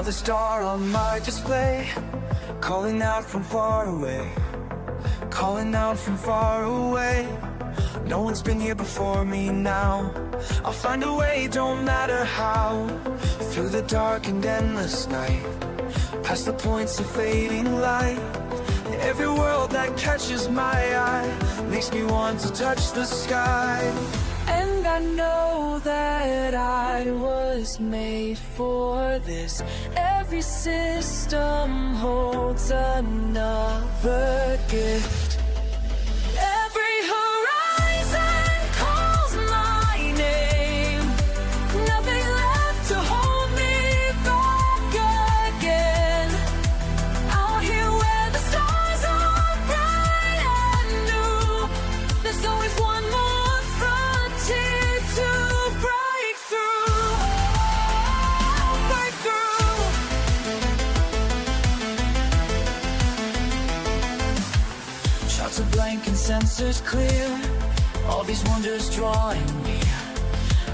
Another star on my display, calling out from far away, calling out from far away. No one's been here before me now. I'll find a way, don't matter how. Through the dark and endless night, past the points of fading light. Every world that catches my eye makes me want to touch the sky. And I know that I was made for this. Every system holds another gift. Every horizon calls my name. Nothing left to hold me back again. Out here where the stars are bright and new, there's always one more frontier to break through. Break through. Shots are blank and sensors clear. All these wonders drawing me.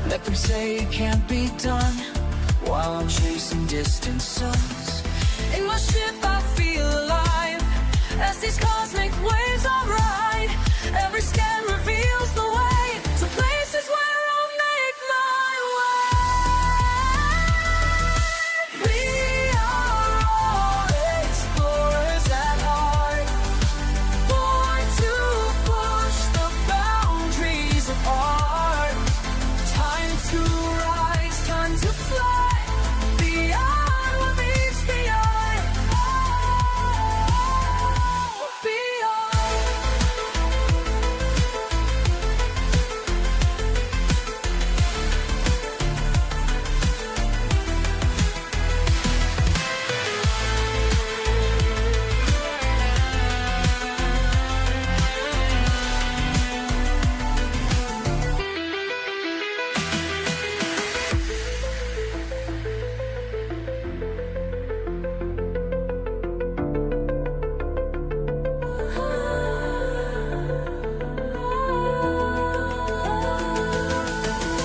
Let them say it can't be done, while I'm chasing distant suns. In my ship I feel alive, as these cosmic waves I ride. Every scan reveals the way to places where I'll make my way. We are all explorers at heart, born to push the boundaries of art. Time to rise, time to fly, beyond what meets the eye. Beyond.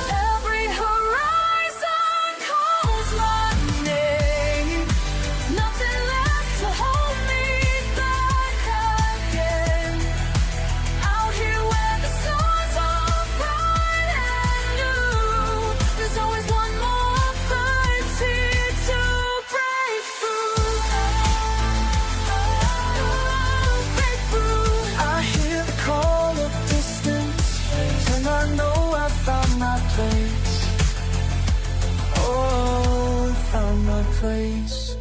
Every horizon calls my name. Nothing left to hold me back again. Out here where the stars are bright and new, there's always one more frontier to break through. Break through. I hear the call of distance, and I know I found my place. Oh, found my place.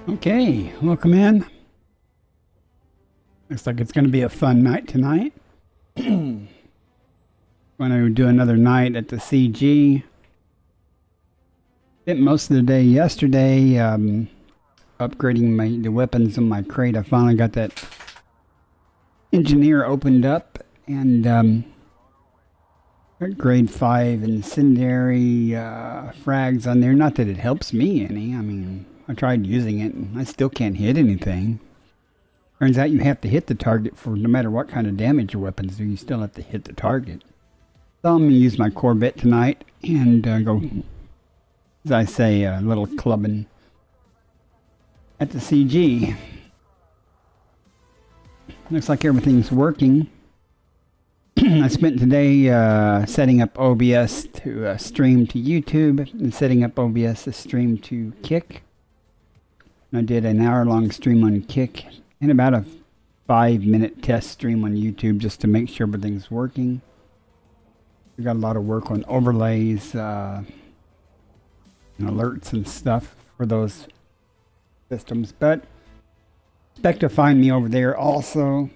Okay, welcome in. Looks like it's going to be a fun night tonight. Going to do another night at the CG. Spent most of the day yesterday upgrading the weapons in my crate. I finally got that engineer opened up, and got grade 5 incendiary frags on there. Not that it helps me any. I mean, I tried using it and I still can't hit anything. Turns out you have to hit the target for no matter what kind of damage your weapons do, you still have to hit the target. So I'm going to use my Corvette tonight and go, as I say, a little clubbing at the CG. Looks like everything's working. I spent today setting up OBS to stream to YouTube and setting up OBS to stream to Kick. I did an hour-long stream on Kick and about a 5-minute test stream on YouTube just to make sure everything's working. We got a lot of work on overlays, and alerts and stuff for those systems, but expect to find me over there also.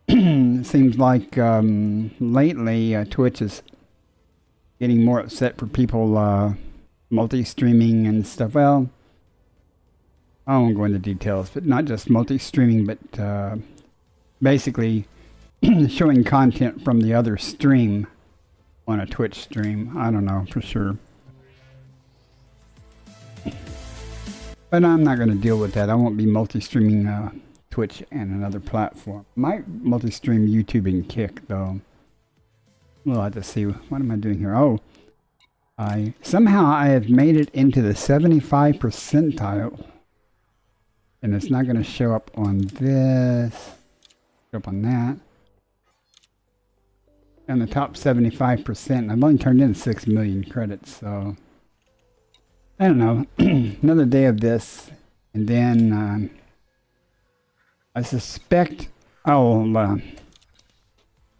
It seems like lately Twitch is getting more upset for people multi-streaming and stuff. Well, I won't go into details, but not just multi-streaming, but basically showing content from the other stream on a Twitch stream. I don't know for sure. But I'm not going to deal with that. I won't be multi-streaming Twitch and another platform. Might multi-stream YouTube and Kick, though. We'll have to see. What am I doing here? Oh, somehow I have made it into the 75 percentile. And it's not going to show up on this. Show up on that. And the top 75%. I've only turned in 6 million credits, so... I don't know. Another day of this. And then... I suspect I'll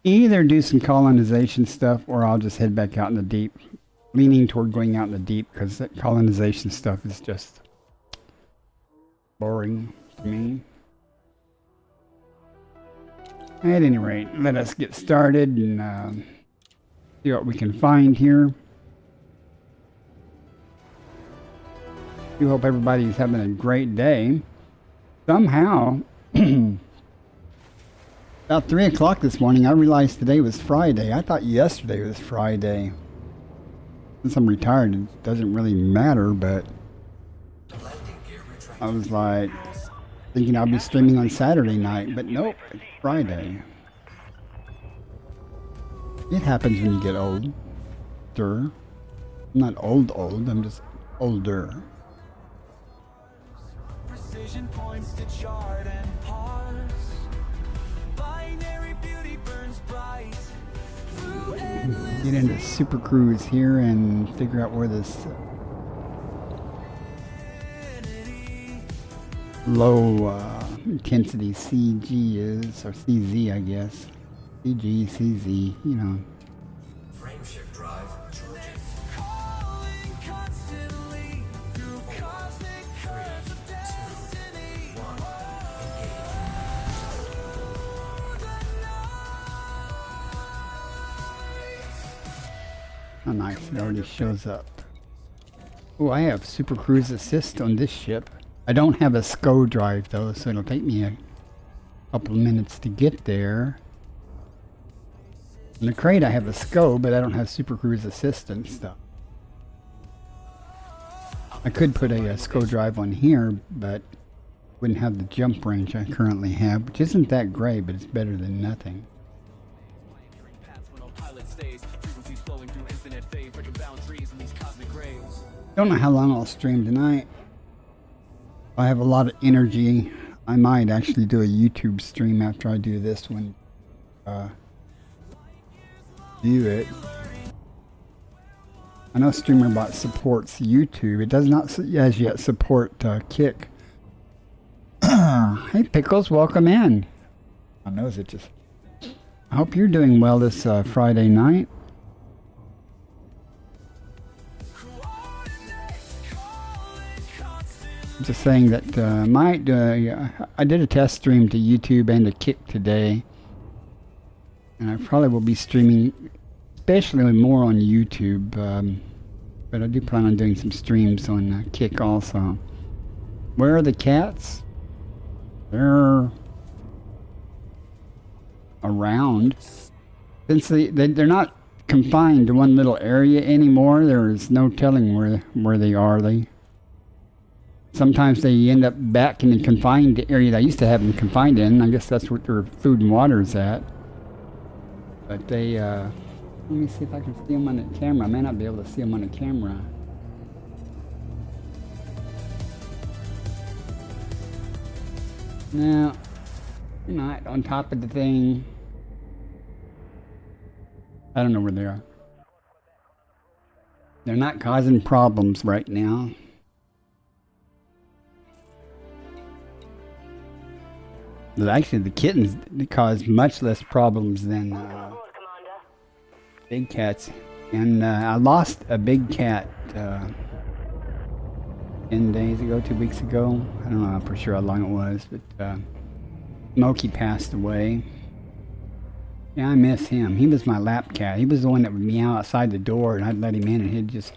either do some colonization stuff or I'll just head back out in the deep. Leaning toward going out in the deep because that colonization stuff is just boring to me. At any rate, let us get started and see what we can find here. We hope everybody's having a great day. Somehow, about 3 o'clock this morning, I realized today was Friday. I thought yesterday was Friday. Since I'm retired, it doesn't really matter, but I was like thinking I'll be streaming on Saturday night, but nope, it's Friday. It happens when you get older. I'm not old, I'm just older. Precision points to chart and parse. Binary beauty burns bright. Get into Super Cruise here and figure out where this low intensity CG is, or CZ I guess. CG, CZ, you know. Frame shift drive charging. Calling constantly through cosmic currents of destiny. 3, 2, 1, engage. Oh nice, it already shows up. Oh, I have Super Cruise Assist on this ship. I don't have a SCO drive though, so it'll take me a couple of minutes to get there. In the crate I have a SCO, but I don't have Super Cruise Assist and stuff. I could put a SCO drive on here, but wouldn't have the jump range I currently have, which isn't that great, but it's better than nothing. Don't know how long I'll stream tonight. I have a lot of energy. I might actually do a YouTube stream after I do this one. View it. I know StreamerBot supports YouTube. It does not as yet support Kick. Hey Pickles, welcome in. I know it just. I hope you're doing well this Friday night. Just saying that I did a test stream to YouTube and to Kick today, and I probably will be streaming, especially more on YouTube. But I do plan on doing some streams on Kick also. Where are the cats? They're around. Since they're not confined to one little area anymore, there is no telling where they are. Sometimes they end up back in the confined area that I used to have them confined in. I guess that's what their food and water is at. But they, let me see if I can see them on the camera. I may not be able to see them on the camera. No, you're not on top of the thing. I don't know where they are. They're not causing problems right now. But actually, the kittens cause much less problems than big cats. And I lost a big cat 10 days ago, 2 weeks ago. I don't know for sure how long it was, but Smokey passed away. Yeah, I miss him. He was my lap cat. He was the one that would meow outside the door, and I'd let him in, and he'd just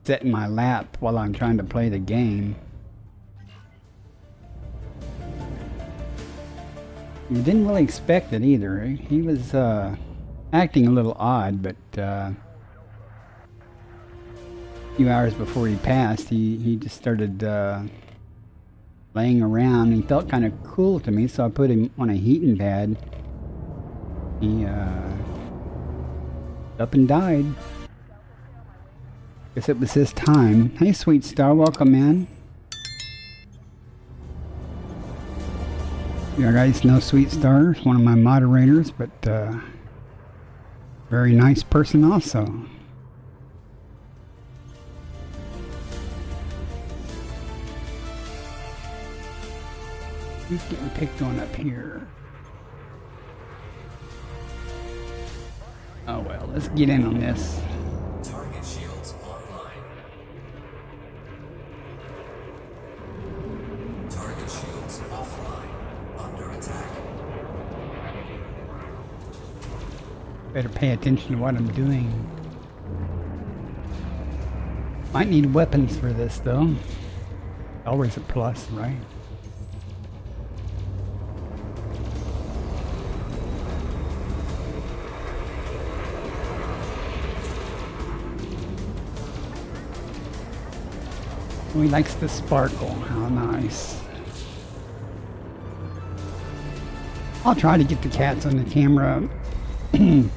sit in my lap while I'm trying to play the game. You didn't really expect it either. He was acting a little odd, but a few hours before he passed, he just started laying around. He felt kind of cool to me, so I put him on a heating pad. He up and died. Guess it was his time. Hey, Sweet Star, welcome in. You guys know Sweet Star, one of my moderators, but very nice person also. Who's getting picked on up here? Oh well, let's get in on this. Target shields online. Target shields offline. Under attack. Better pay attention to what I'm doing. Might need weapons for this though. Always a plus, right? Oh, he likes the sparkle. How nice. I'll try to get the cats on the camera. I'm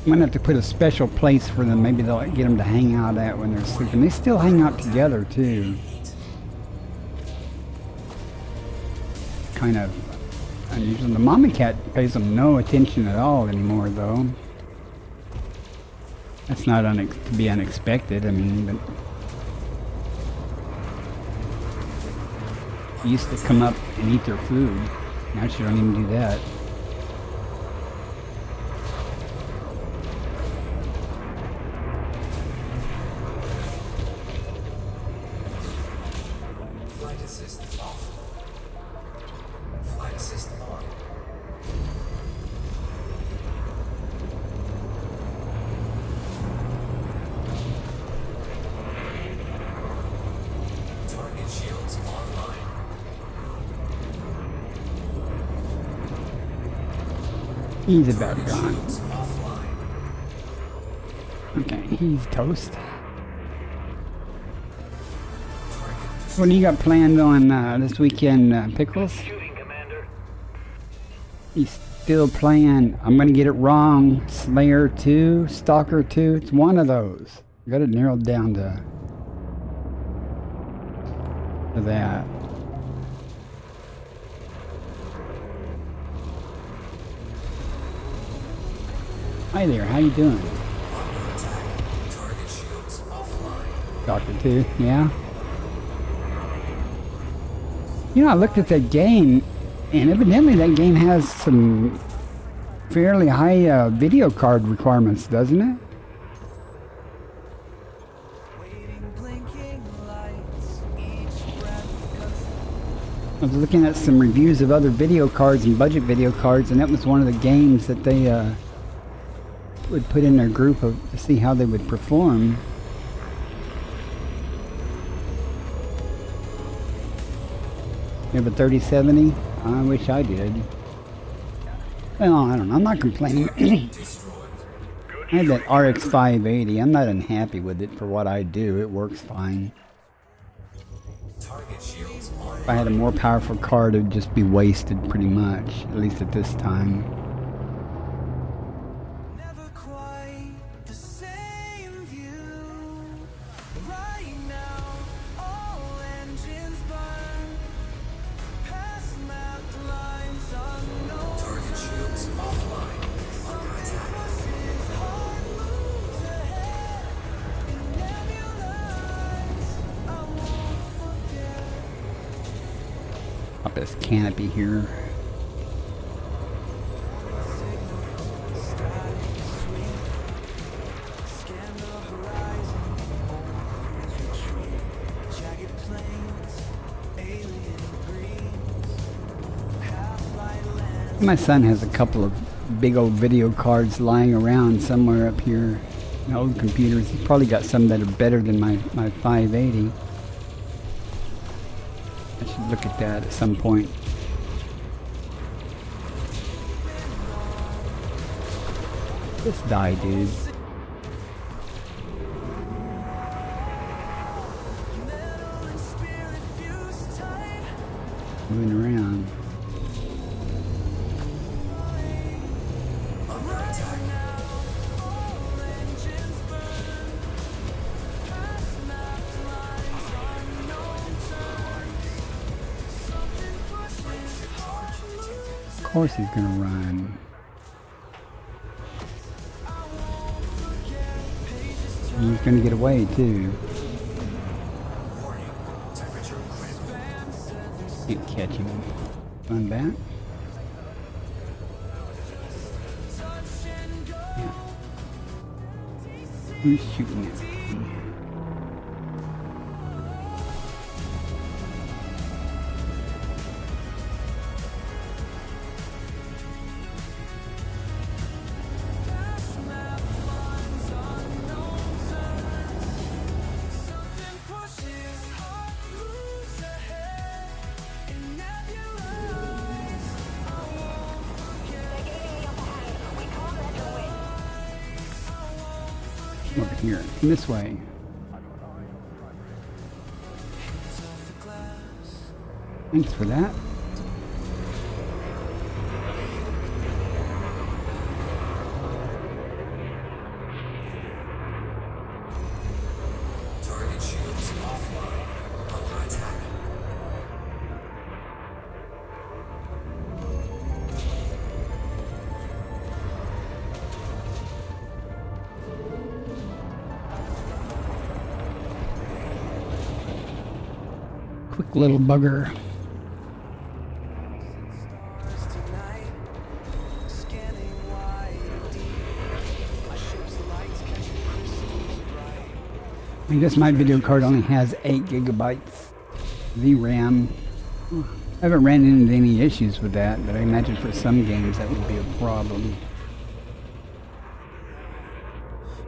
gonna have to put a special place for them. Maybe they'll get them to hang out at when they're sleeping. They still hang out together too. Kind of unusual. The mama cat pays them no attention at all anymore, though. That's not to be unexpected. I mean, but she used to come up and eat their food. Now she don't even do that. Flight assist off. Flight assist on. Target shields online. He's about gone. Shields offline. Okay, he's toast. What do you got planned on this weekend, Pickles? Shooting, Commander. He's still playing. I'm gonna get it wrong. Slayer 2, Stalker 2. It's one of those. Got it narrowed down to that. Hi there. How you doing? Under attack. Target shields offline. Stalker 2. Yeah. You know, I looked at that game, and evidently that game has some fairly high video card requirements, doesn't it? Waiting, blinking lights. Each breath. I was looking at some reviews of other video cards and budget video cards, and that was one of the games that they would put in their group to see how they would perform. You have a 3070? I wish I did. Well, I don't know. I'm not complaining. I had that RX 580. I'm not unhappy with it for what I do. It works fine. Target shields on. If I had a more powerful card, it would just be wasted pretty much, at least at this time. Never quite the same view. Right now, all engines burn. Past mapped lines unknown. Target shields offline. Under attack. Pushes hard moves ahead. In nebulous, I won't forget. Up this canopy here. My son has a couple of big old video cards lying around somewhere up here in old computers. He's probably got some that are better than my 580. I should look at that at some point. Just die, dude. course he's gonna run. He's gonna get away too. Can't catch him. Run back. Yeah. Who's shooting at me? Over here, this way. Thanks for that. Target shields offline. Under attack. Quick little bugger. I guess my video card only has 8 gigabytes VRAM. I haven't ran into any issues with that, but I imagine for some games that would be a problem.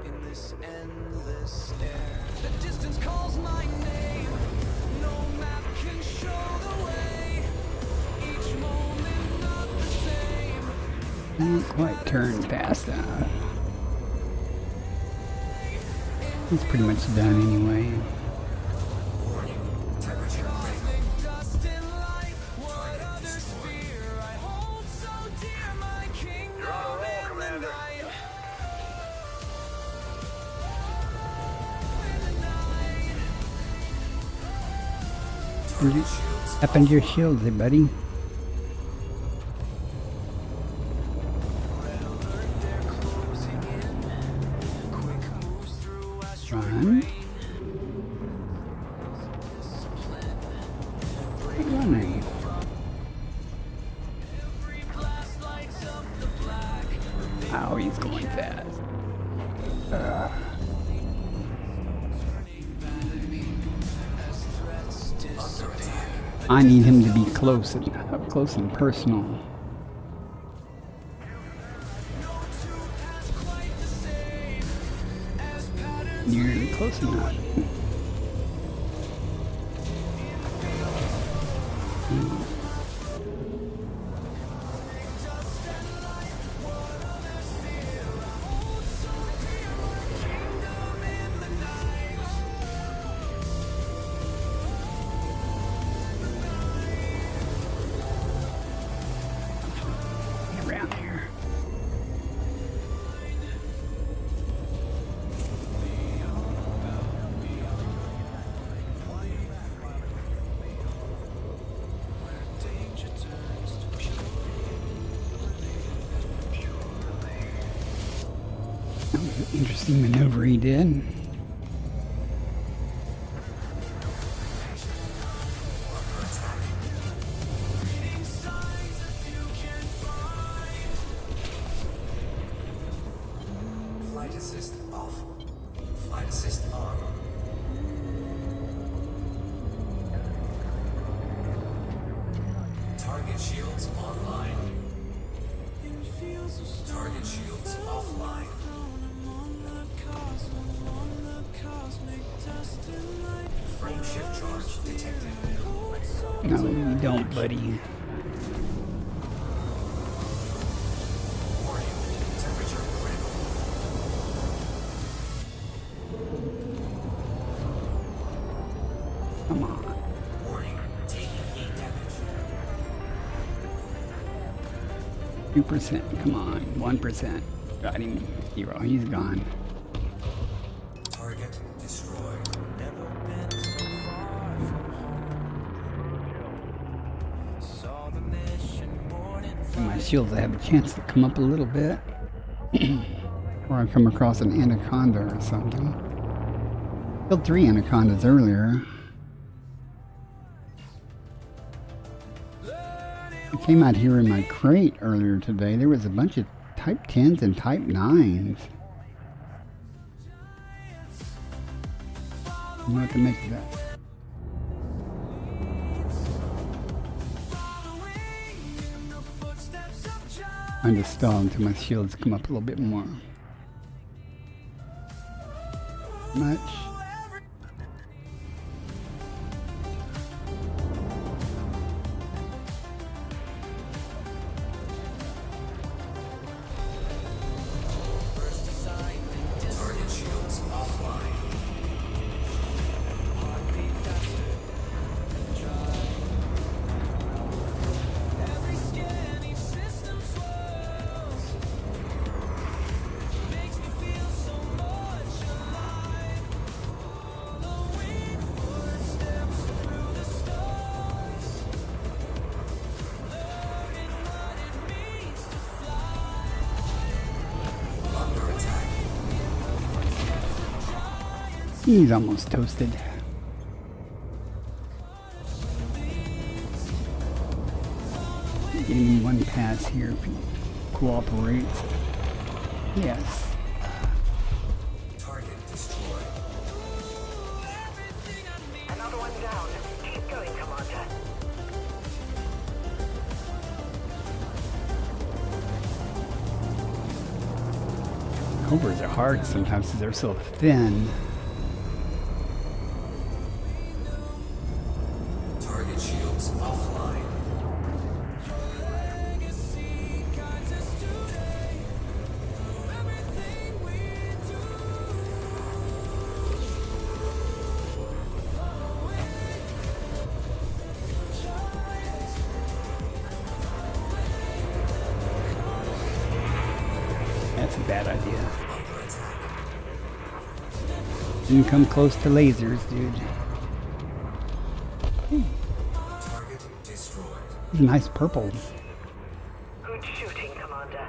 In this endless air, the distance calls my name. No map can show the way. Each moment not the same. I didn't quite turn fast enough. It's pretty much done anyway. Warning. Temperature critical. Dust and light. What others fear I hold so dear. My kingdom in the night. What happened to your shields, there, buddy? Run. Keep running. Oh, he's going fast. I need him to be close and up close and personal. Nearly close enough. Around here. That was an interesting maneuver he did. Flight assist off. Flight assist on. Target shields online. Target shields offline. Frame shift charge detected. No, you don't, buddy. Warning. Temperature critical. Come on. Warning. Taking heat damage. 2%. Come on. 1%. Got him. 0. He's gone. Target destroyed. Never been so far from home. Saw the mission board in And my shields, I have a chance to come up a little bit. Or I come across an anaconda or something. Killed 3 anacondas earlier. I came out here in my crate earlier today. There was a bunch of type 10s and type 9s. I don't know what to make of that. I'm just stalling until my shields come up a little bit more. Much. He's almost toasted. Give me one pass here if he cooperates. Yes. Target destroyed. Another one down. Keep going, Commander. Cobras are hard sometimes because they're so thin. Target shields offline. That's a bad idea. Didn't come close to lasers, dude. Target destroyed. These nice purples. Good shooting, Commander.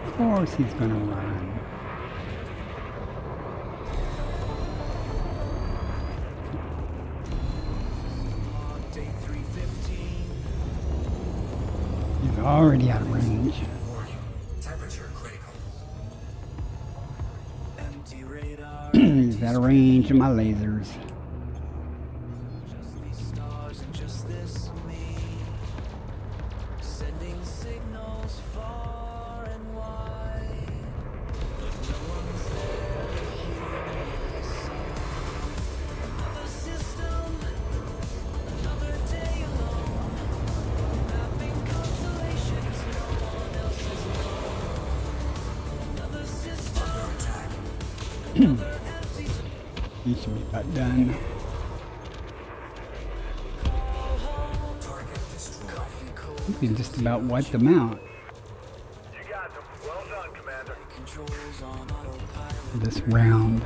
Of course he's gonna run. Day 315. He's already out of range. Warning. Temperature critical. Empty radar. He's out of range of my lasers. Just these stars and just this me. Sending signals far and wide. But no one's there to hear me sing. Another system, another day alone. Mapping constellations no one else has known. Another system. Under attack. Another empty He should be about done. target destroyed. He can just about wipe them out. You got them. Well done, Commander. Controls on autopilot. This round.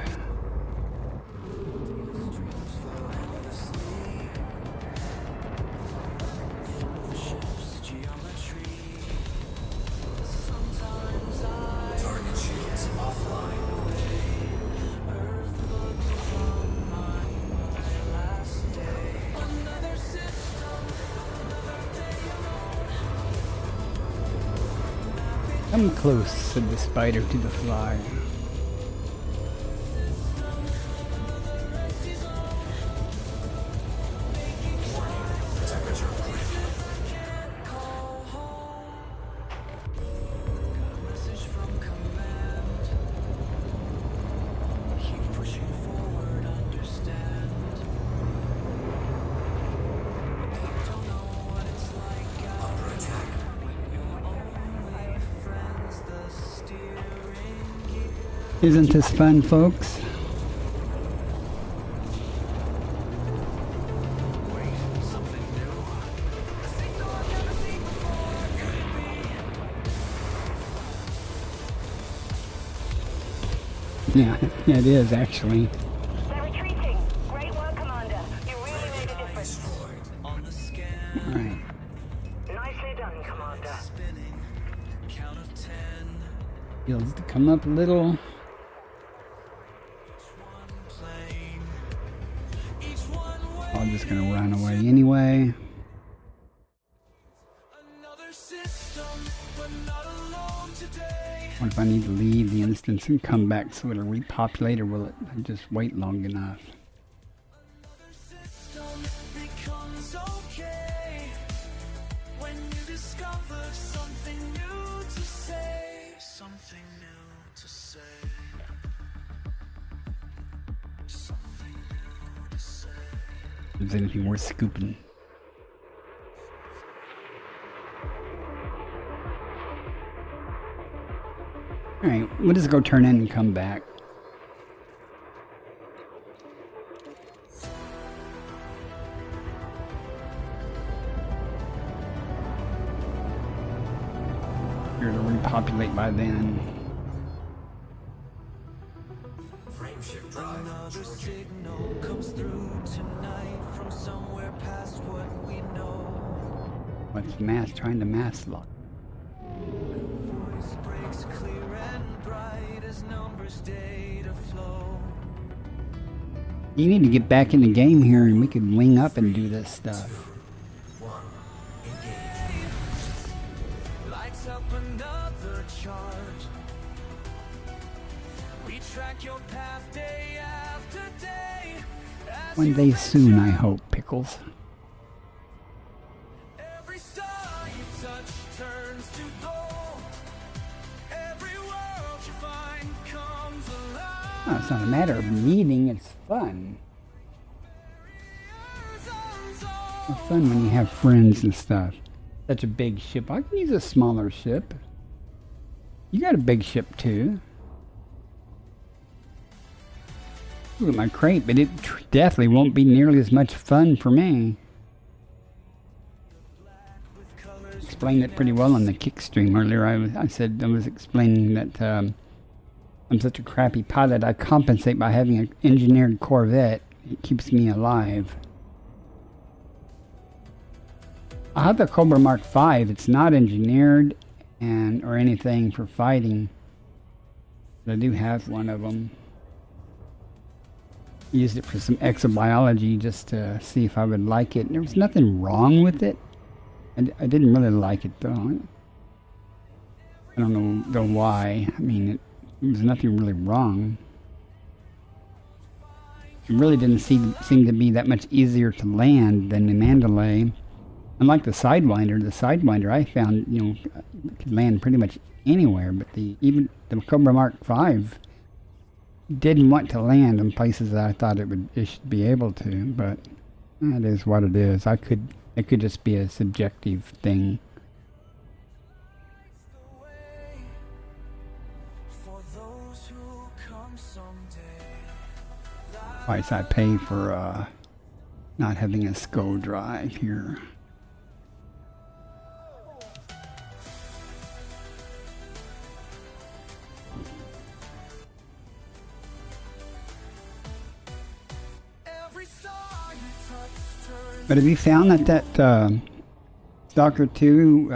Ship's geometry. Sometimes I target shields offline. Earth looks from my last day. Another system, another day alone. Come close, said the spider to the fly. Temperature critical. Message from command. Keep pushing forward, understand. People don't know what it's like under attack. When your only friend's the steering gear. Isn't this fun, folks? Yeah, yeah, it is actually. They're retreating. Great work, Commander. You really made a difference. All right. Nicely done, Commander. Feels to come up a little. I'm just gonna run away anyway. What if I need to leave the instance and come back so it'll repopulate, or will it just wait long enough? If there's anything worth scooping. Alright, we'll just go turn in and come back. Here to repopulate by then. Frameshift drive. Another signal comes through tonight from somewhere past what we know. What's mass trying to mass lock? Voice breaks clear and bright as numbers data flow. You need to get back in the game here and we could wing up and do this stuff. Lights up another charge. We track your path day after day. One day soon, I hope, Pickles. Every star you touch turns to gold. Every world you find comes alive. Oh, it's not a matter of meeting, it's fun. It's fun when you have friends and stuff. Such a big ship. I can use a smaller ship. You got a big ship too. Look at my crate, but it definitely won't be nearly as much fun for me. Explained it pretty well on the kick stream earlier. I said I was explaining that I'm such a crappy pilot. I compensate by having an engineered Corvette. It keeps me alive. I have the Cobra Mark V. It's not engineered or anything for fighting. But I do have one of them. Used it for some exobiology just to see if I would like it. There was nothing wrong with it. I didn't really like it though. I don't know why. I mean, there was nothing really wrong. It really didn't seem to be that much easier to land than the Mandalay. Unlike the Sidewinder I found, could land pretty much anywhere, but even the Cobra Mark V didn't want to land in places that I thought it should be able to, but that is what it is. It could just be a subjective thing. Price I pay for not having a SCO drive here. But have you found that Stalker 2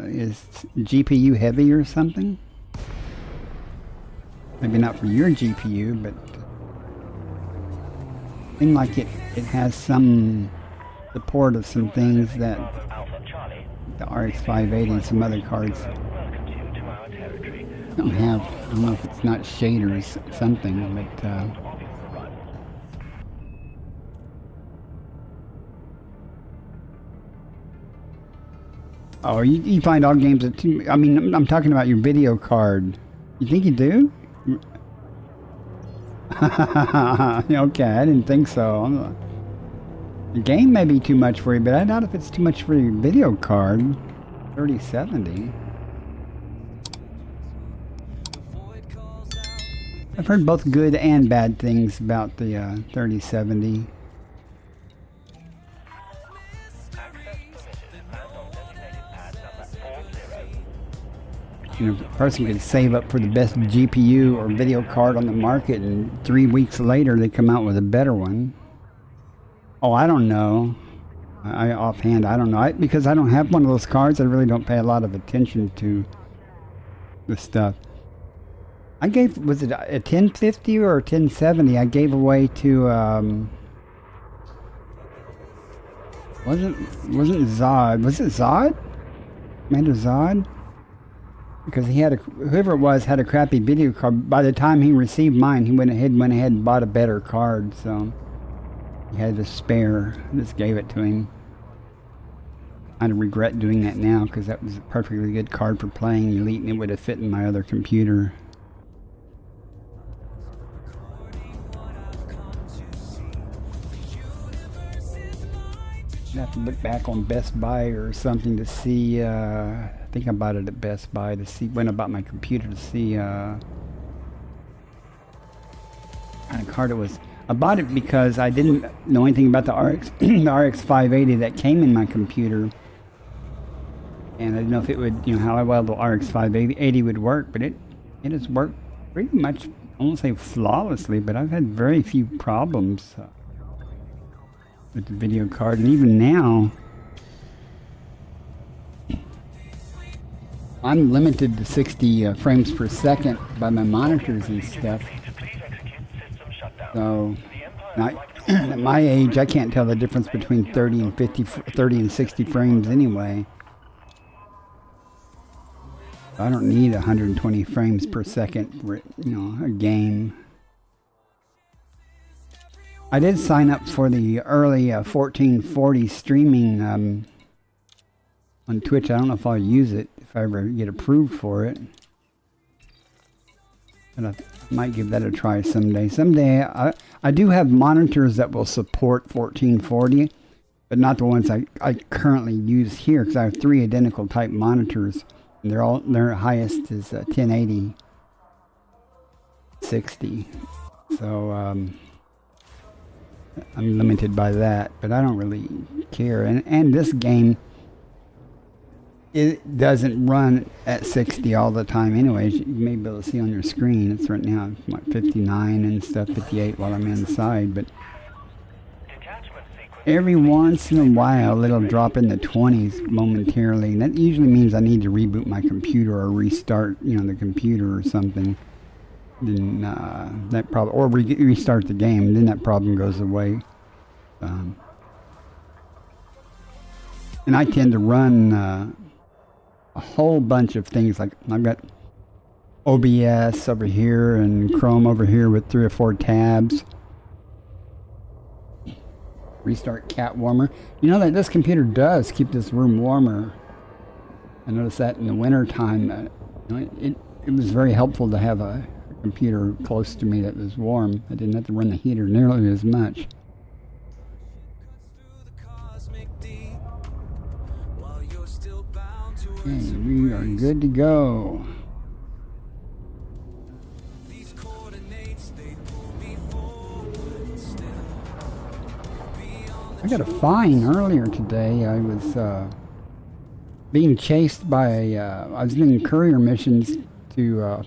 is GPU heavy or something? Maybe not for your GPU, but it seems like it has some support of some things that the RX 580 and some other cards don't have. I don't know if it's not shaders or something, but oh, you find all games that I mean, I'm talking about your video card. You think you do? Okay, I didn't think so. The game may be too much for you, but I doubt if it's too much for your video card. 3070. I've heard both good and bad things about the 3070. you know, a person could save up for the best GPU or video card on the market, and 3 weeks later they come out with a better one. Oh, I don't know. I offhand, I don't know. Because I don't have one of those cards, I really don't pay a lot of attention to the stuff. I gave, was it a 1050 or a 1070? I gave away to, wasn't Zod. Was it Zod? Commander Zod? Because he had whoever it was had a crappy video card. By the time he received mine, he went ahead and bought a better card, so he had a spare. I just gave it to him. I regret doing that now because that was a perfectly good card for playing Elite, and it would have fit in my other computer. I have to look back on Best Buy or something to see. I think I bought it at Best Buy to see when I bought my computer to see what kind of card it was. I bought it because I didn't know anything about the RX the RX 580 that came in my computer, and I didn't know if it would, you know, how well the RX 580 would work. But it has worked pretty much, I won't say flawlessly, but I've had very few problems with the video card, and even now I'm limited to 60 frames per second by my monitors and stuff. So at my age, I can't tell the difference between 30 and 60 frames anyway. I don't need 120 frames per second for, you know, a game. I did sign up for the early 1440 streaming on Twitch. I don't know if I'll use it, if I ever get approved for it. But I might give that a try someday. Someday, I do have monitors that will support 1440, but not the ones I currently use here, because I have 3 identical type monitors, and their highest is 1080 60. So I'm limited by that, but I don't really care. And this game, it doesn't run at 60 all the time anyways. You may be able to see on your screen, it's right now like 59 and stuff, 58 while I'm inside, but every once in a while it'll drop in the 20s momentarily, and that usually means I need to reboot my computer or restart, you know, the computer or something. Then that problem, or restart the game, then that problem goes away. And I tend to run a whole bunch of things. Like I've got OBS over here and Chrome over here with 3 or 4 tabs. Restart cat warmer. You know that this computer does keep this room warmer. I noticed that in the winter time. It was very helpful to have a computer close to me that was warm. I didn't have to run the heater nearly as much. Okay, we are good to go. I got a fine earlier today. I was being chased by, I was doing courier missions to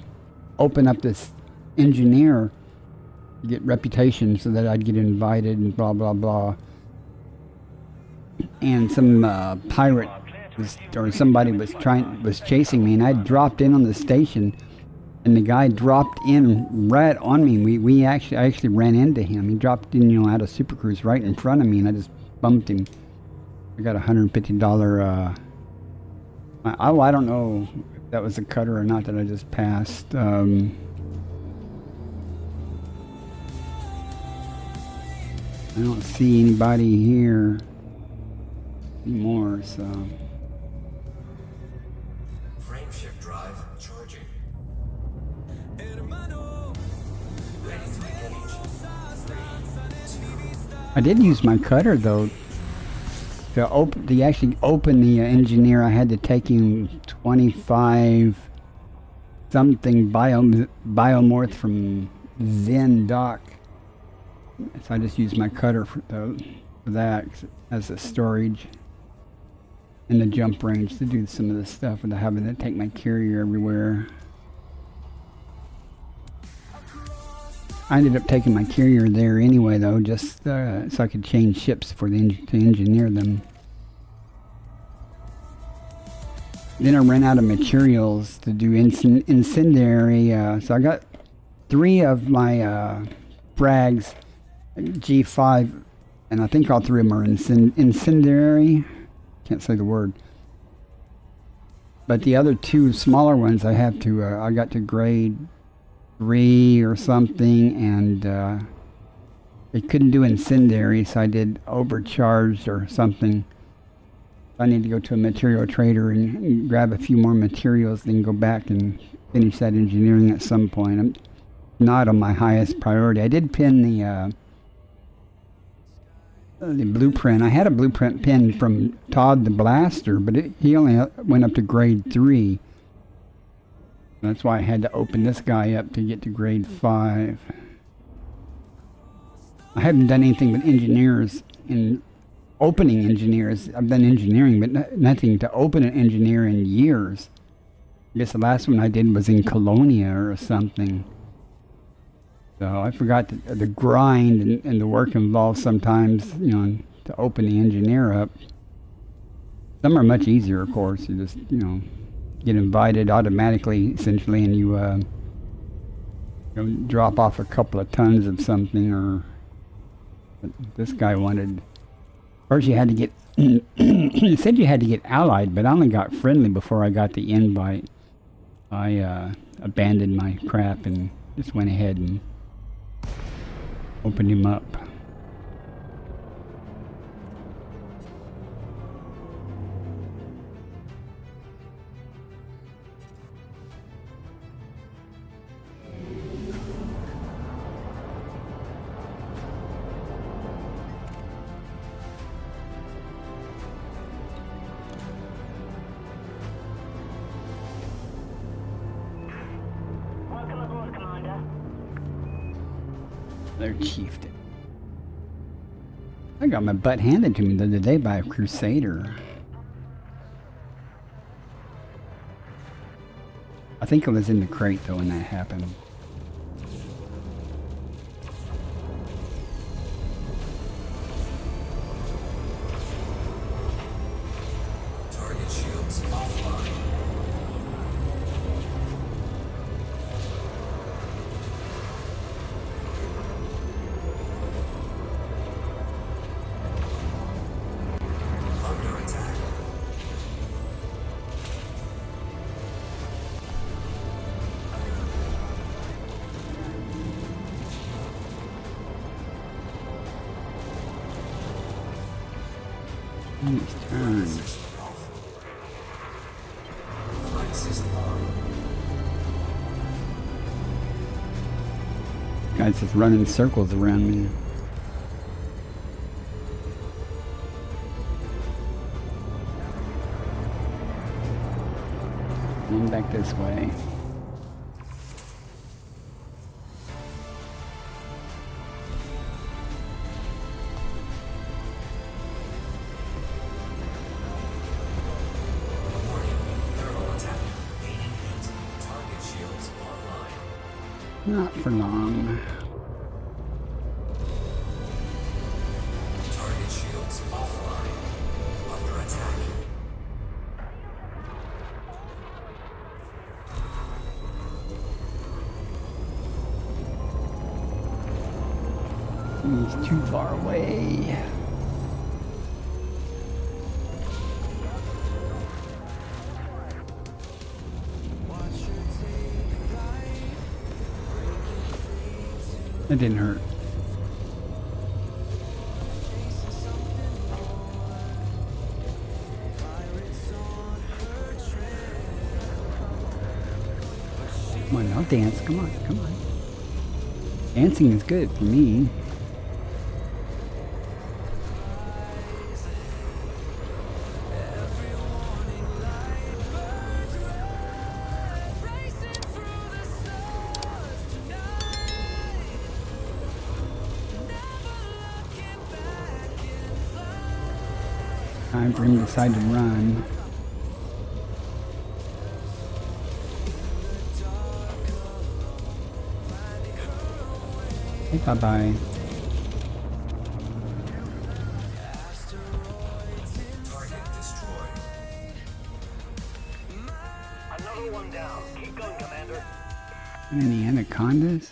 open up this engineer to get reputation so that I'd get invited and blah blah blah. And some pirate or somebody was chasing me, and I dropped in on the station, and the guy dropped in right on me. I actually ran into him. He dropped in, you know, out of Super Cruise right in front of me, and I just bumped him. I got $150. I don't know if that was a cutter or not that I just passed. I don't see anybody here anymore, so. Frame shift drive charging. I did use my cutter though to actually open the engineer. I had to take him 25 something biomorph from Zen Dock. So I just used my cutter for that as a storage. in the jump range to do some of this stuff without having to take my carrier everywhere. I ended up taking my carrier there anyway, though, just so I could change ships for to engineer them. Then I ran out of materials to do incendiary, so I got 3 of my frags, G5, and I think all 3 of them are incendiary. Can't say the word. But the other 2 smaller ones I have to, I got to grade 3 or something, and they couldn't do incendiary, so I did overcharged or something. I need to go to a material trader and grab a few more materials, then go back and finish that engineering at some point. I'm not on my highest priority. I did pin the blueprint. I had a blueprint pin from Todd the Blaster, but he only went up to grade 3. That's why I had to open this guy up to get to grade 5. I haven't done anything with engineers in opening engineers. I've done engineering, but nothing to open an engineer in years. I guess the last one I did was in Colonia or something. So I forgot the grind and the work involved sometimes, you know, to open the engineer up. Some are much easier, of course. You just, you know, get invited automatically, essentially, and you know, drop off a couple of tons of something. Or but this guy wanted. First, you had to get. It said you had to get allied, but I only got friendly before I got the invite. I abandoned my crap and just went ahead and opened him up. Welcome aboard, Commander. Their chieftain. I got my butt handed to me the other day by a crusader. I think it was in the crate though when that happened. Target shields offline. Under attack. These turns. Flight system on. Guys just running circles around me. Going back this way. Warning. Thermal attack. Gaining heat. Target shields online. Not for long. Target shields offline. Under attack. He's too far away. That didn't hurt. Come on, I'll dance. Come on, come on. Dancing is good for me. Time for him to decide to run. Hey, bye-bye. Target destroyed. Another one down. Keep going, Commander. Any anacondas?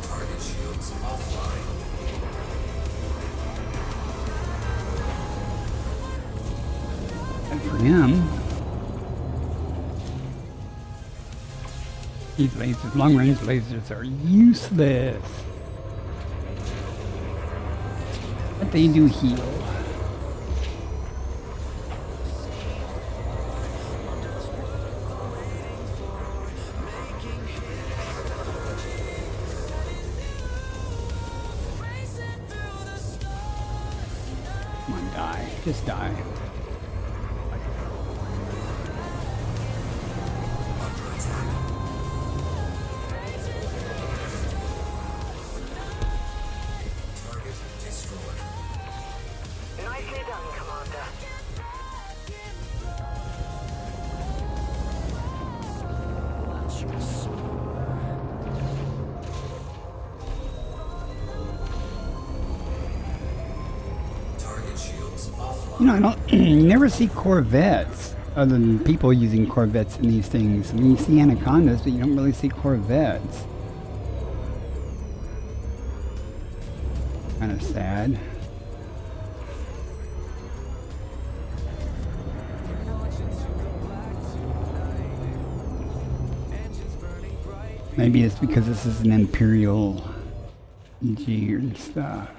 Target shields offline. And for him, these lasers, long-range lasers, are useless. But they do heal. Come on, die. Just die. Under attack. Target destroyed. Nicely done, Commander. Target shields offline. You know, I don't. You never see Corvettes other than people using Corvettes in these things. I mean, you see anacondas, but you don't really see Corvettes. Kind of sad. Maybe it's because this is an Imperial G and stuff.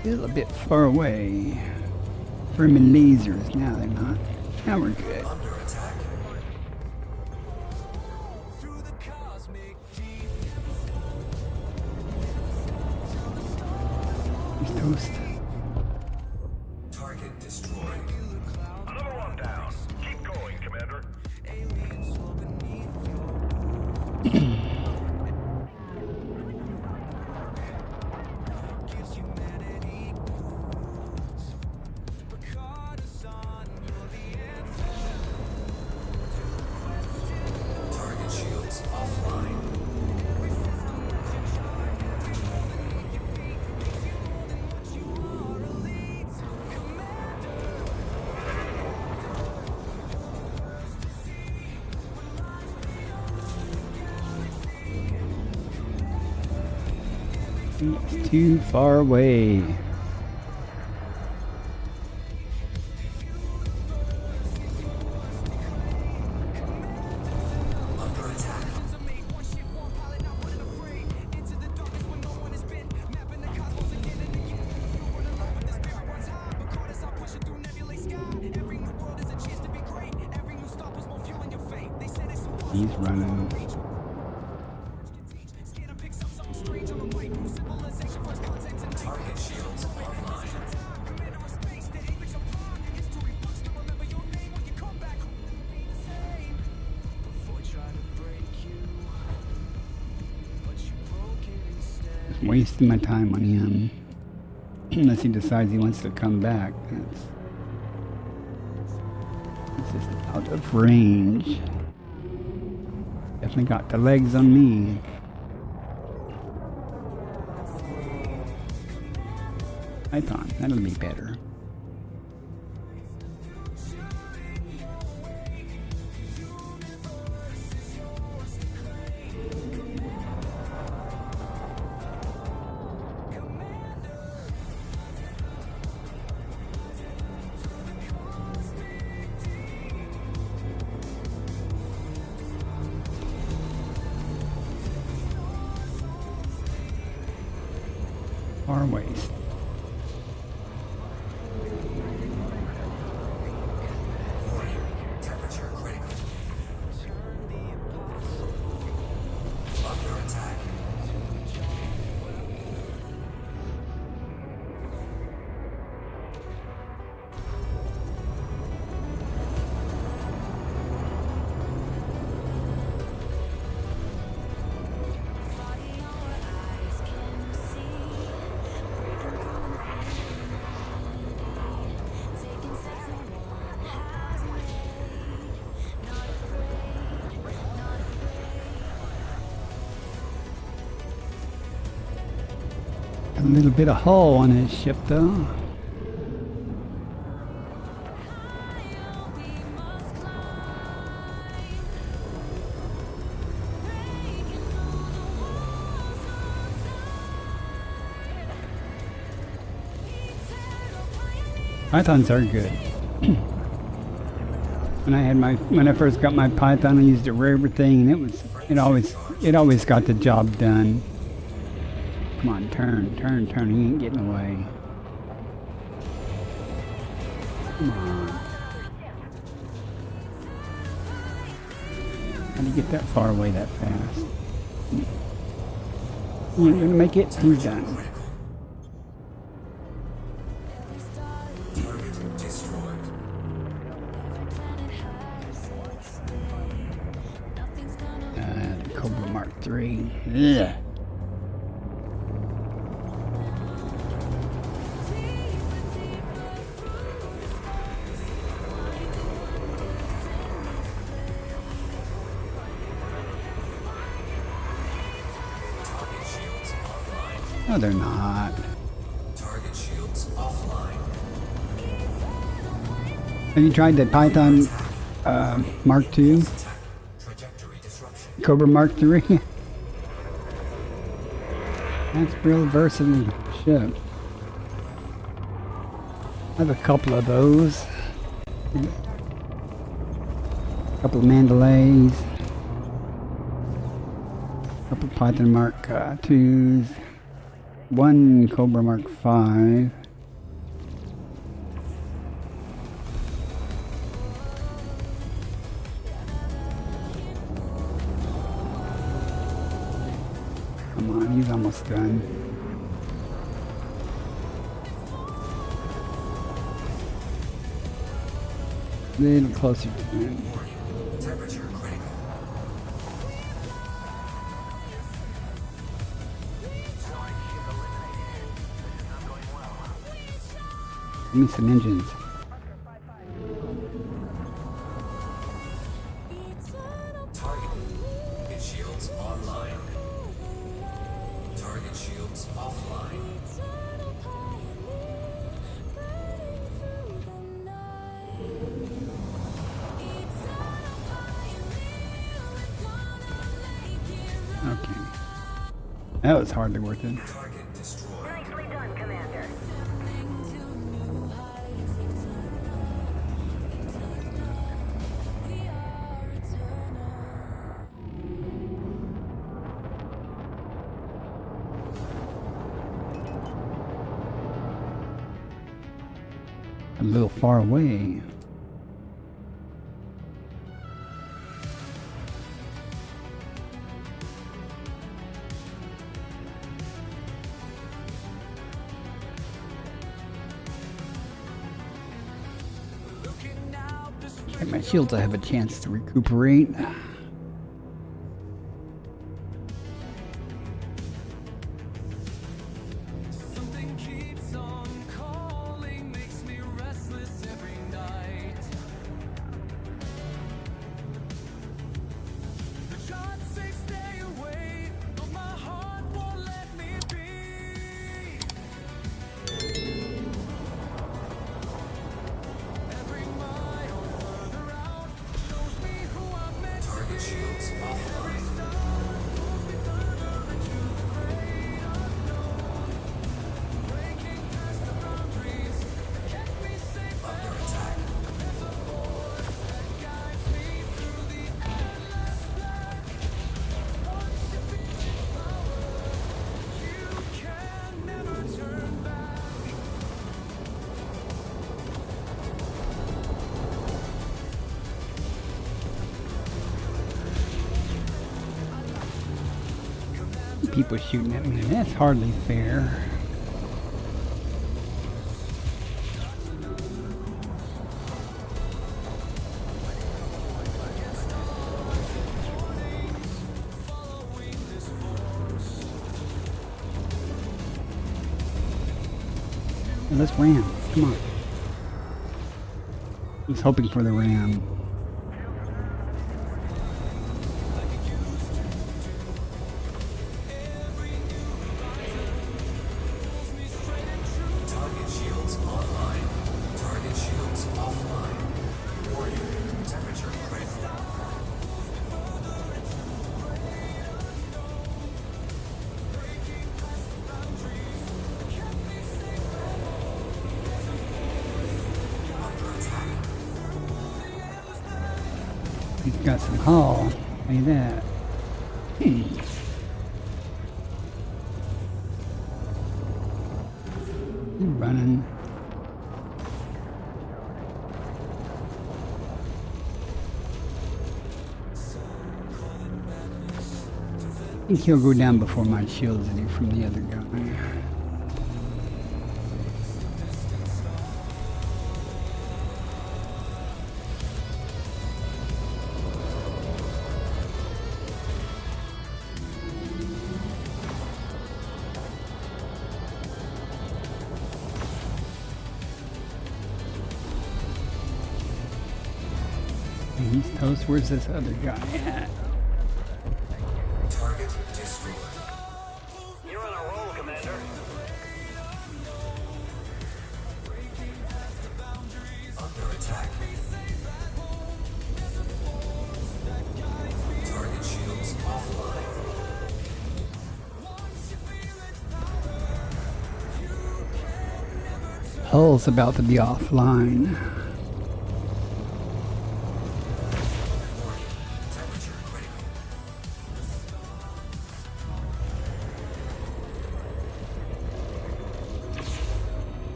Still a bit far away. Burning lasers. Now they're not. Now we're good. Under attack. He's toast. Target destroyed. Another one down. Keep going, Commander. Target shields offline. He's too far away. Under attack. He's running. Target shields online. Just wasting my time on him. Unless he decides he wants to come back. It's just out of range. Definitely got the legs on me. Python, that'll be better. Far waste. Warning. Temperature critical. Under attack. A little bit of hull on his ship, though. Pythons are good. When I first got my Python, I used it for everything, and it always got the job done. Come on, turn. He ain't getting away. Come on. How do you get that far away that fast? You ain't gonna make it? He's done. Target destroyed. The Cobra Mark III. Yeah. Target shields online. No, they're not. Target shields offline. Have you tried the Python Mark II? Attack. Trajectory disruption. Cobra Mark III? That's a real versatile ship. I have a couple of those. A couple of Mandalays. A couple of Python Mark IIs. One Cobra Mark V. Come on, he's almost done. A little closer to him. Temperature critical. Give me some engines. Target shields online. Target shields offline. Okay. That was hardly worth it. Target destroyed. Nicely done, Commander. A little far away. Get my shields, I have a chance to recuperate. Something keeps on calling, makes me restless every night. The charts say stay away, but my heart won't let me be. Every mile further out shows me who I'm meant to people shooting at me. That's hardly fair. Let's ram. Come on. I was hoping for the ram. Target shields online. Target shields offline. Warning. Temperature critical. Under attack. He's got some haul. Look at that. He's running. I think he'll go down before my shields do from the other guy. He's toast. Where's this other guy at? Target destroyed. You're on a roll, Commander. Under attack. Target shields offline. Hull's about to be offline. Temperature critical.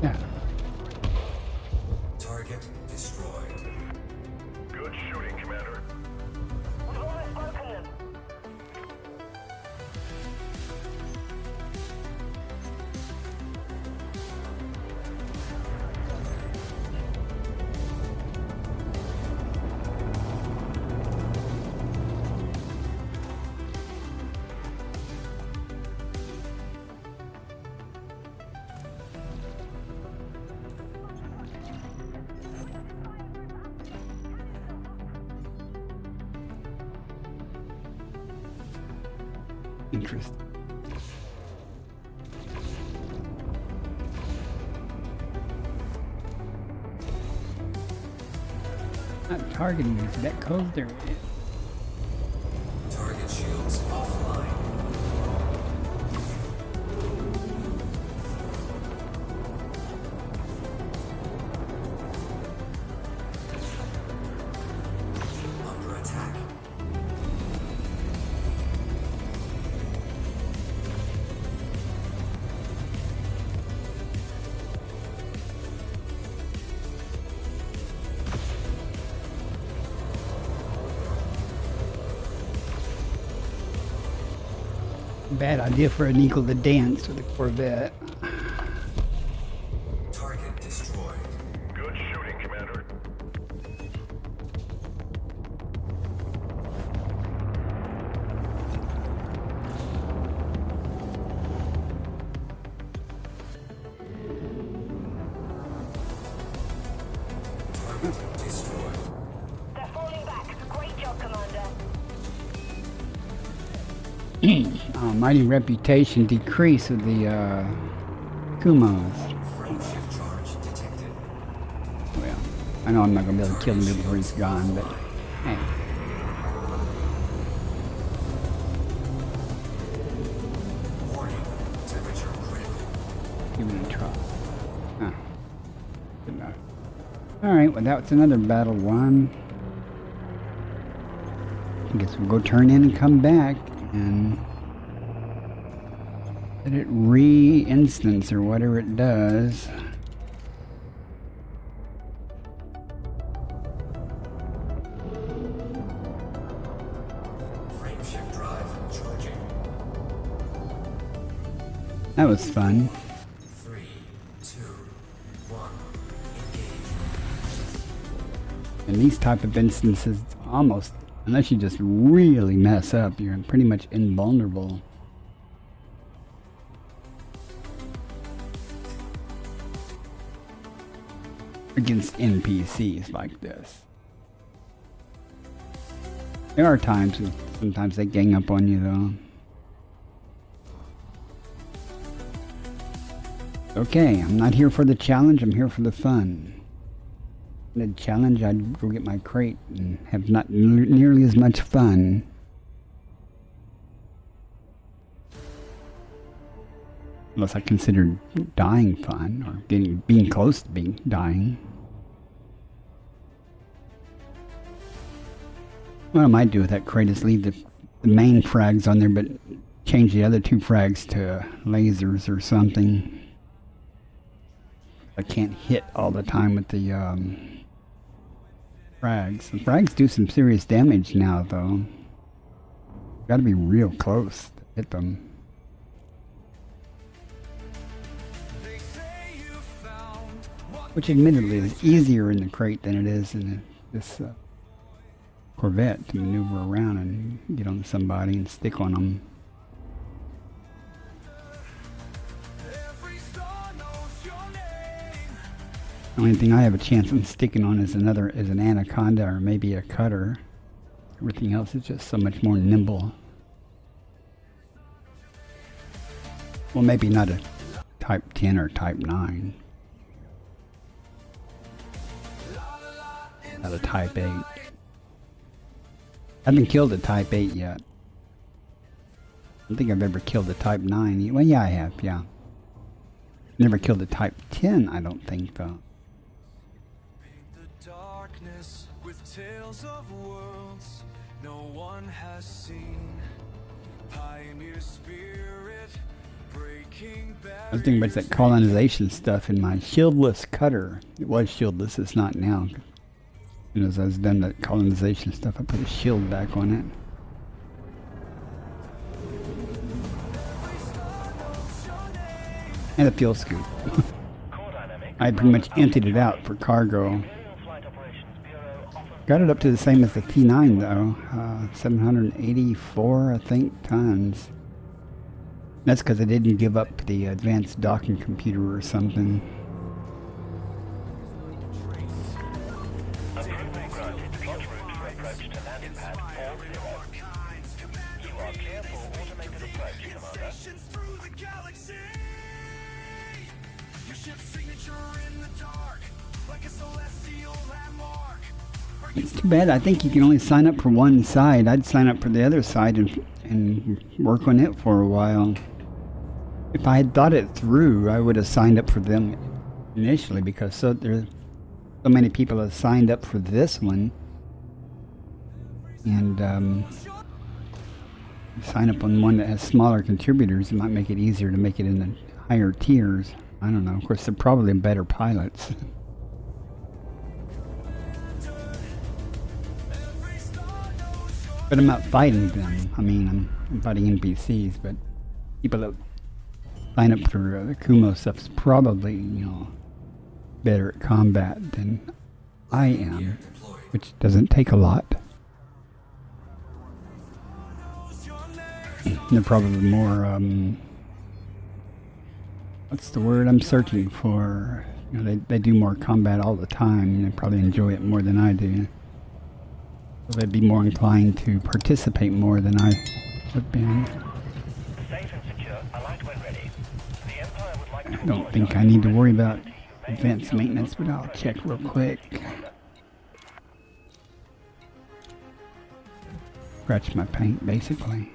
Yeah. Target destroyed. Good shooting, Commander. We've almost broken them. Interesting. Not targeting these that close there. Target shields offline. Under attack. Bad idea for an eagle to dance with a Corvette. Target destroyed. Good shooting, Commander. Target destroyed. They're falling back. Great job, Commander. Mighty reputation decrease of the Kumos. Frame shift charge detected. Well, I know I'm not gonna be able to kill him before he's gone, but hey. Warning. Temperature critical. Give it a try. Huh. Good enough. Alright, well that's another battle won. I guess we'll go turn in and come back and let it re-instance or whatever it does. That was fun. 3, 2, 1. Engage. In these type of instances, almost, unless you just really mess up, you're pretty much invulnerable. Against NPCs like this. There are times when sometimes they gang up on you though. Okay, I'm not here for the challenge, I'm here for the fun. In the challenge, I'd go get my crate and have not nearly as much fun. Unless I considered dying fun, or being close to dying. What I might do with that crate is leave the main frags on there, but change the other 2 frags to lasers or something. I can't hit all the time with the frags. The frags do some serious damage now, though. Gotta be real close to hit them. Which admittedly is easier in the crate than it is in this Corvette to maneuver around and get on somebody and stick on them. The only thing I have a chance of sticking on is an anaconda or maybe a cutter. Everything else is just so much more nimble. Well, maybe not a Type 10 or Type 9. Not a Type 8. I haven't killed a Type 8 yet. I don't think I've ever killed a Type 9. Well, yeah, I have, yeah. Never killed a Type 10, I don't think, though. The darkness with tales of worlds no one has seen. Pioneer spirit breaking barriers. I was thinking about that colonization stuff in my shieldless cutter. It was shieldless, it's not now. As I was done that colonization stuff, I put a shield back on it. And a fuel scoop. I pretty much emptied it out for cargo. Got it up to the same as the T9 though. 784, I think, tons. That's because I didn't give up the advanced docking computer or something. It's too bad. I think you can only sign up for one side. I'd sign up for the other side and work on it for a while. If I had thought it through, I would have signed up for them initially, because there's so many people have signed up for this one. And sign up on one that has smaller contributors. It might make it easier to make it in the higher tiers. I don't know. Of course, they're probably better pilots. But I'm not fighting them. I mean, I'm fighting NPCs, but people that sign up for the Kumo stuff is probably, better at combat than I am, which doesn't take a lot. They're probably more, what's the word I'm searching for? They do more combat all the time, and they probably enjoy it more than I do. So they'd be more inclined to participate more than I would be. I don't think I need to worry about advanced maintenance, but I'll check real quick. Scratch my paint, basically.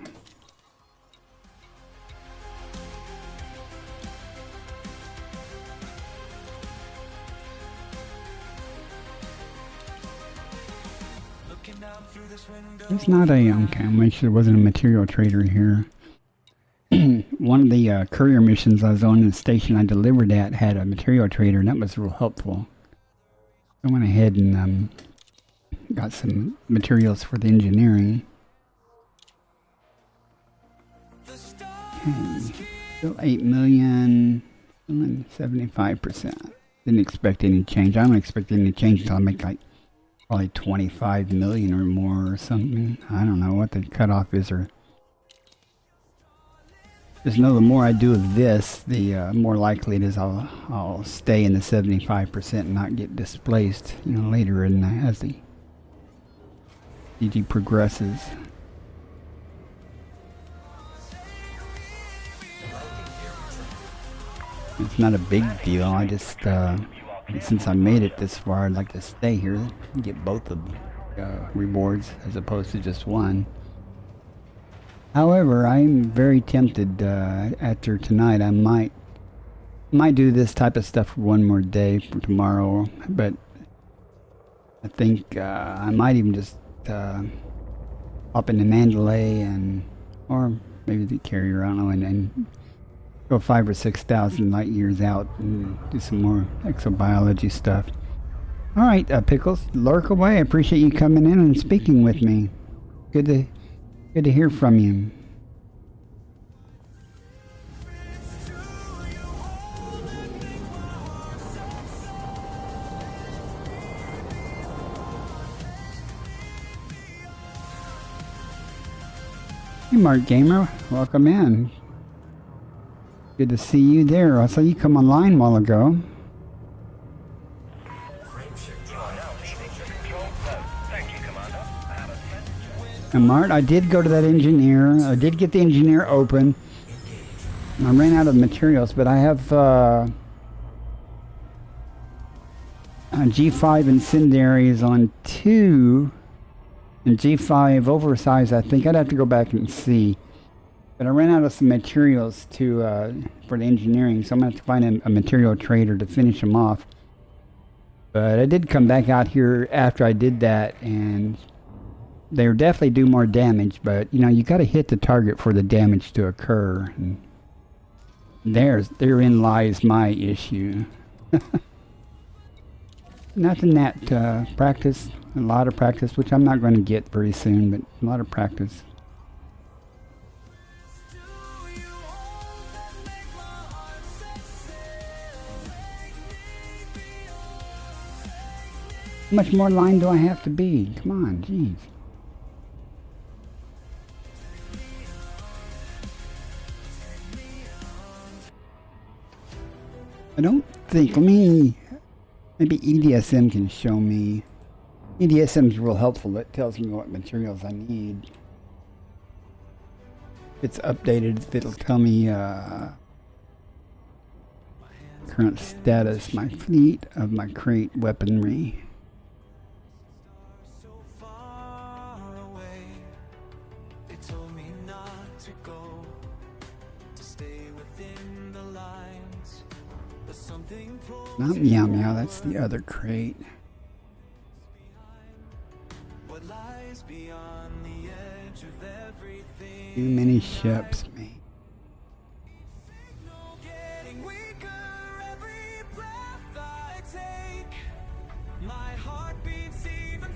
It's not a, okay, I'll make sure there wasn't a material trader here. One of the courier missions I was on in the station I delivered at had a material trader, and that was real helpful. I went ahead and got some materials for the engineering. Okay. Still 8 million, and 75%. Didn't expect any change. I don't expect any change until I make like probably 25 million or more or something. I don't know what the cutoff is, or just know the more I do of this, the more likely it is I'll stay in the 75% and not get displaced, you know, later in as the CG progresses. It's not a big deal. I just, since I made it this far, I'd like to stay here and get both of the rewards as opposed to just one. However, I'm very tempted after tonight. I might do this type of stuff for one more day for tomorrow, but I think I might even just hop into Mandalay or maybe the carrier, I don't know, and go 5,000 or 6,000 light years out and do some more exobiology stuff. All right, Pickles, lurk away. I appreciate you coming in and speaking with me. Good to hear from you. Hey, Mark Gamer, welcome in. Good to see you there. I saw you come online a while ago. And Mart, I did go to that engineer. I did get the engineer open. I ran out of materials, but I have G5 incendiaries on 2 and G5 oversized. I think I'd have to go back and see. But I ran out of some materials for the engineering, so I'm going to have to find a material trader to finish them off. But I did come back out here after I did that, and they definitely do more damage, but you know, you got to hit the target for the damage to occur. And therein lies my issue. Nothing that practice, a lot of practice, which I'm not going to get very soon, but a lot of practice. How much more line do I have to be? Come on, jeez. I don't think, maybe EDSM can show me. EDSM is real helpful. It tells me what materials I need. If it's updated, it'll tell me current status, my fleet of my crate weaponry. Not Meow Meow, that's the other crate. Too many ships, me.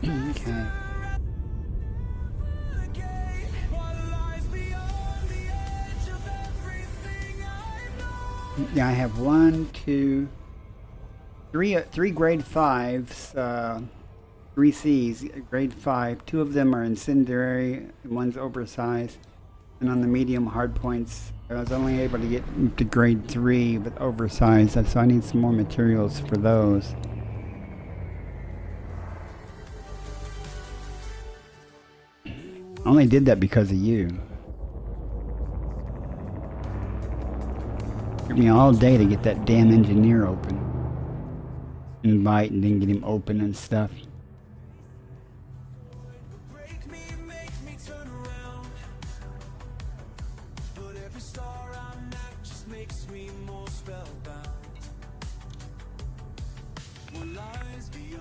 Okay. Yeah, I have 1, 2, 3 grade 5s, 3 C's, grade 5. 2 of them are incendiary, one's oversized. And on the medium hard points, I was only able to get to grade 3 with oversized, so I need some more materials for those. I only did that because of you. It took me all day to get that damn engineer open. Invite and then get him open and stuff.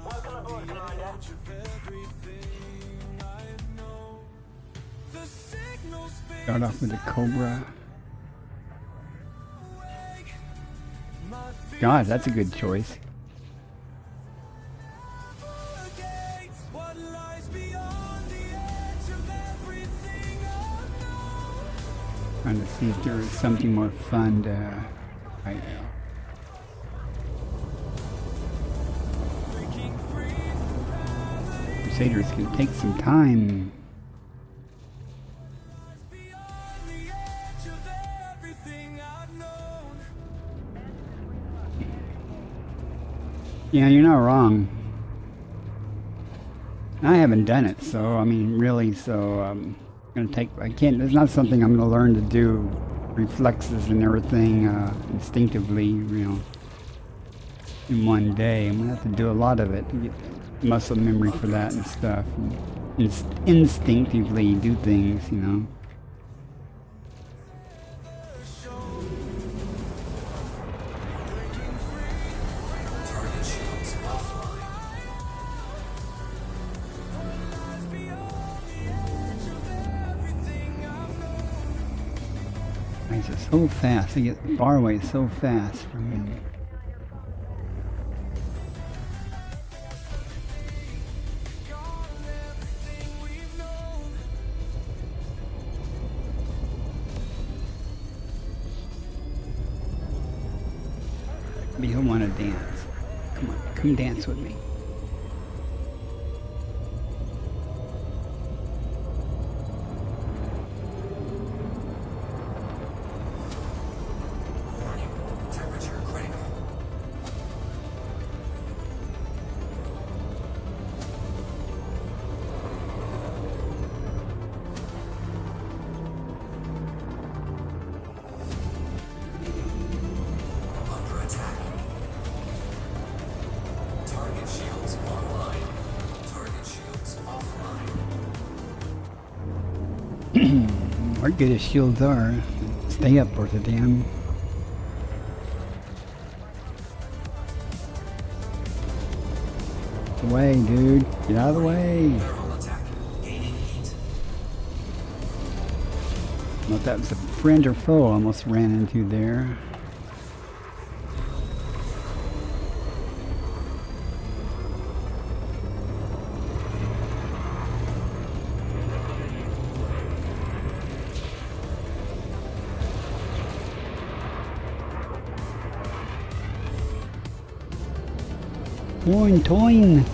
Welcome aboard, Commander. Start off with the Cobra. God, that's a good choice. Trying to see if there is something more fun to right now. Crusaders can take some time. Yeah, you're not wrong. I haven't done it, so I mean, really, so gonna take. I can't. It's not something I'm gonna learn to do. Reflexes and everything instinctively, in one day. I'm gonna have to do a lot of it to get muscle memory for that and stuff. And instinctively do things, Target shields offline. It's just so fast. They get far away so fast from me. But you'll want to dance. Come on, come dance with me. Warning. Temperature critical. Under attack. Target shields online. Target shields offline. Or good as shields are. Stay up worth a damn. Away, dude. Get out of the way. Thermal attack. Gaining heat. I don't know if that was a friend or foe I almost ran into there. Toin, toin.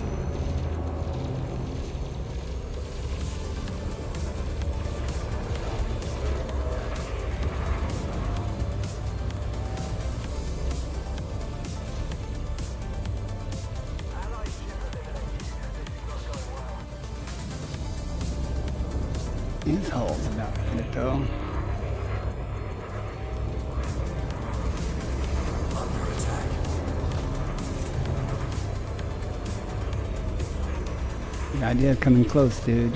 These holes about it though. Under attack. The idea of coming close, dude.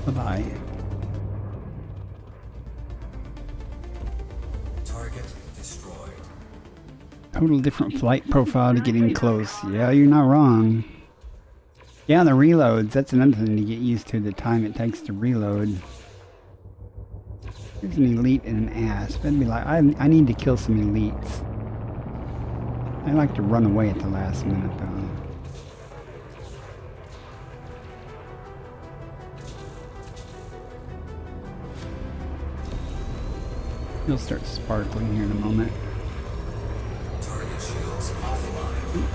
Bye-bye. Target destroyed. Total different flight profile to getting close. Yeah, you're not wrong. Yeah, the reloads, that's another thing to get used to, the time it takes to reload. There's an elite and an asp. I'd be like, I need to kill some elites. I like to run away at the last minute though. You'll start sparkling here in a moment. Target shields offline.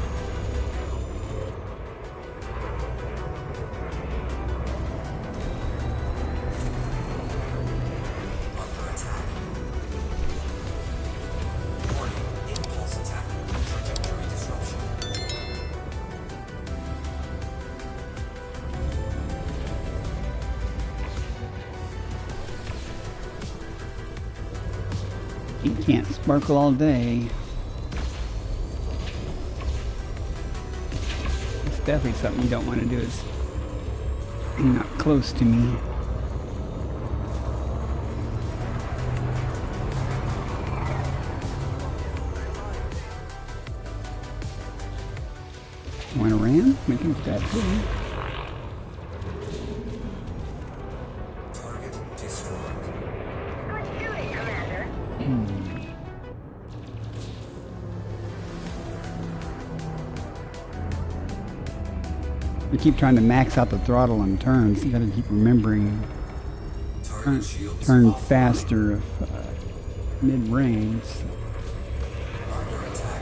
Under attack. Warning. Impulse attack. Trajectory disruption. You can't sparkle all day. It's definitely something you don't want to do is hang out close to me. Want to ram? We can do that too. Target destroyed. Good shooting, Commander. We keep trying to max out the throttle on turns. You gotta keep remembering Target shields turn offline. faster if mid-range. Under attack.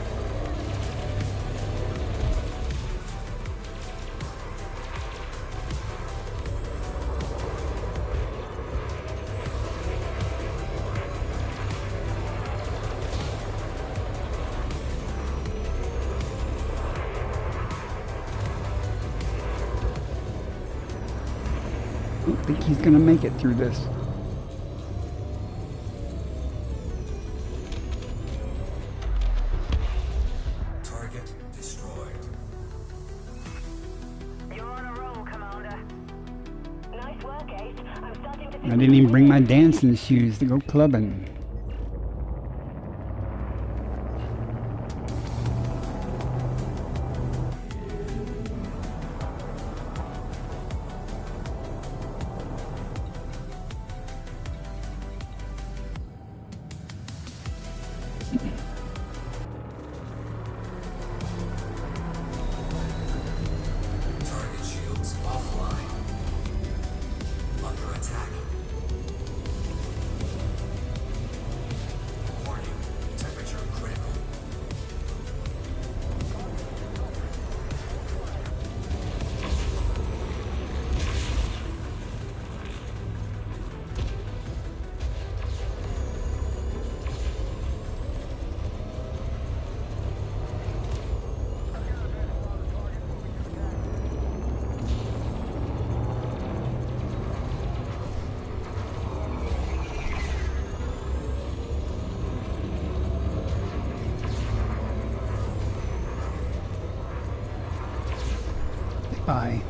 I don't think he's gonna make it through this. Target destroyed. You're on a roll, Commander. Nice work, Ace. I'm starting to I didn't even bring my dancing shoes to go clubbing. Target shields offline. Under attack. Warning. Temperature critical. Bye.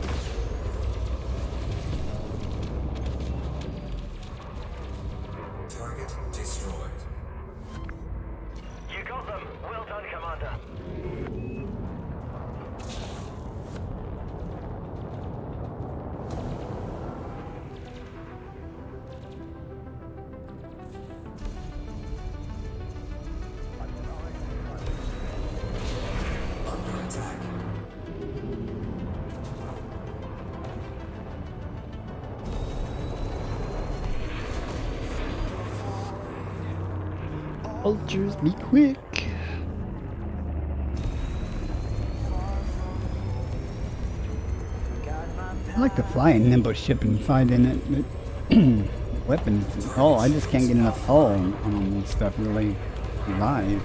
Target destroyed. You got them. Well done, Commander. Under attack. Vultures, be quick. I like to fly a nimble ship and fight in it, but weapons, hull, I just can't get enough hull on this stuff really live.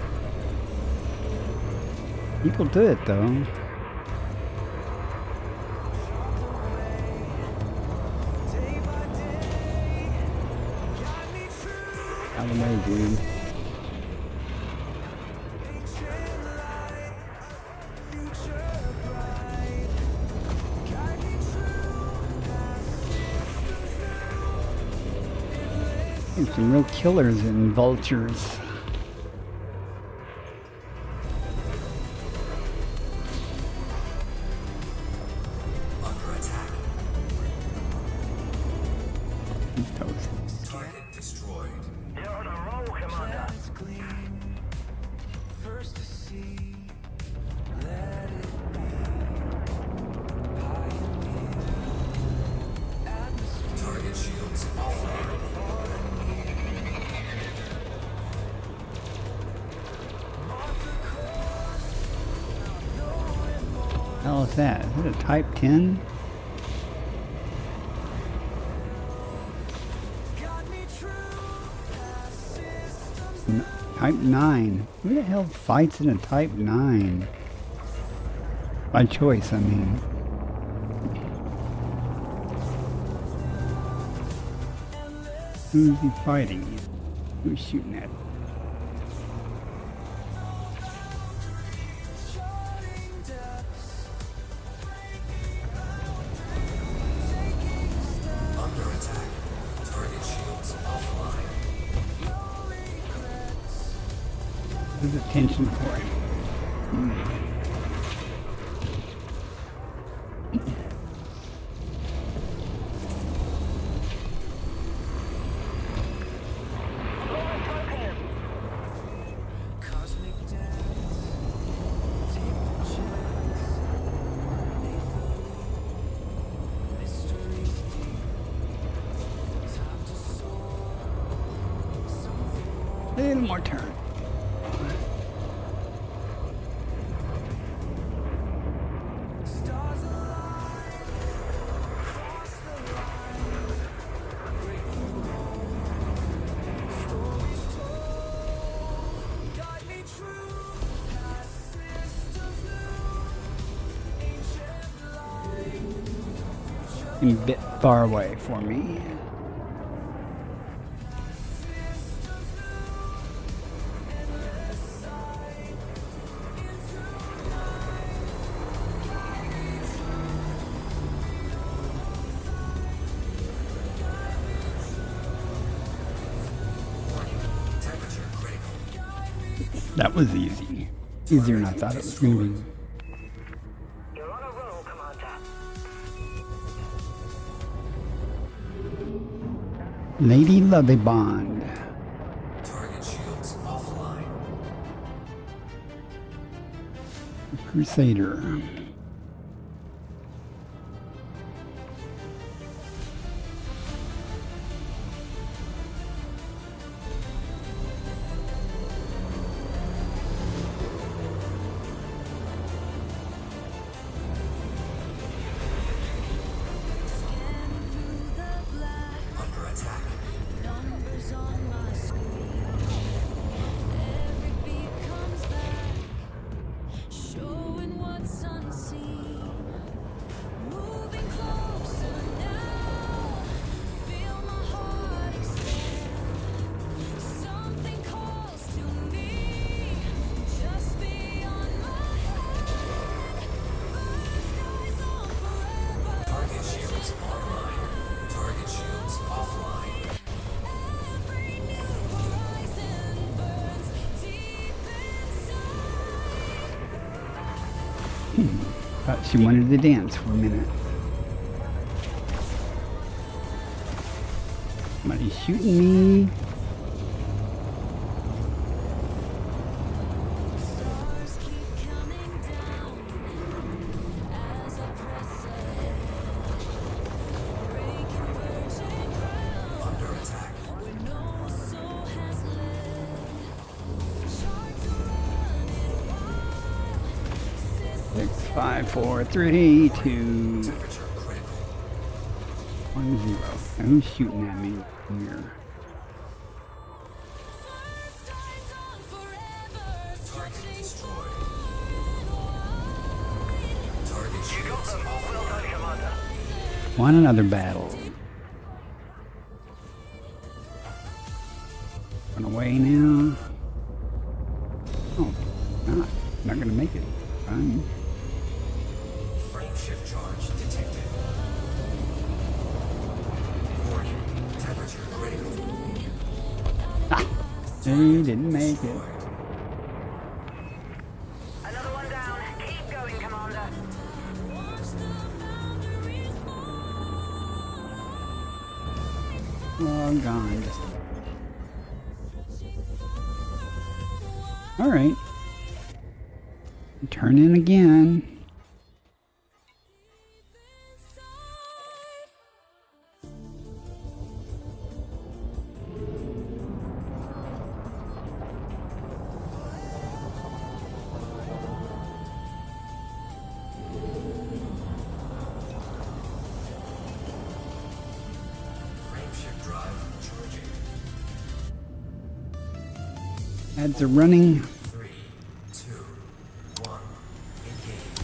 People do it though. Out of the way, dude. There's some real killers in vultures. Under attack. He's toast. Target destroyed. You're on a roll, Commander. Target shields offline. Hell is that? Is it a Type 10? Type 9. Who the hell fights in a Type 9? By choice, I mean. Who's he fighting? Who's shooting at? Under attack. Target shields offline. There's attention for him. A little more turn. A bit far away for me. That was easy. Easier than I thought it was going to be. You're on a roll, Commander. Lady Lovibond. Target shields offline. Crusader. Under attack. Numbers on my screen. Every beat comes back, showing what's unseen. Moving closer now, feel my heart expand. Something calls to me, just beyond my head. First eyes on forever. Target shields online. Target shields offline. Every new horizon burns deep inside. Thought she wanted to dance for a minute. Somebody's shooting me. Stars keep counting down as I press ahead. Breaking virgin ground Under attack. where no soul has led. Charts running wild. 6, 5, 4, 3, 2, Temperature critical. 1, 0. Who's shooting at me here? First eyes on forever. Target Stretching destroyed. wide. Target You got shields them. Well offline. done, Commander. Want another battle? Run away now. Oh, not gonna make it. Fine. Frame shift charge detected. Warning. Temperature critical. They didn't make it. Destroyed. Another one down. Keep going, Commander. Watch the boundaries Oh, gone. All right. Turn in again. Frame shift drive charging. Ads are running. 3, 2, 1. Engage.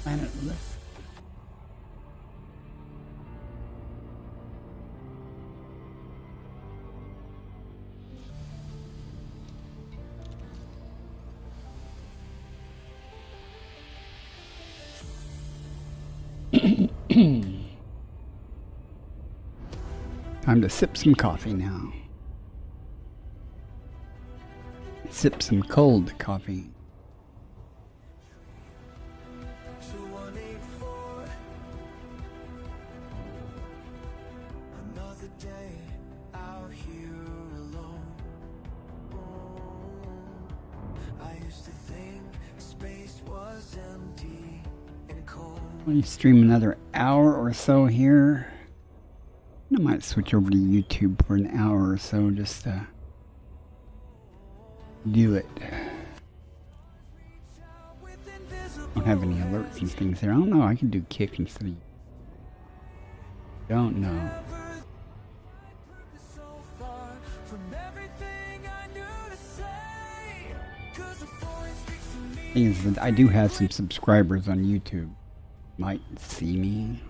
Planet left. Time to sip some coffee now. Sip some cold coffee. 2184. Another day out here alone. I used to think space was empty and cold. I'll stream another hour or so here. I might switch over to YouTube for an hour or so just to do it. Don't have any alerts and things there. I don't know. I can do kick instead of. Don't know. Thing is that I do have some subscribers on YouTube. Might see me.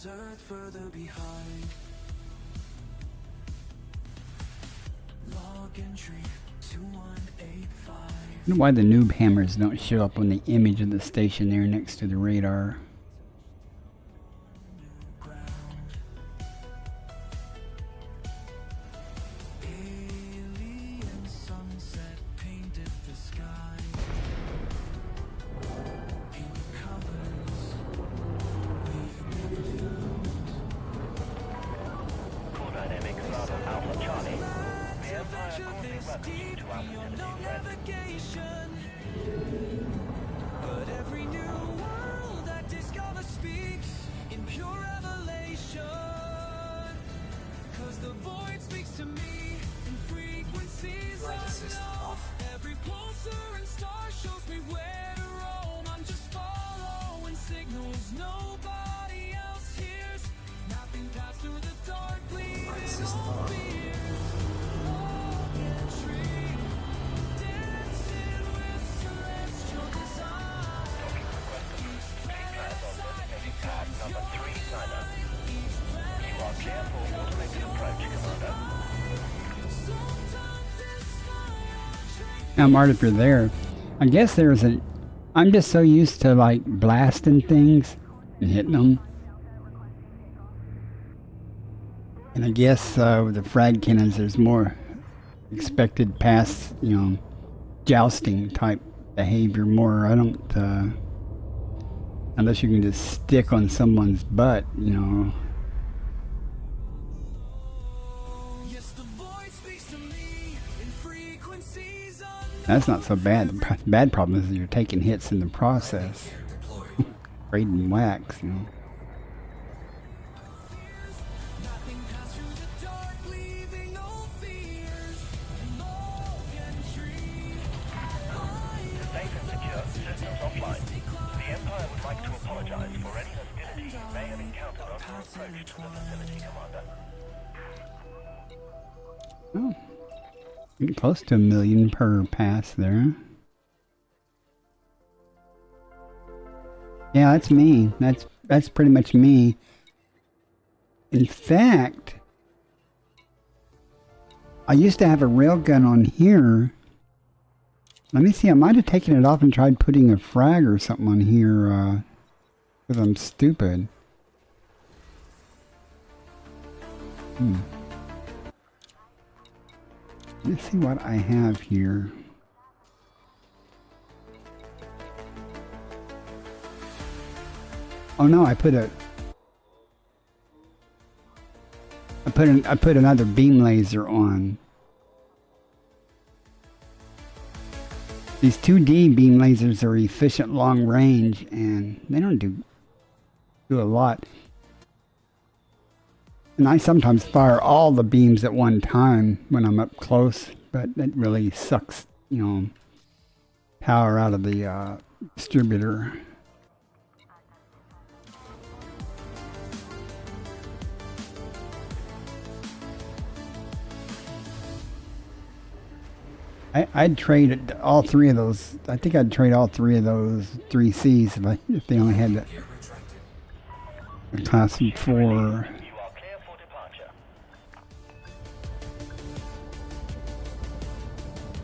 Earth further behind. Log entry 2185. I don't know why the noob hammers don't show up on the image of the station there next to the radar. Alien sunset painted the sky in colors we've never found. Core dynamics Bravo Alpha Charlie. The Empire causing weapons to our Navigation, but every new world I discover speaks in pure revelation. 'Cause the void speaks to me in frequencies Flight assist unknown. off. Every pulsar and star shows me where to roam. I'm just following signals nobody else hears. Mapping paths through the dark, bleeding Flight assist all on. fears. Log entry, dancing with celestial design. Each planet designated pad number 3 signer. You are clear for automated approach, Commander. Now, Mart, if you're there, I guess there's a. I'm just so used to like blasting things and hitting them. And I guess with the frag cannons, there's more expected past, jousting type behavior. More, I don't. Unless you can just stick on someone's butt, Yes, the void speaks to me in frequencies unknown. That's not so bad. The bad problem is that you're taking hits in the process. Gear deployed. Trading wax, Mapping paths through the dark, leaving all fears. Log entry, Safe and secure, systems offline. The Empire would like to apologize for any hostility you may have encountered on your approach to the facility, Commander. Oh, getting close to 1 million per pass there. Yeah, that's me. That's pretty much me. In fact, I used to have a railgun on here. Let me see, I might have taken it off and tried putting a frag or something on here, because I'm stupid. Let's see what I have here. Oh no, I put another beam laser on. These 2D beam lasers are efficient long range and they don't do a lot. And I sometimes fire all the beams at one time when I'm up close, but it really sucks, power out of the distributor. I'd trade all three of those. I think I'd trade all three of those 3Cs if they only had Gear retracted. the class 4. You are clear for departure.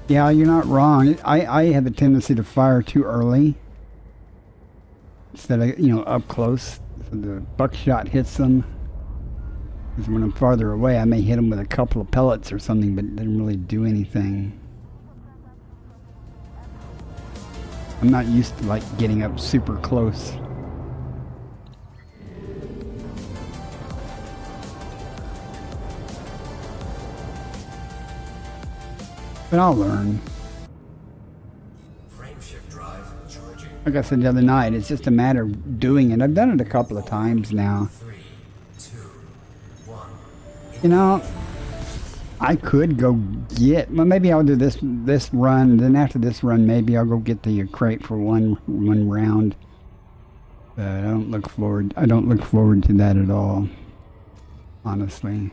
Yeah, you're not wrong. I have a tendency to fire too early instead of up close, so the buckshot hits them. Because when I'm farther away, I may hit them with a couple of pellets or something, but it doesn't really do anything. I'm not used to like getting up super close. But I'll learn. Frame shift drive charging. Like I said the other night, it's just a matter of doing it. I've done it a couple of times now. 3, 2, 1. You know, I could go get. Well, maybe I'll do this run. Then after this run, maybe I'll go get the crate for one round. But I don't look forward to that at all. Honestly.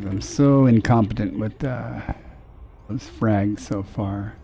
I'm so incompetent with those frags so far.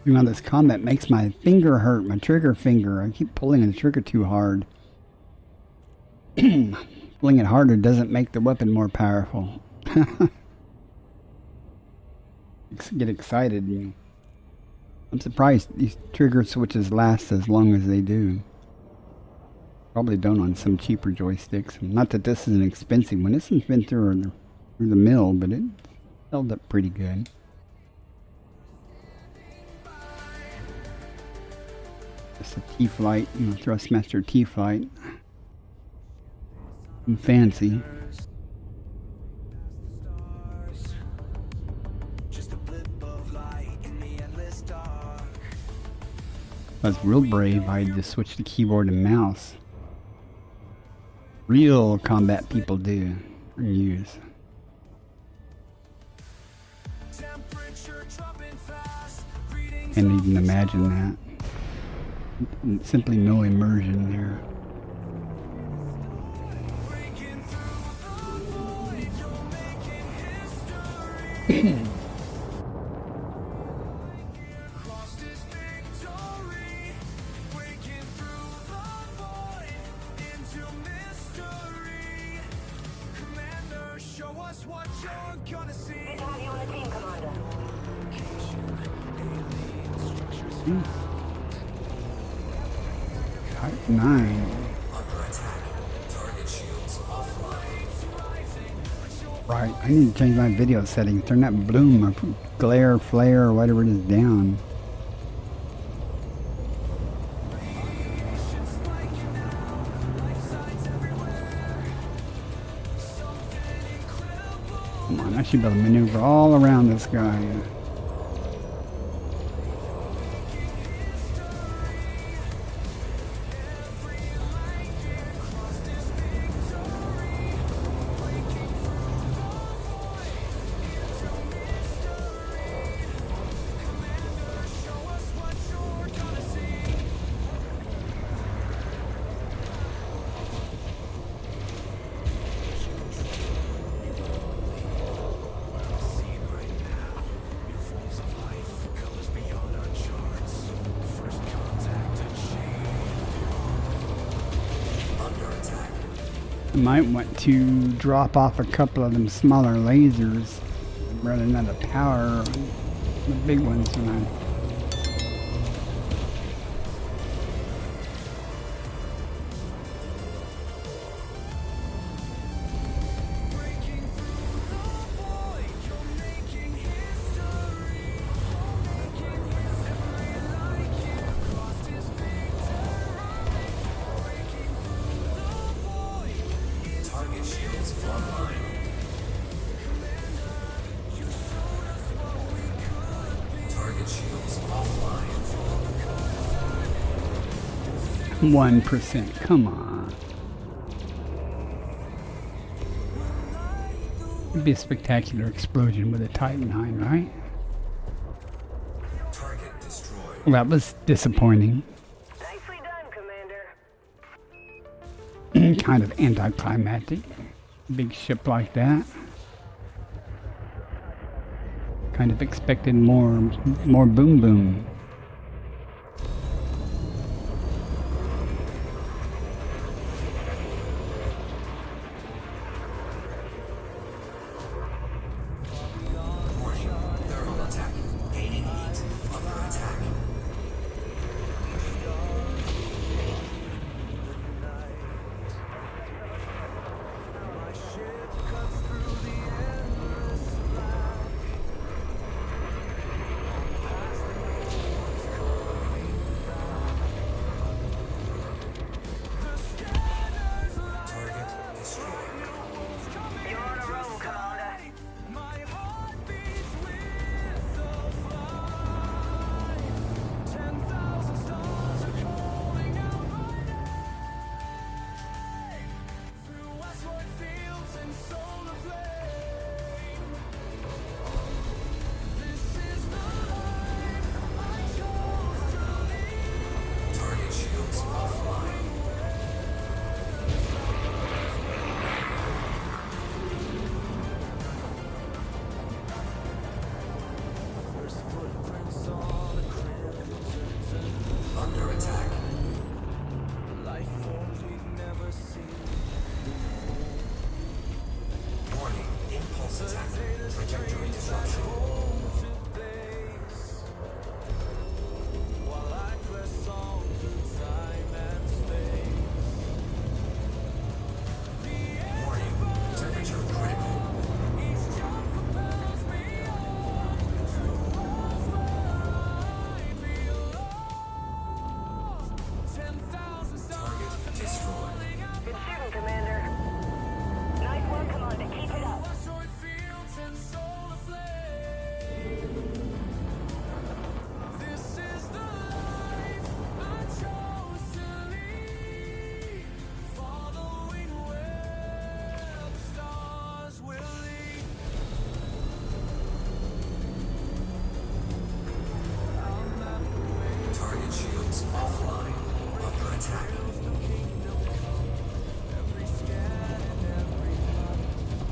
You know, this combat makes my finger hurt, my trigger finger. I keep pulling the trigger too hard. Pulling it harder doesn't make the weapon more powerful. Get excited. I'm surprised these trigger switches last as long as they do. Probably don't on some cheaper joysticks. Not that this is an expensive one. This one's been through the mill, but it held up pretty good. It's a T-Flight, you know, Thrustmaster T-Flight. Fancy. I was real brave. I just switched to keyboard and mouse. Real combat people do and use. Can't even imagine that. Simply no immersion there. Good to have you on the team, Commander. Type 9. Under attack. Target shields offline. Right, I need to change my video settings. Turn that bloom or glare, flare, or whatever it is down. Come on, I should be able to maneuver all around this guy. I might want to drop off a couple of them smaller lasers. I'm running out of power on the big ones tonight. Target shields online. Target shields offline. 1%, come on. It'd be a spectacular explosion with a Type 9, right? Target destroyed. Well, that was disappointing. Nicely done, Commander. Kind of anticlimactic. big ship like that. Kind of expected more boom boom. Warning, thermal attack. Gaining heat. Under attack. Target destroyed. You're on a roll, Commander. Target shields offline. Under attack. Warning, impulse attack. Trajectory disruption. Warning, temperature critical. Target destroyed. Good shooting, Commander. Nice work, Commander. Keep it up. Target shields offline. Under attack.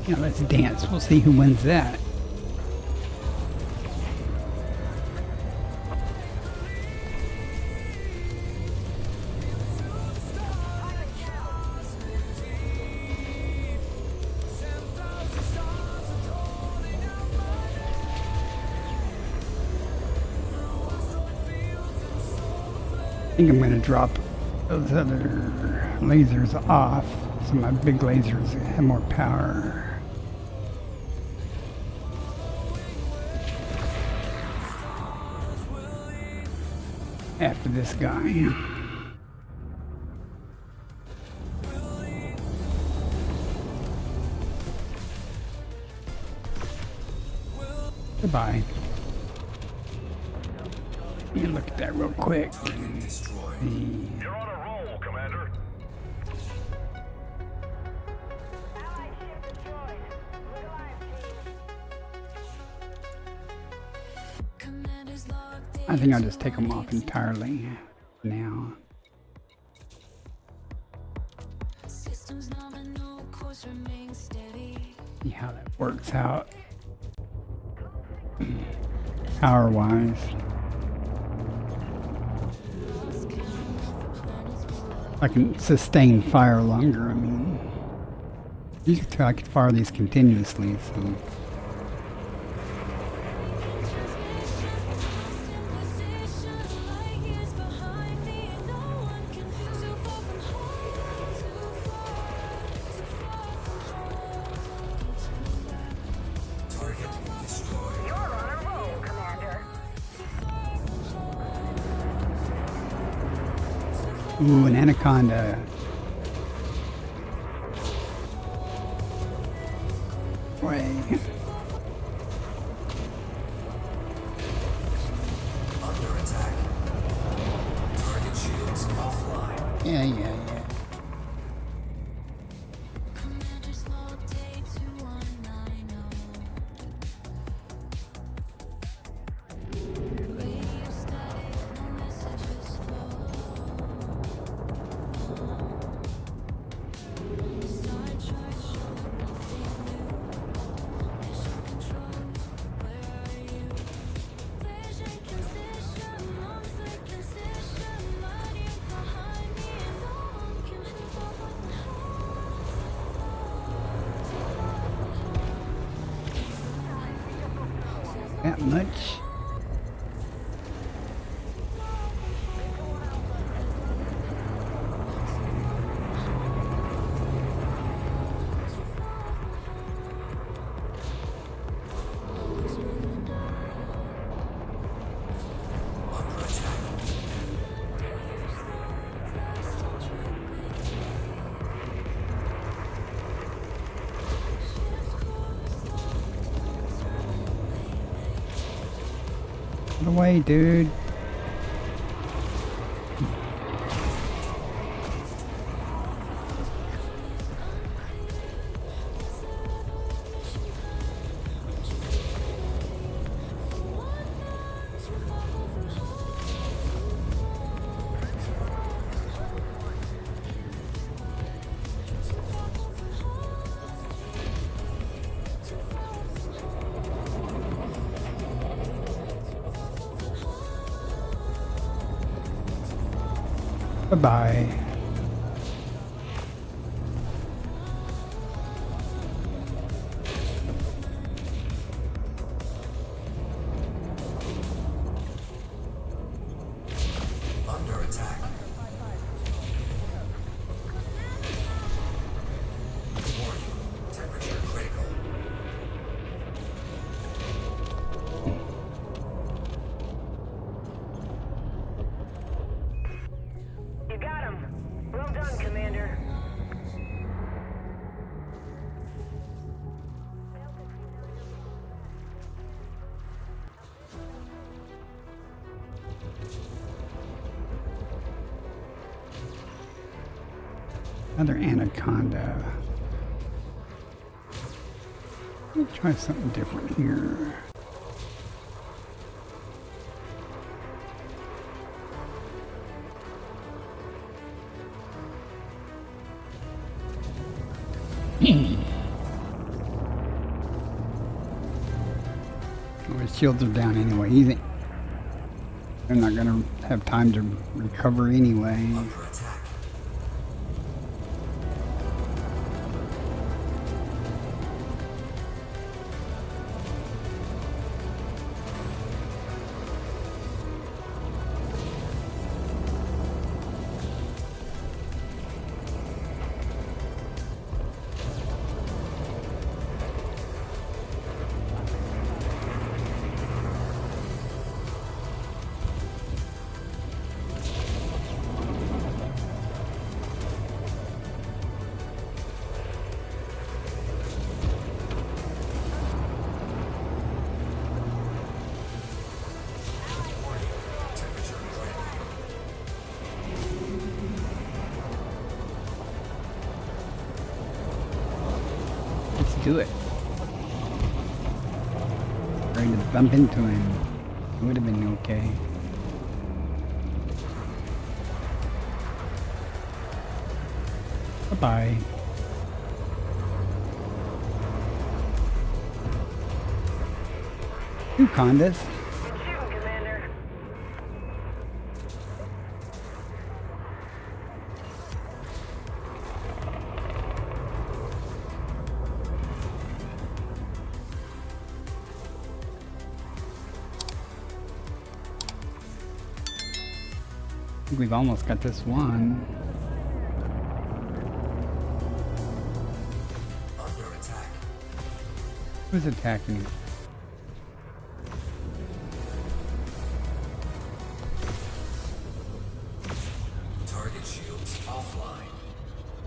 Yeah, let's dance. We'll see who wins that. I think I'm going to drop those other lasers off so my big lasers have more power. After this guy. Goodbye. Let me look at that real quick. Target destroyed. You're on a roll, Commander. Allied ship destroyed. Look alive, team. Commanders logged I think I'll just take them off entirely now. Systems nominal, course remains steady. See how that works out. Power wise. I can sustain fire longer. I mean, you can tell I could fire these continuously. So Target destroyed. You're on a roll, Commander. ooh, an anaconda. Way. Under attack. Target shields offline. Yeah. Commanders logged 21990. Radio static, no messages flow. Star charts show that much. Under attack. Get away, dude. Bye-bye. Under attack. Warning. Temperature critical. You got him. Well done, Commander. Another anaconda. Let's try something different here. Oh, his shields are down anyway. They're not gonna have time to recover anyway. Under attack. Temperature critical. Let's do it. Ready to bump into him. It would have been okay. Bye-bye. Two condas. Good shooting, Commander. I think we've almost got this one. Under attack. Who's attacking? Target shields offline.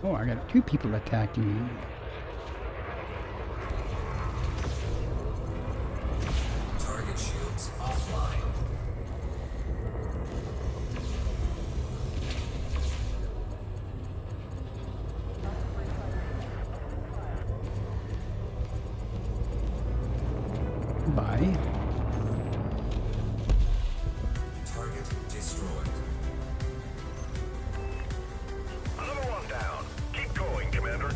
Oh, I got two people attacking me. Target shields offline. Bye. Target destroyed. Another one down. Keep going, Commander.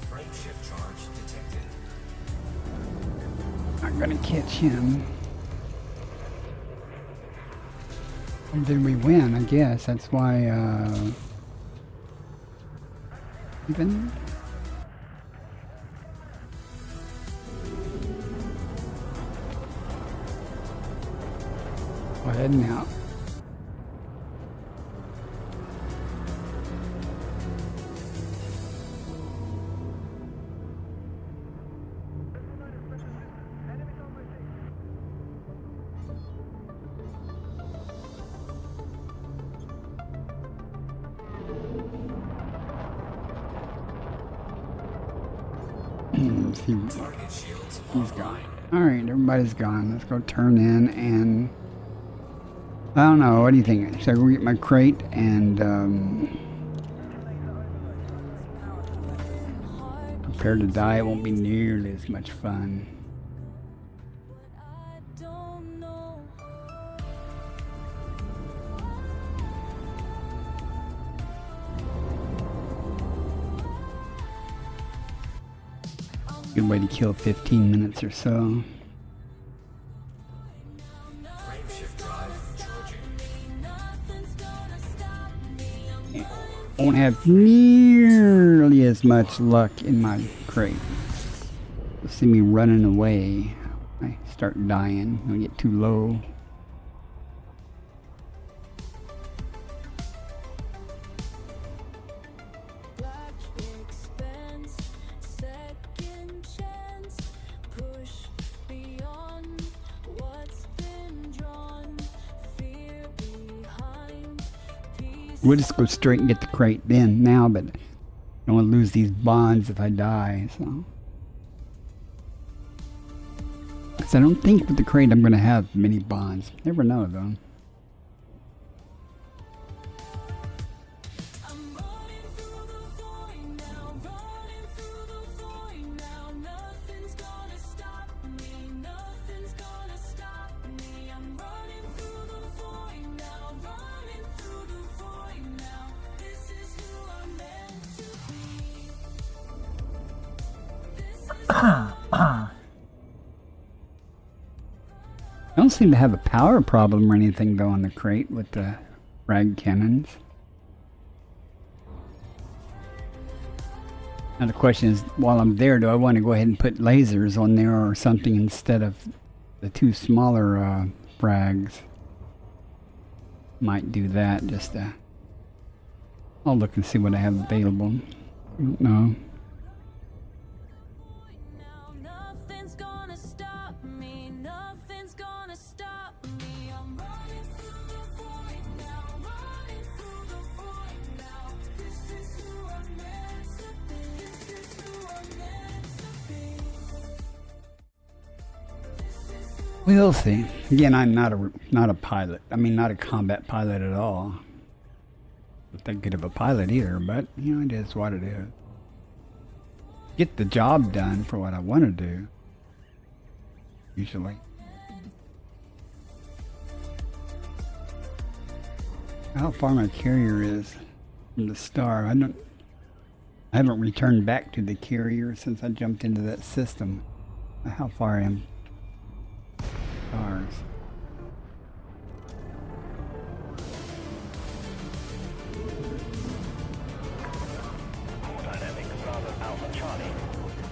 Frame shift charge detected. Not gonna catch him. Or did we win? I guess that's why. Even. heading out. See, Target shields he's gone. Alright, everybody's gone. Let's go turn in and I don't know, what do you think? Should I go get my crate and prepare to die? It won't be nearly as much fun. I don't know. Good way to kill 15 minutes or so. frameshift drive charging. Nothing's gonna stop me. I'm Won't have nearly as much luck in my crate. You'll see me running away. I start dying. I get too low. black expense, second chance, push beyond what's been drawn, fear behind, peace. We'll just go straight and get the crate then, now, but I don't want to lose these bonds if I die, so. 'Cause I don't think with the crate I'm going to have many bonds. Never know, though. I'm running through the void now, running through the void now. Nothing's gonna stop me, nothing's gonna stop me. I'm running through the void now, running through the void now. This is who I'm meant to be. This is who I don't seem to have a power problem or anything though on the crate with the frag cannons. Now the question is, while I'm there, do I want to go ahead and put lasers on there or something instead of the two smaller frags? Might do that just to... I'll look and see what I have available. I don't know. now. Nothing's gonna stop me, nothing's gonna stop me. I'm running through the void now, running through the void now. This is who I'm meant to be. This is who I'm meant to be. This is who We'll see. Again, I'm not a pilot. I mean, not a combat pilot at all. Not that good of a pilot either, but you know, it is what it is. Get the job done for what I want to do. Usually. How far my carrier is from the star? I haven't returned back to the carrier since I jumped into that system. How far I am. Stars. Core dynamics, Bravo Alpha Charlie.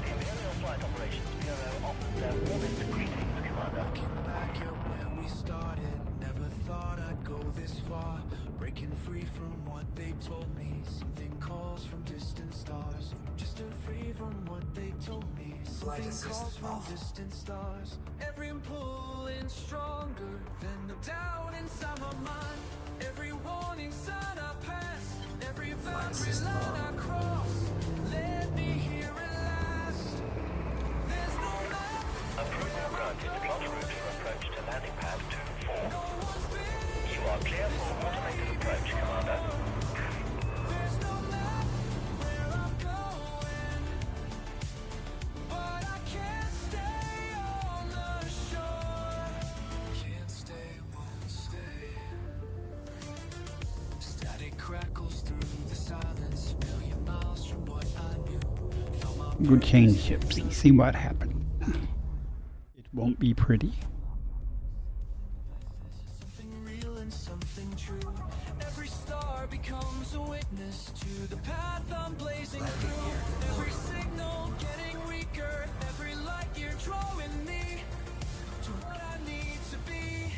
The Imperial Flight Operations Bureau offers their warmest greetings, Commander. Looking back at when we started, never thought I'd go this far. Breaking free from what they told me. Something calls from distant stars. Just to free from what they told me. Flight Something calls assist from off. distant stars. Every pulling stronger than the doubt inside my mind. Every warning sign I pass, every boundary assist line off. I cross. Let me here at last. There's no map. Approval granted. Plot route for approach to landing pad 2-4. You are clear for automated approach, Commander. There's no map where I'm going, but I can't stay on the shore. Can't stay, won't stay. Static crackles through the silence, million miles from what I knew. Felt my Go change ships and see what happens. It won't be pretty. something real and something true. Every star becomes a witness to the path I'm blazing through. Every signal getting weaker, every light you're drawing me to what I need to be.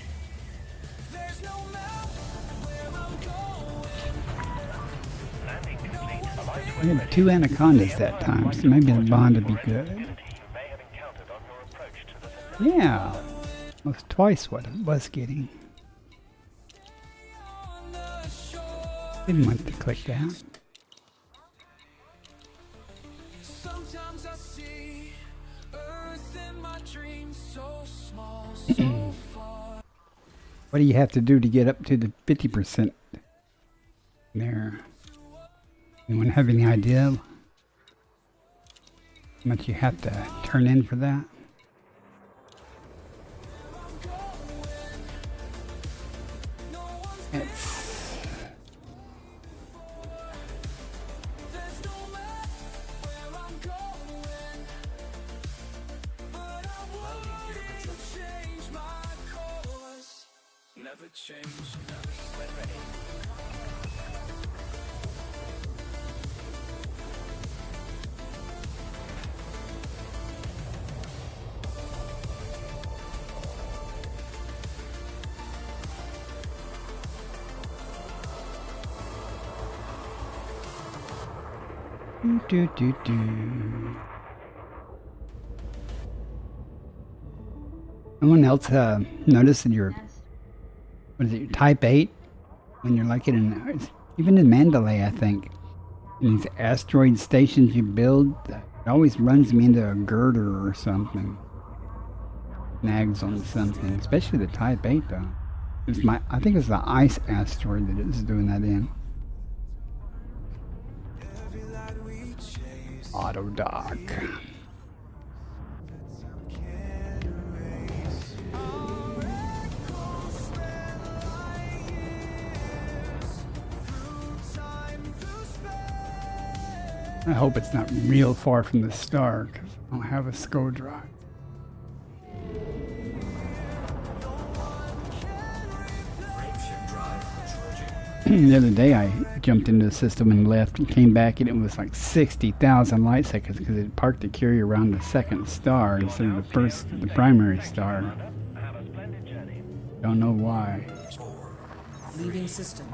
Landing complete. Aligned to I had two anacondas that time, so maybe the bond would be good. activity you may have encountered on your approach to the facility. Yeah, almost twice what it was getting. Didn't want to click that. Sometimes I see Earth in my dreams so small, so far. What do you have to do to get up to the 50% there? Anyone have any idea how much you have to turn in for that? It's There's no map where I'm going, but I won't change my course. Never change. When ready. do. Anyone else notice that you're, what is it, type 8? When you're like even in Mandalay, I think, in these asteroid stations you build, it always runs me into a girder or something. Nags on something, especially the type 8 though. I think it's the ice asteroid that it's doing that in. Auto dock. I hope it's not real far from the star, because I don't have a SCO drive. Frameshift drive charging. The other day I jumped into the system and left and came back and it was like 60,000 light seconds because it parked the carrier around the second star instead of the primary star. Have a splendid journey. Don't know why. Leaving system.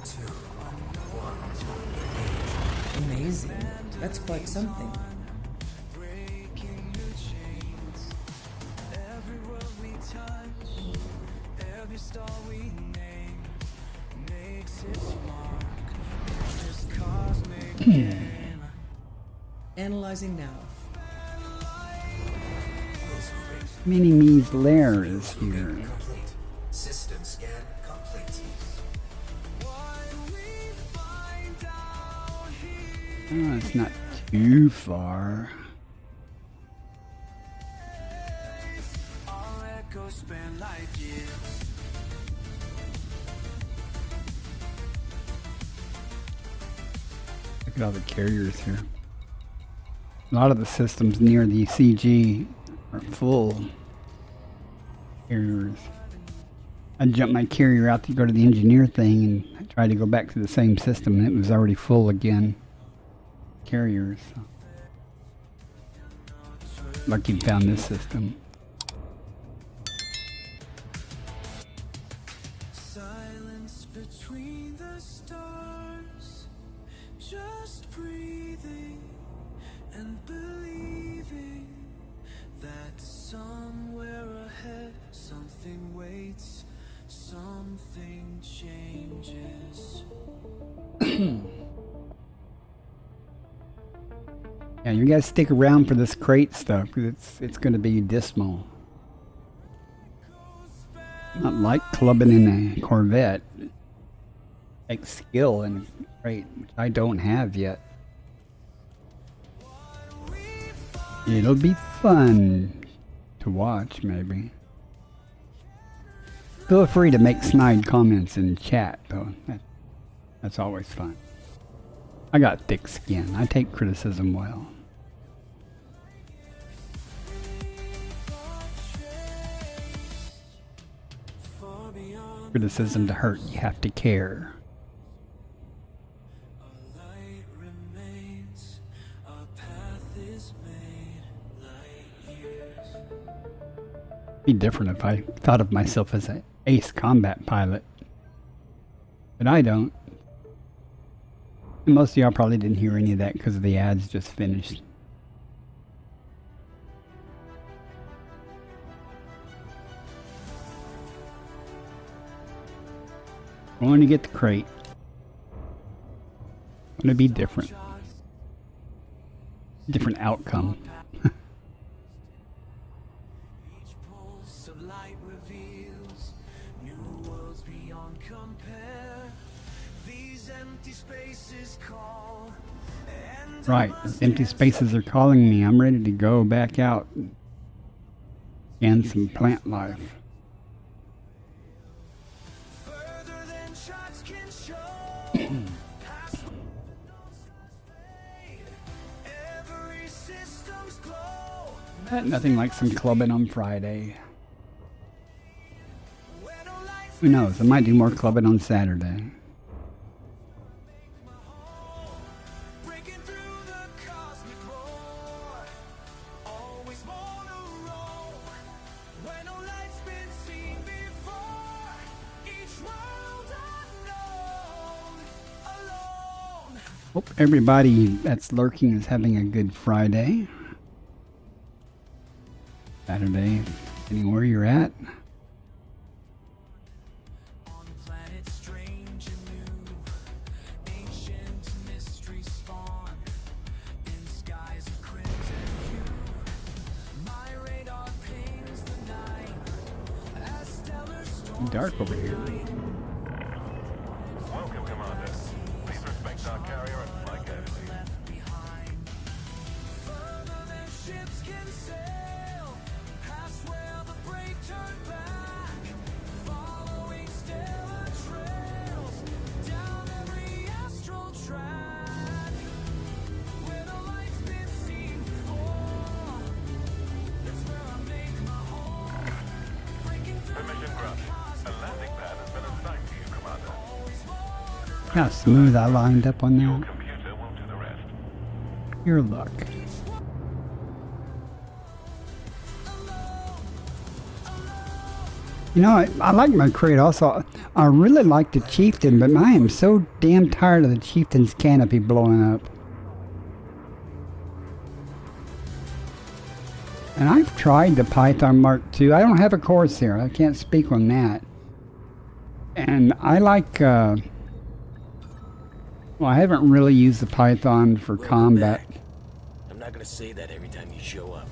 Amazing. That's quite something. Breaking the chains. Every world we touch, every star we name, makes its mark. It's just cosmic. Analyzing now. Mini-Me's lair is here. Complete. System scan complete. What we find out here. Oh, it's not too far. Our echoes span light years. Look at all the carriers here. A lot of the systems near the CG are full carriers. I jumped my carrier out to go to the engineer thing and I tried to go back to the same system and it was already full again. Carriers. So. Lucky you found this system. Silence between the stars. Just breathing and believing that somewhere ahead something waits, something changes. Yeah, you guys stick around for this crate stuff because it's going to be dismal. Not like clubbing in a Corvette. It takes skill in a crate, which I don't have yet. It'll be fun to watch, maybe. Feel free to make snide comments in chat, though. That's always fun. I got thick skin. I take criticism well. Far beyond Criticism to hurt, you have to care. light remains, our path is made light years. Be different if I thought of myself as an ace combat pilot. But I don't. And most of y'all probably didn't hear any of that because the ads just finished. Going to get the crate. Going to be different. Different outcome. Each pulse of light reveals new worlds beyond compare. These empty spaces call. And Right, empty spaces are calling me. I'm ready to go back out and some plant life. further than shots can show. Past every system's glow. Nothing like some clubbing on Friday. When no lights Who knows? I might do more clubbing on Saturday. breaking through the cosmic roar. Always more to roam. When no light's been seen before. Each world unknown. Alone. Hope everybody that's lurking is having a good Friday. Saturday, depending where you're at. On planets strange and new, ancient mystery spawn in skies of crimson hue. My radar pings the night as stellar storms. Dark over here. Welcome, Commander. Please respect our carrier and fly carefully. Left behind. Further than ships can sail, past where the brave turn back. Following stellar trails, down every astral track. Where the light's been seen before, that's where I make my home. Breaking through Permission granted. A landing pad has been assigned to you, Commander. How smooth I lined up on Your that. computer will do the rest. Your luck. You know, I like my crate also. I really like the Chieftain, but I am so damn tired of the Chieftain's canopy blowing up. And I've tried the Python Mark II. I don't have a course here. I can't speak on that. And I like, well, I haven't really used the Python for combat. I'm not gonna say that every time you show up.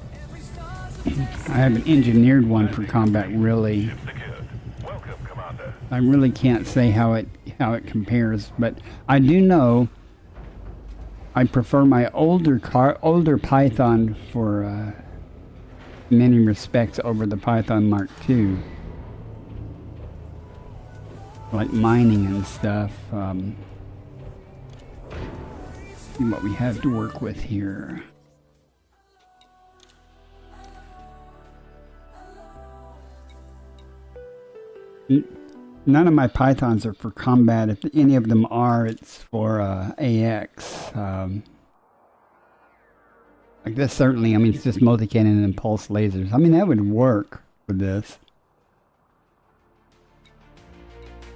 I haven't engineered one for combat really. Secured. Welcome, Commander. I really can't say how it compares, but I do know I prefer my older Python for many respects over the Python Mark II, like mining and stuff. See what we have to work with here. None of my Pythons are for combat. If any of them are, it's for AX. Like this certainly, I mean, it's just multi-cannon and pulse lasers. I mean, that would work for this.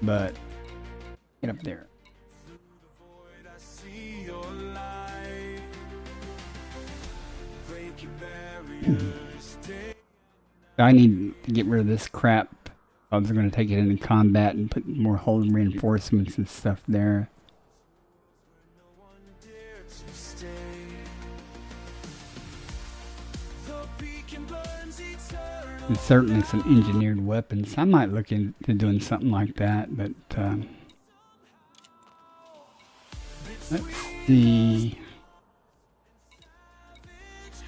But, get up there. I see your light. Breaking barriers. I need to get rid of this crap. I was going to take it into combat and put more hold reinforcements and stuff there. No one dared to stay. The beacon burns eternal. And certainly some engineered weapons. I might look into doing something like that, but let's see.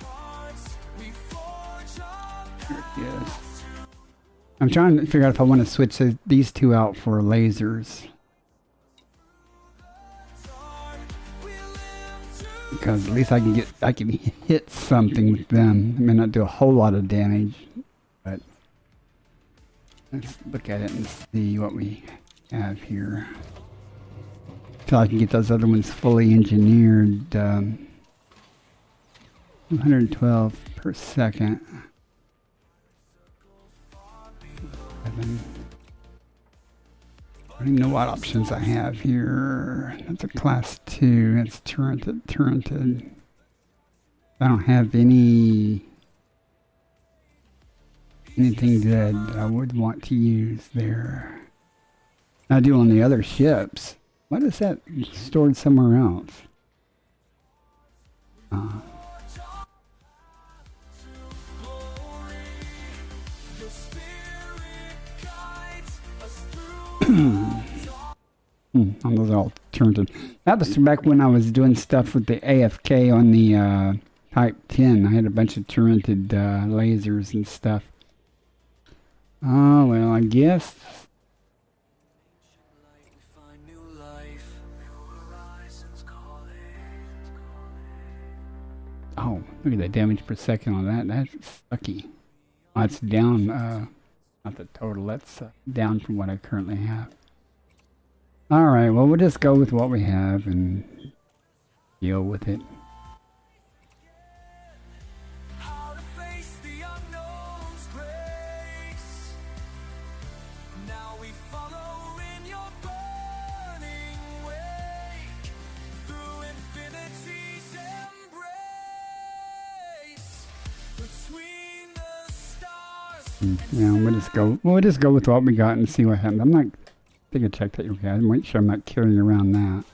Hearts, we forge our There it is. I'm trying to figure out if I want to switch these two out for lasers. Because at least I can hit something with them. I may not do a whole lot of damage, but let's look at it and see what we have here. Until I can get those other ones fully engineered. 212 per second. 7. I don't even know what options I have here. That's a class 2. That's turreted. I don't have anything good that I would want to use there. I do on the other ships. What is that stored somewhere else? Those are all turned. That was back when I was doing stuff with the AFK on the Type 10. I had a bunch of turreted lasers and stuff. Oh, well, I guess. Oh, look at that damage per second on that. That's sucky. Oh, that's down, not the total, that's down from what I currently have. Alright, well, we'll just go with what we have and deal with it. How to face the unknown's grace. Now we follow in your burning wake, through infinity's embrace, between the stars. Yeah, we'll just go with what we got and see what happens. I'm not I think I checked that. Okay, I'm make sure I'm not carrying around that.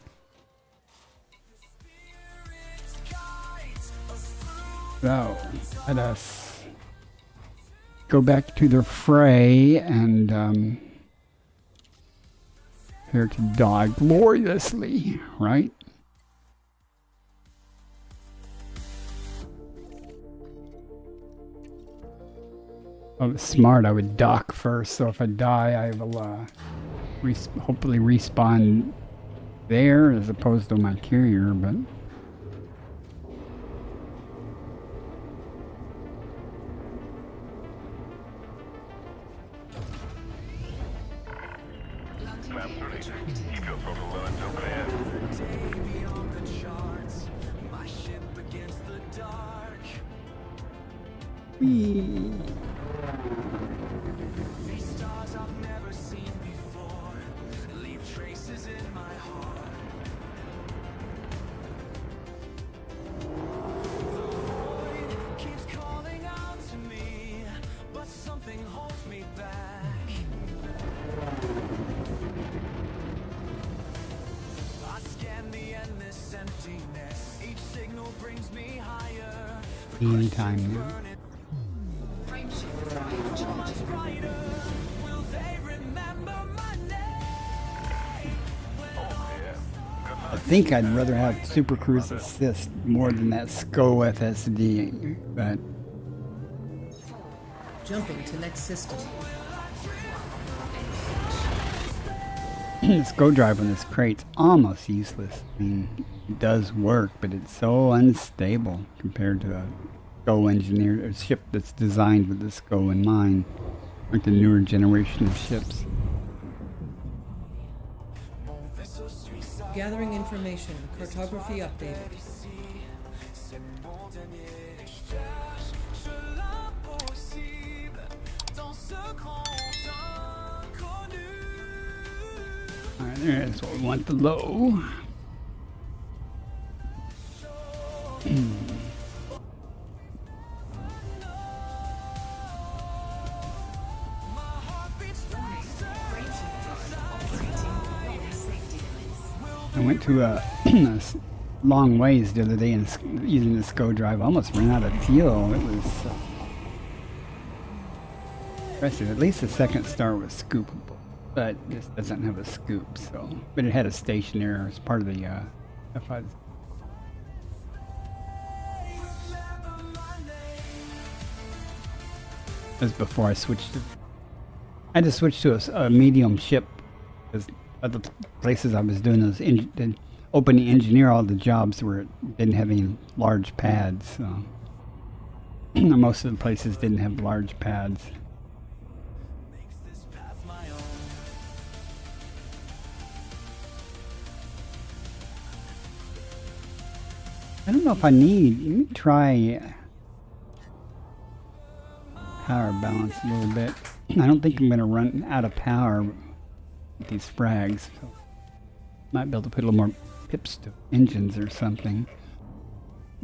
So, let us go back to the fray and prepare to die gloriously, right? If I was smart, I would dock first, so if I die, I will hopefully respawn there as opposed to my carrier, but Map 3. Keep your throttle low until clear. Beyond the charts, my ship against the dark. These stars I've never seen before leave traces in my heart. The void keeps calling out to me, but something holds me back. I scan the endless emptiness. Each signal brings me higher. anytime now. Will they remember my name? I think I'd rather have Super Cruise Assist more than that SCO FSD, but Jumping to next system. the SCO drive on this crate's almost useless. I mean, it does work, but it's so unstable compared to a SCO engineer, a ship that's designed with the SCO in mind, like the newer generation of ships. Gathering information. Cartography updated. Alright, there's what we want, the low. I went to a long ways the other day and using the SCO drive. I almost ran out of fuel. It was impressive. At least the second star was scoopable, but this doesn't have a scoop. So, but it had a stationary as part of the F5. That was before I switched to. I had to switch to a medium ship because other places I was doing those opening engineer all the jobs where it didn't have any large pads. So most of the places didn't have large pads. I don't know if I need. Let me try power balance a little bit. I don't think I'm going to run out of power with these frags. So might be able to put a little more pips to engines or something.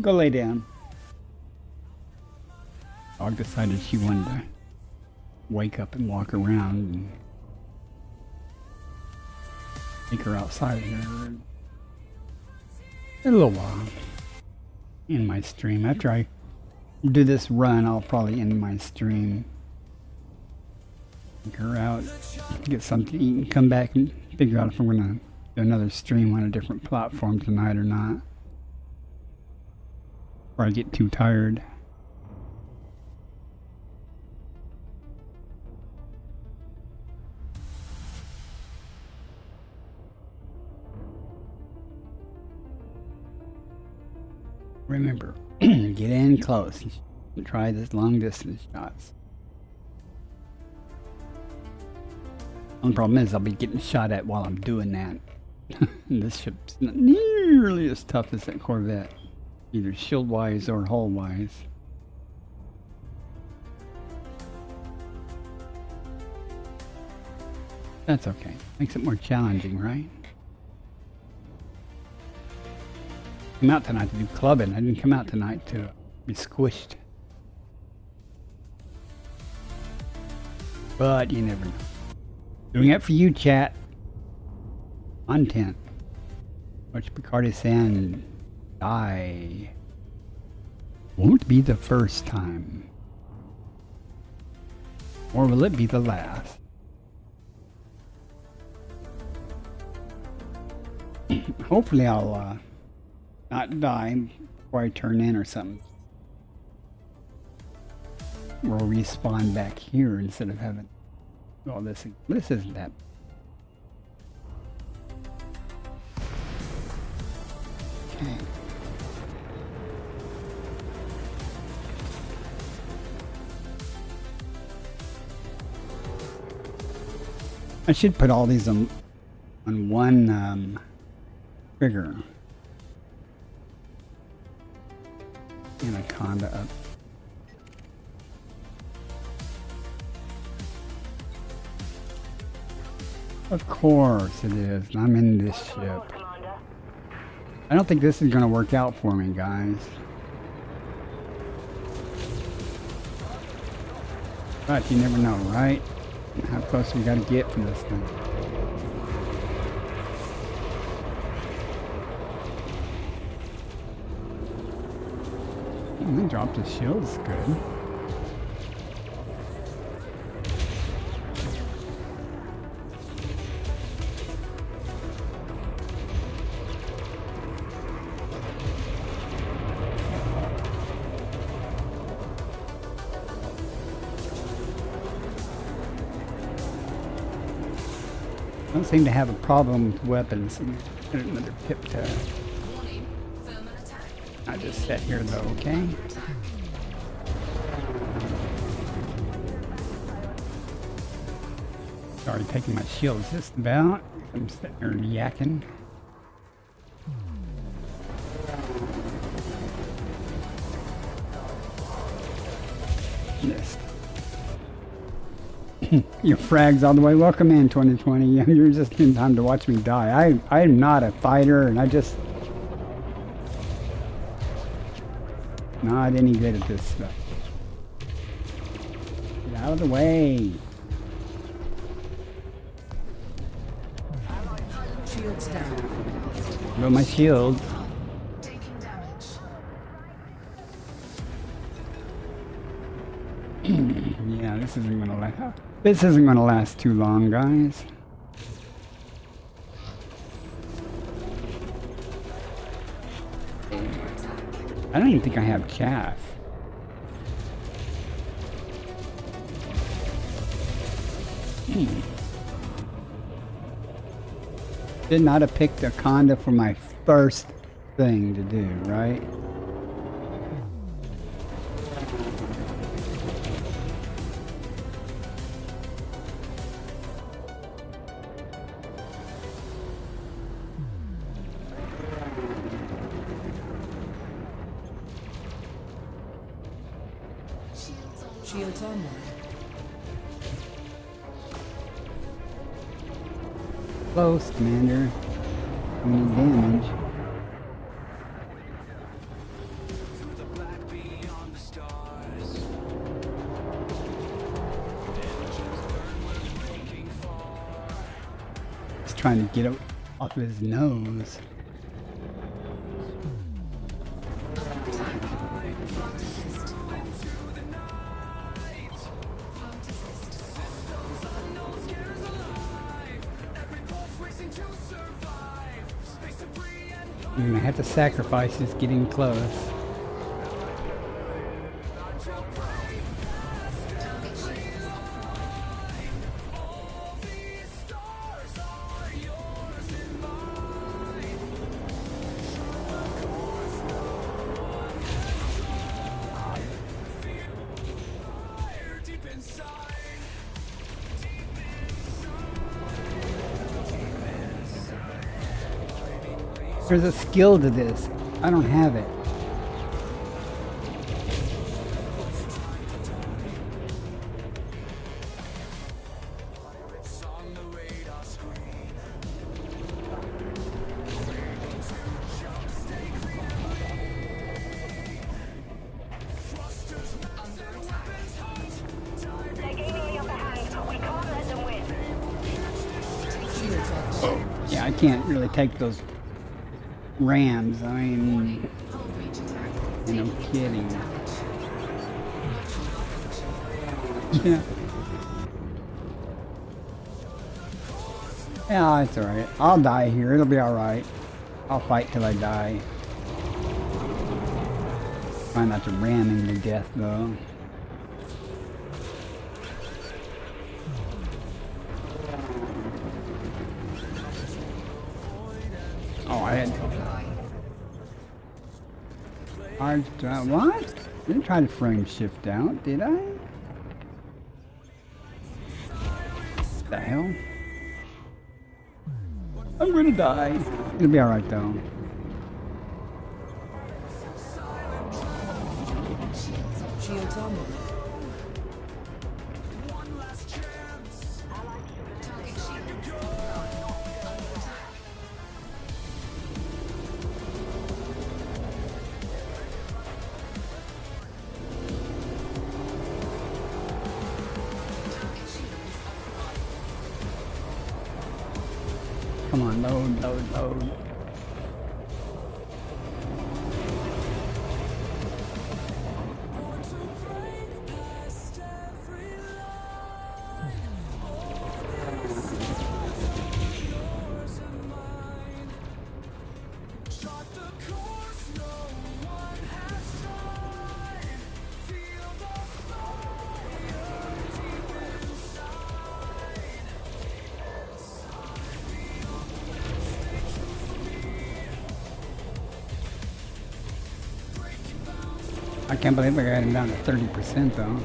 Go lay down. Dog decided she wanted to wake up and walk around and take her outside here a little while. In my stream. After I do this run, I'll probably end my stream. Take her out, get something to eat, and come back and figure out if I'm gonna do another stream on a different platform tonight or not. Or I get too tired. Remember, get in close. Try this long distance shots. Only problem is I'll be getting shot at while I'm doing that. This ship's not nearly as tough as that Corvette, either shield wise or hull wise. That's okay. Makes it more challenging, right? Come out tonight to do clubbing. I didn't come out tonight to be squished. But you never know. Doing it for you, chat. Content. Watch Picardi saying, die. Won't be the first time. Or will it be the last? Hopefully I'll not die before I turn in or something. We'll respawn back here instead of having all this. This isn't that. Okay. I should put all these on one trigger. Anaconda up. Of course it is. I'm in this ship. I don't think this is going to work out for me, guys. But you never know, right? How close we got to get from this thing. They dropped his shields, good. Don't seem to have a problem with weapons. Get another pip to. I just sit here though, okay? Already taking my shields just about. I'm sitting here yakking. Missed. Your frags all the way. Welcome in 2020. You're just in time to watch me die. I'm not a fighter and I just not any good at this stuff. Get out of the way. Shields down. Go my shield. Taking damage. Yeah, this isn't gonna last. This isn't gonna last too long, guys. I don't even think I have chaff. Did not have picked a conda for my first thing to do, right? Shields online. Close, Commander. We need damage. He's trying to get it off his nose. I'm gonna have to sacrifice this getting close. There's a skill to this. I don't have it. They're gaining the upper hand. We can't let them win. Shields offline. Yeah, I can't really take those rams. I mean, no kidding. Yeah. Yeah, it's alright. I'll die here. It'll be alright. I'll fight till I die. Try not to ram him to death, though. Oh, I had hard what? Didn't try to frame shift out, did I? The hell? I'm gonna die. It'll be alright though. Shields online. Come on, load, load, load. I can't believe I got him down to 30% though.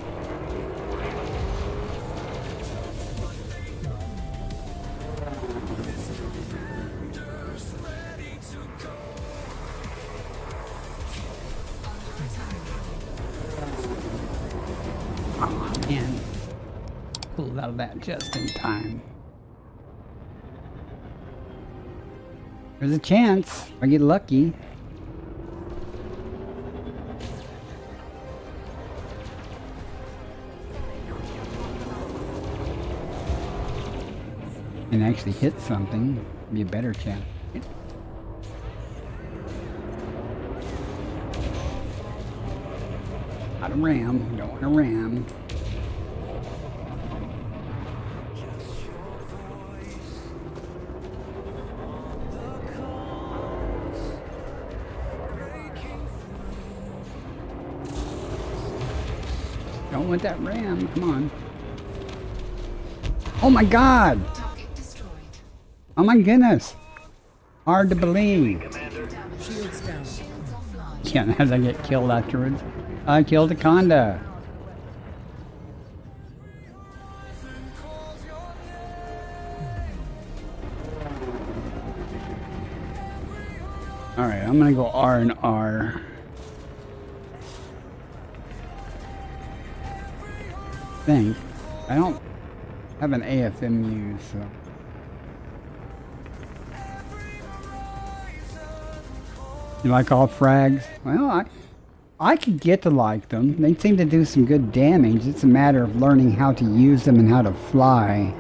Oh man, pulled out of that just in time. There's a chance I get lucky. And actually hit something, be a better chance. Not a ram, don't want a ram. Don't want that ram, come on. Oh my god! Oh my goodness! Hard to believe. Shields down. Yeah, as I get killed afterwards. I killed a Conda. Alright, I'm gonna go R and R. I don't have an AFMU, so. You like all frags? Well, I could get to like them. They seem to do some good damage. It's a matter of learning how to use them and how to fly.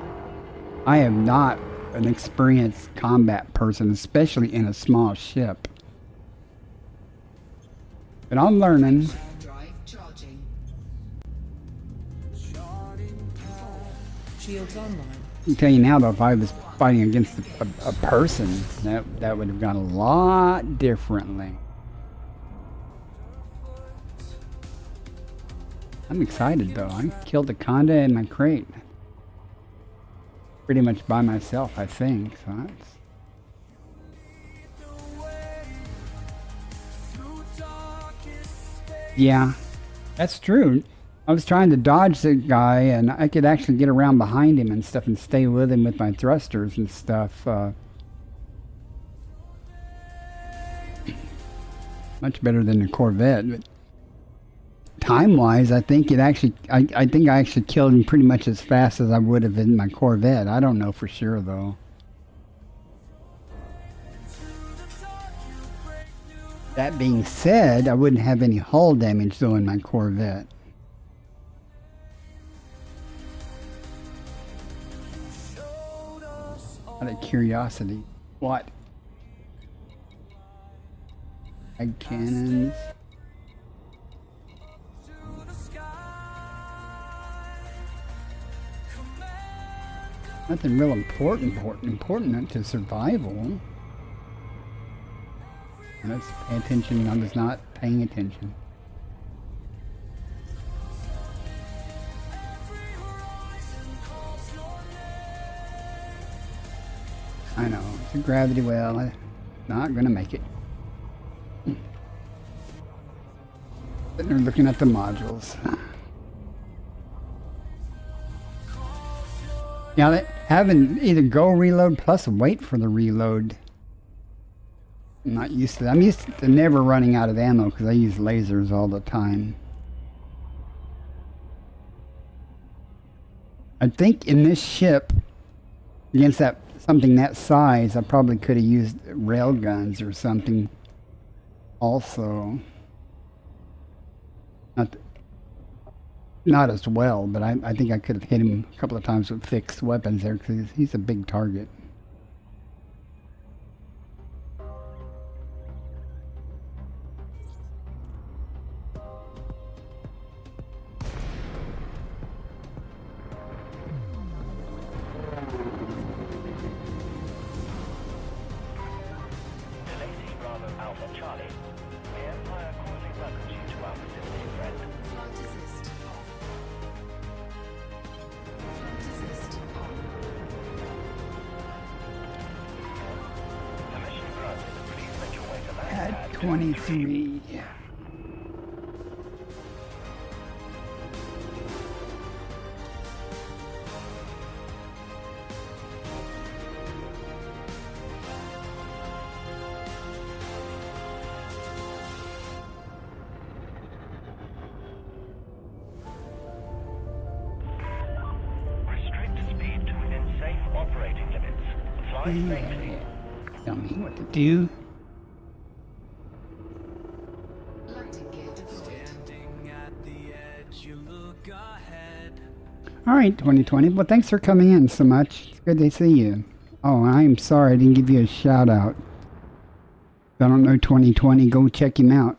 I am not an experienced combat person, especially in a small ship. But I'm learning. Drive charging. Shields online. I can tell you now, though, if I was fighting against a person, that would have gone a lot differently. I'm excited, though. I killed the Conda in my crate. Pretty much by myself, I think. So that's... Yeah, that's true. I was trying to dodge the guy, and I could actually get around behind him and stuff and stay with him with my thrusters and stuff. Much better than the Corvette. But time-wise, I think it actually, I think I actually killed him pretty much as fast as I would have in my Corvette. I don't know for sure, though. That being said, I wouldn't have any hull damage, though, in my Corvette. Out of curiosity. What? Egg cannons. Nothing real important to survival. Let's pay attention. I was not paying attention. I know, it's a gravity well. I'm not gonna make it. Sitting there looking at the modules. Now, having either go reload plus wait for the reload. I'm not used to that. I'm used to never running out of ammo because I use lasers all the time. I think in this ship, against that something that size, I probably could have used rail guns or something also. Not as well, but I think I could have hit him a couple of times with fixed weapons there because he's a big target. At 23. Restrict speed to within safe operating limits. Fly safely. Tell me what to do. Alright, 2020. Well, thanks for coming in so much. It's good to see you. Oh, I'm sorry I didn't give you a shout out. If I don't know 2020, go check him out.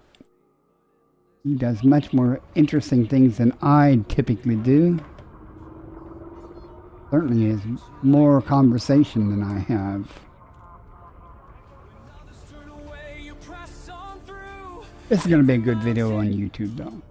He does much more interesting things than I typically do. Certainly is more conversation than I have. This is going to be a good video on YouTube, though.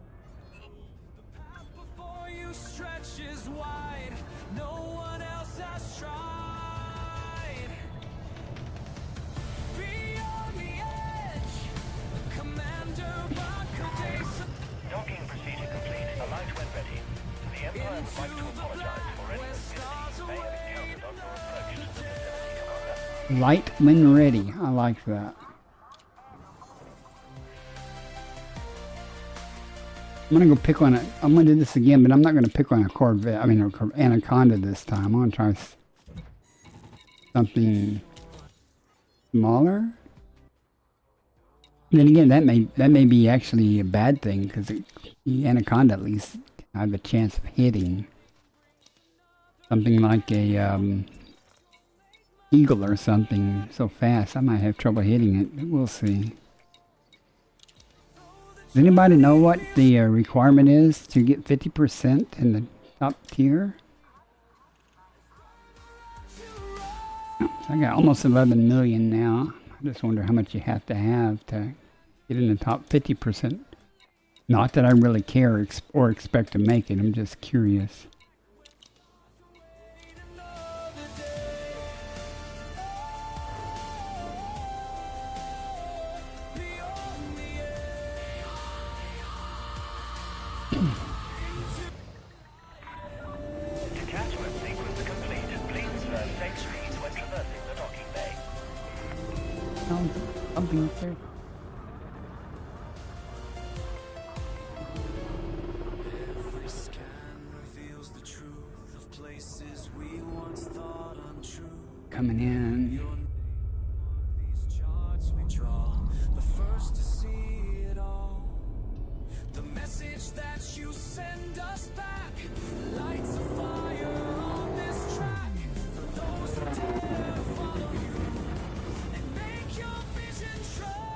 Light when ready. I like that. I'm gonna go pick on it. I'm gonna do this again, but I'm not gonna pick on a Corvette. I mean, an Anaconda this time. I'm gonna try something smaller. Then again, that may be actually a bad thing because the anaconda at least have a chance of hitting something like a eagle or something so fast. I might have trouble hitting it, but we'll see. Does anybody know what the requirement is to get 50% in the top tier? Oh, so I got almost 11 million now. I just wonder how much you have to get in the top 50%. Not that I really care or expect to make it. I'm just curious. Detachment sequence complete. Please observe safe speeds when traversing the docking bay. Something up there. Every scan reveals the truth of places we once thought untrue. Coming in. These charts we draw, the first to see it all. The message that you send us back lights a fire on this track. For those who dare follow you and make your vision true.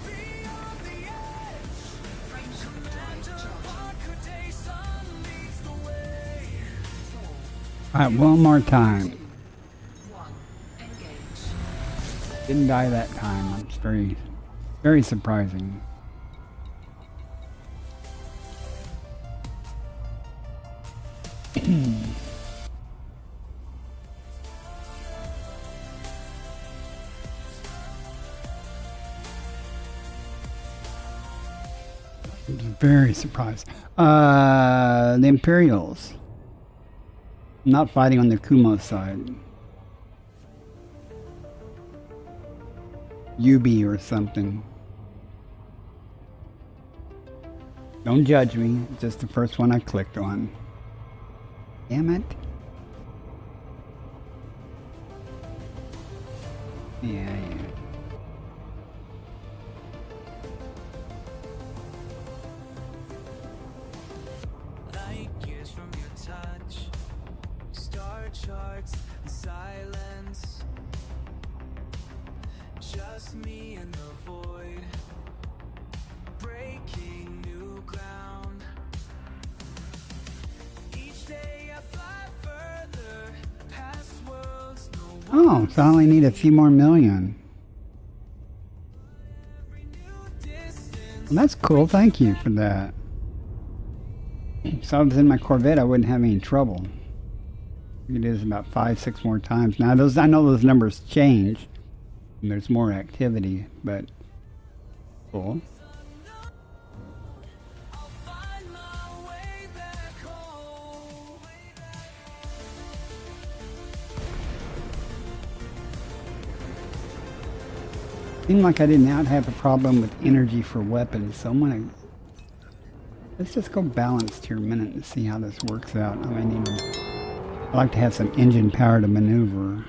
Beyond the edge, Commander Barcadation leads the way. Alright, one more time. Didn't die that time. It's very, very surprising. Very surprised. The Imperials. Not fighting on the Kumo side. UB or something. Don't judge me. It's just the first one I clicked on. Damn it. Yeah. Light years from your touch, star charts and silence. Just me and the void, breaking new ground. Each day I fly further past worlds no one Oh, so I only need a few more million. Well, that's cool. Thank you for that. So I was in my Corvette, I wouldn't have any trouble. It is about 5-6 more times. Now I know those numbers change. And there's more activity, but cool. I'll find my way back home. Seemed like I did not have a problem with energy for weapons, so I'm gonna let's just go balanced here a minute and see how this works out. I may need I like to have some engine power to maneuver.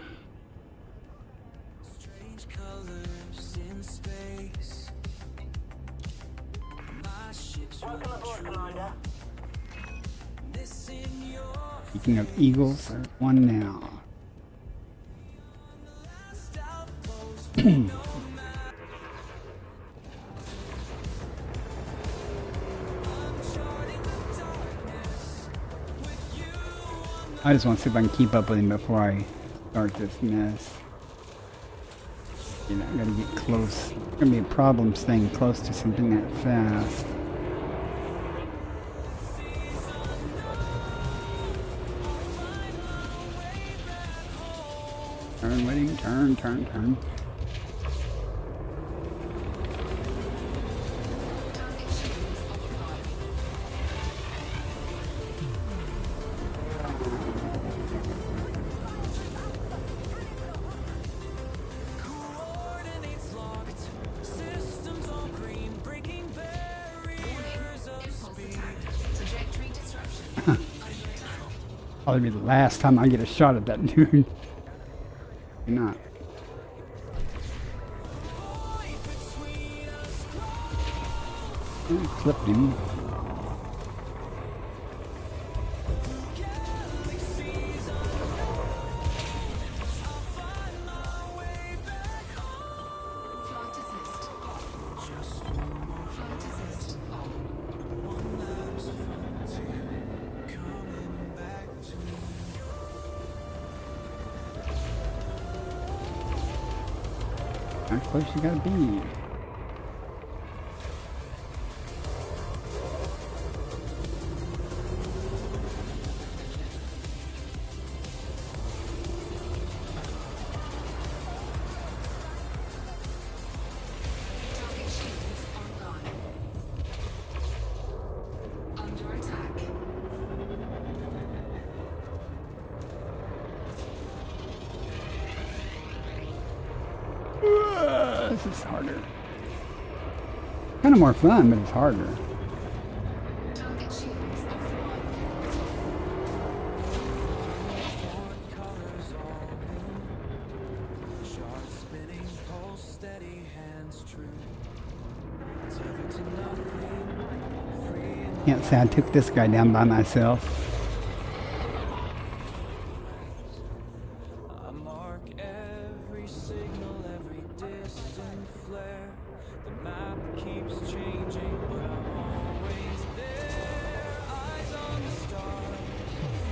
Strange colors in space. My ship's Welcome aboard, Commander. missing your Speaking of eagles, there's one now. I just want to see if I can keep up with him before I start this mess. You know, I gotta get close. It's gonna be a problem staying close to something that fast. Turn, waiting, turn. coordinates locked. Systems all green, breaking barriers of speed. Trajectory disruption. Probably be the last time I get a shot at that dude. Maybe not. Clipped him. Flight assist off. Flight assist on. How close you gotta be? Target shields online. Under attack. This is harder. Kind of more fun, but it's harder. Target shields offline. Can't say I took this guy down by myself. I mark every signal, every distant flare. The map keeps changing, but I'm always there. Eyes on the stars,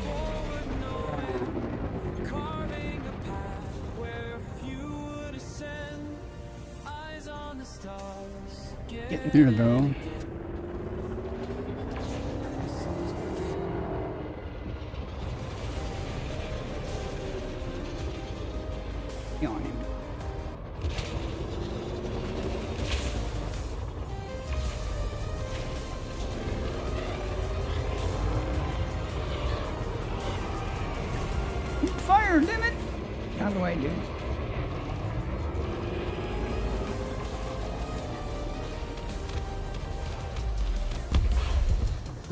forward knowing, carving a path where few would ascend. Eyes on the stars, Getting there though. Get on him. Fire, damn it! Out of the way, dude.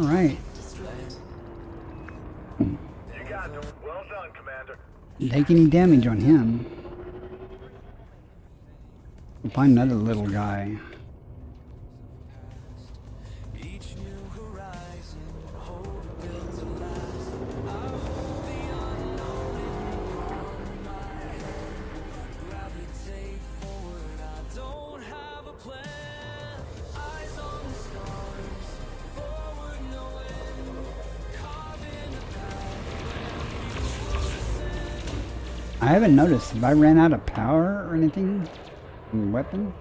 All right. You got them. Well done, Commander. Take any damage on him. We'll find another little guy. each new horizon, hope built to last. I hold the unknown in my hand. Gravitate forward, I don't have a plan. Eyes on the stars, forward knowing, carving a path. I haven't noticed. Have I ran out of power or anything? Weapon?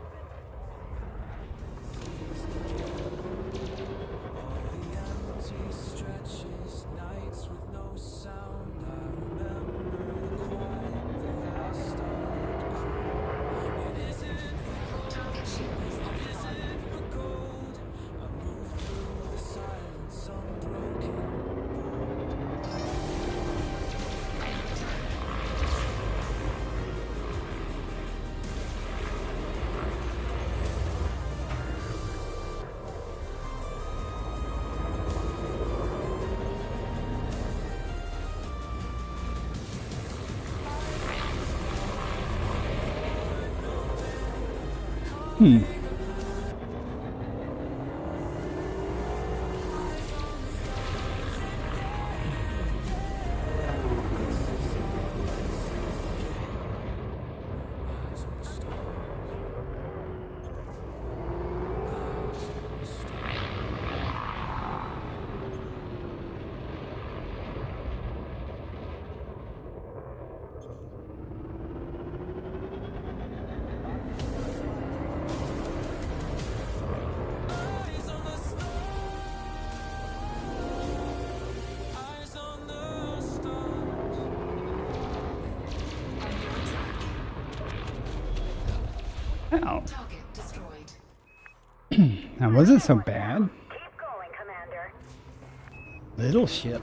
Stretches, nights with no sound. I remember the quiet, the vast unknown. It isn't Target shields offline. for gold. I move through the silence, unbroken. Eyes on the stars. Eyes on the stars. Under attack. Ow. Target destroyed. That wasn't so bad. Keep going, Commander. Little ship.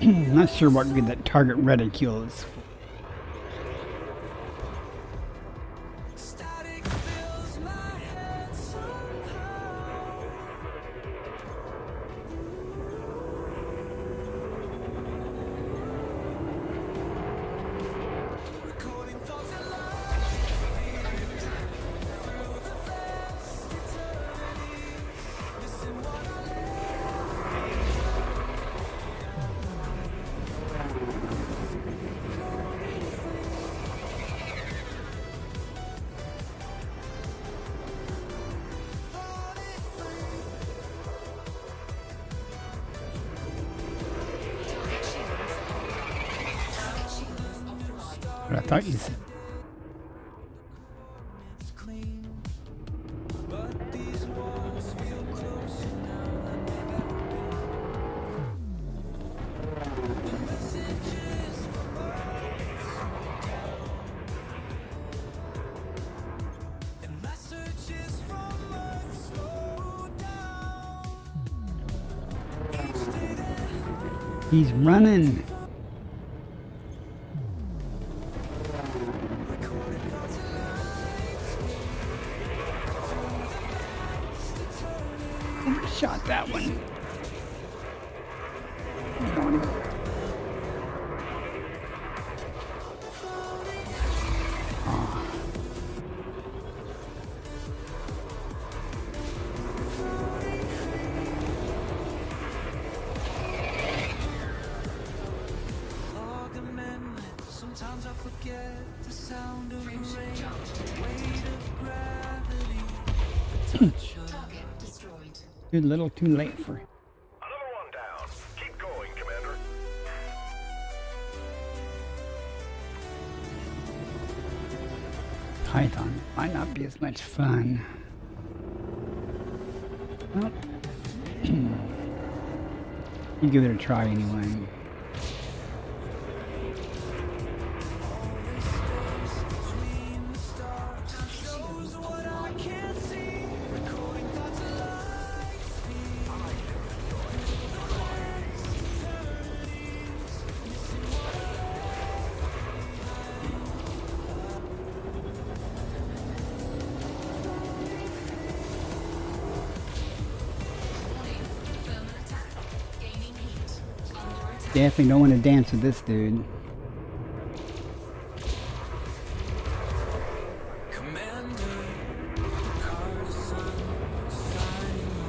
Not sure what good that target reticule is for. Static fills my head somehow. Recording thoughts alive through the vast eternity. Missing what I But I thought you said. it's clean. But these walls feel closer now than they've ever been. The messages from us and messages from us slow down. Each day that He's running. recording thoughts alive. Shot that one. Log amendment. Sometimes I forget the sound of rain, weight of gravity, the touch of Target destroyed. Too little, too late for. Another one down. Keep going, Commander. Python might not be as much fun. Well, you give it a try anyway. between the stars. Shows what I can't see. Recording thoughts alive. Warning. Thermal attack. Gaining heat. Under attack. Definitely don't want to dance with this dude. Commander, the card is signing off.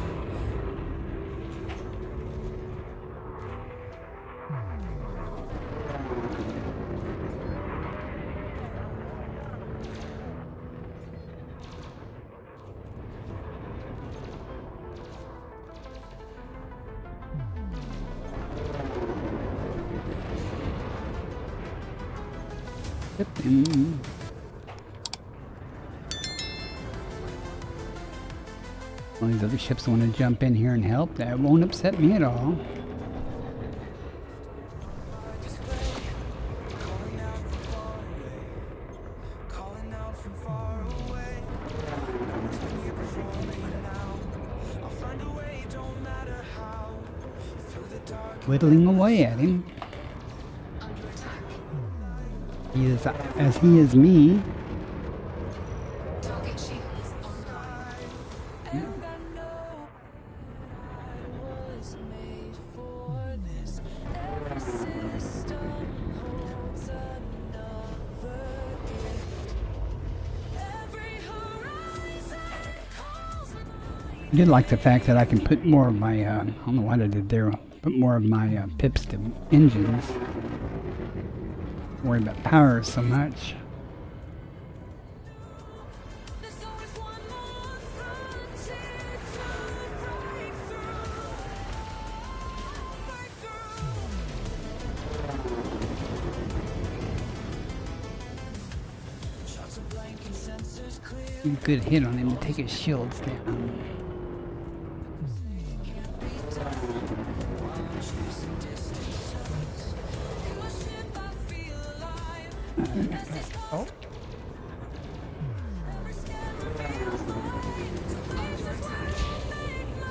Mm. All these other ships want to jump in here and help. That won't upset me at all. Calling out from far away. Calling out from far away. No one's been here before me now. I'll find a way, don't matter how. Through the dark. Whittling away at him. Under attack. He is as he is me. Target shields online. And I know I was made for this. Every system holds another gift. Every horizon calls mine. I did like the fact that I can put more of my, I don't know what I did there, put more of my pips to engines. Don't worry about power so much. There's always one more frontier to break through. Shots of blank and sensors clear. Good hit on him to take his shields down. Can't be done. While chasing distances. In my ship, I feel alive. Message Oh. every step feels right. Under attack.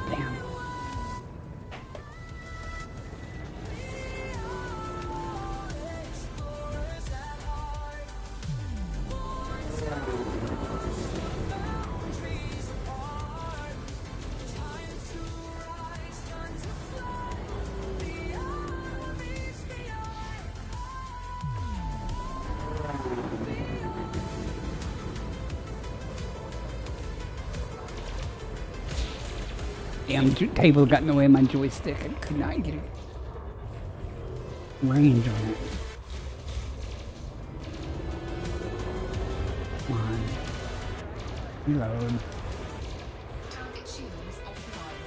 Damn. Damn table got in the way of my joystick. I could not get it range on it. Come on. Reload. Target shields offline.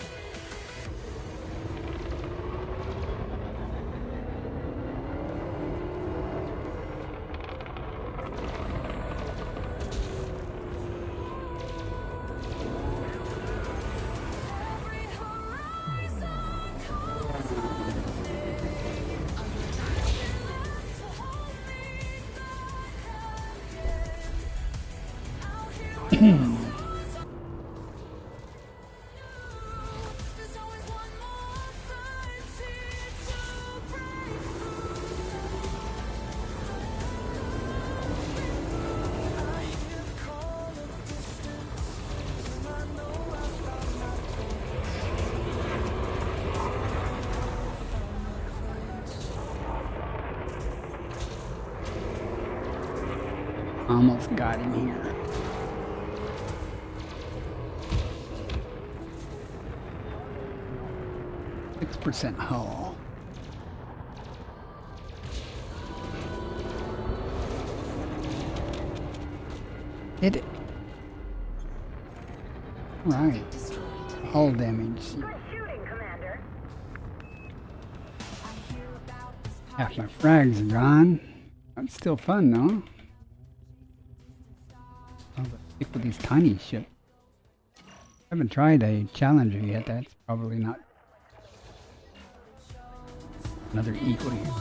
Almost got him here. %, hull. Hit it. Right. Hull damage. Good shooting, Commander. Half my frags are gone. That's still fun though. I'll stick with these tiny ships. I haven't tried a Challenger yet. That's probably not another eagle here.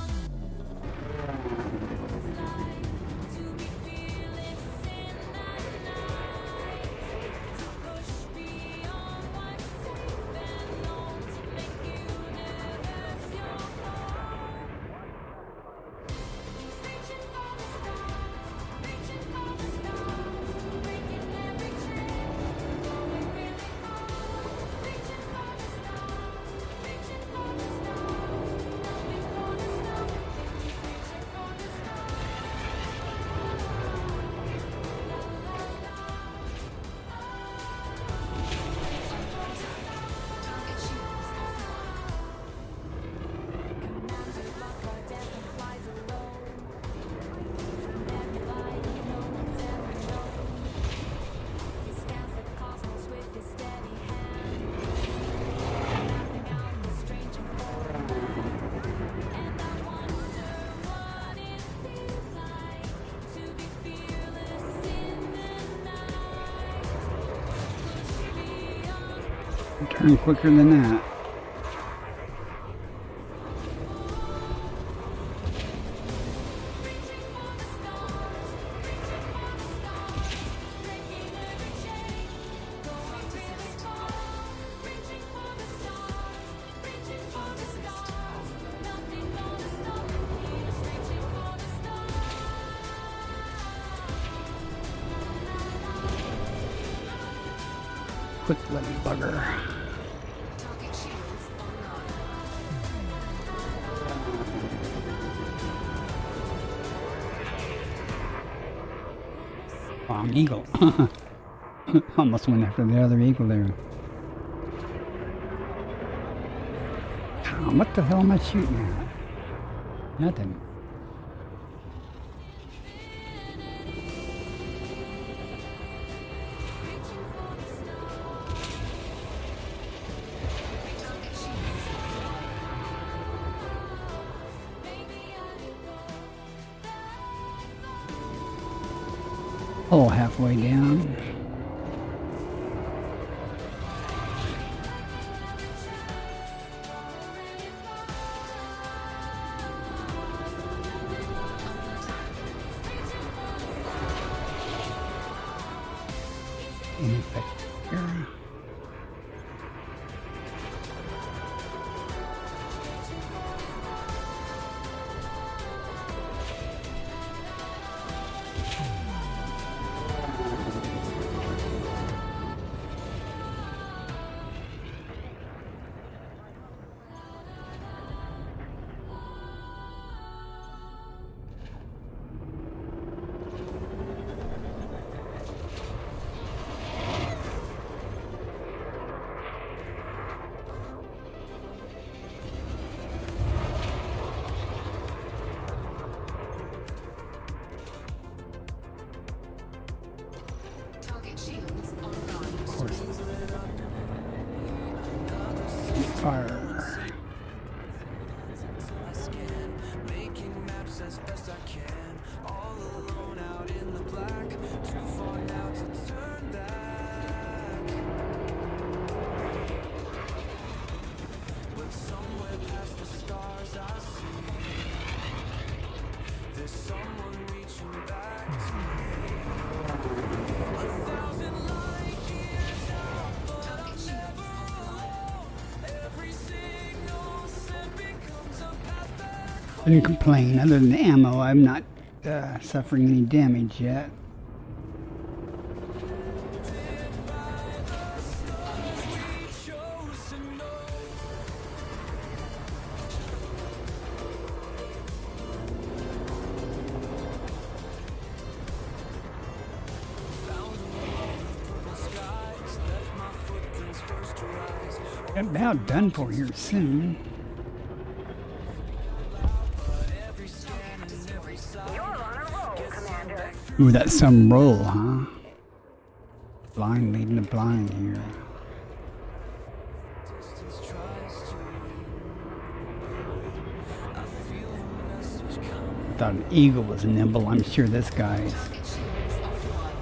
Turn quicker than that. Quick little bugger. Target shields online. Wrong eagle. Almost went after the other eagle there. What the hell am I shooting at? Nothing. Oh, halfway down. Ineffective here. fire. Making maps as best I can. All alone out in the black. Too far now to turn back. But somewhere past the stars I see there's someone reaching back to me. 1,000 light years out, but I'm never alone. Every signal sent becomes a path back. Didn't complain. Other than the ammo, I'm not suffering any damage yet. Chose to know. Found a world of purple skies, left my footprints first to rise. I'm about done for here soon. Every scan and every side. You're on a roll, Commander. Ooh, that's some roll, huh? Blind leading the blind here. Distance tries to win. I feel the message coming. Thought an eagle was nimble. I'm sure this guy is. Target shields offline.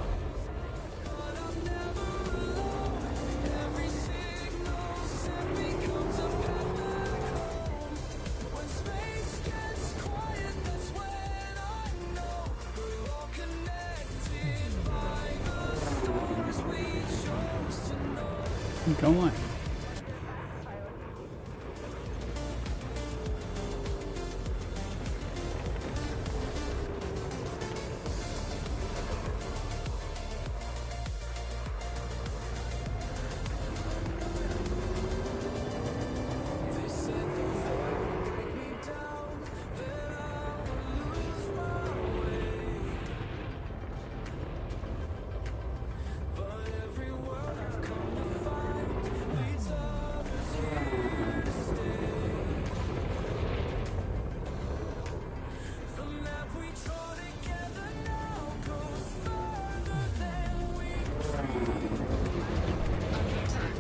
Every signal sent becomes a path back home. When space gets quiet, that's when I know we're all connected by the stars we chose to know. Keep going. They said the void would break me down, that I would lose my way. But every word I've come to find leads others here to stay. The map we draw together now goes further than we dreamed. Under attack.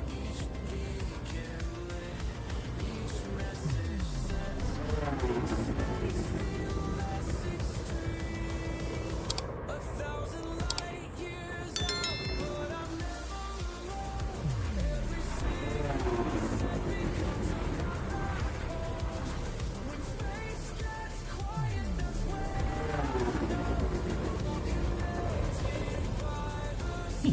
Each beacon lit, each message sent makes me feel less extreme. 1,000 light years out, but I'm never alone. Every signal sent becomes a path back home. When space gets quiet, that's when connected by the stars we 7%.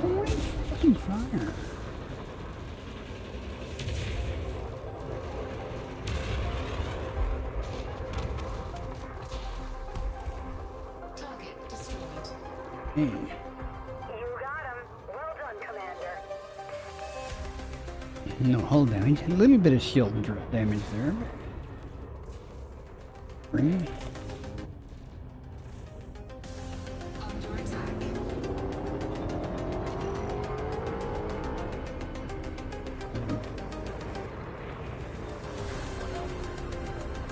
Holy fucking fire. Target destroyed. Hey. You got him. Well done, Commander. No hull damage. A little bit of shield damage there. Ring. Under attack.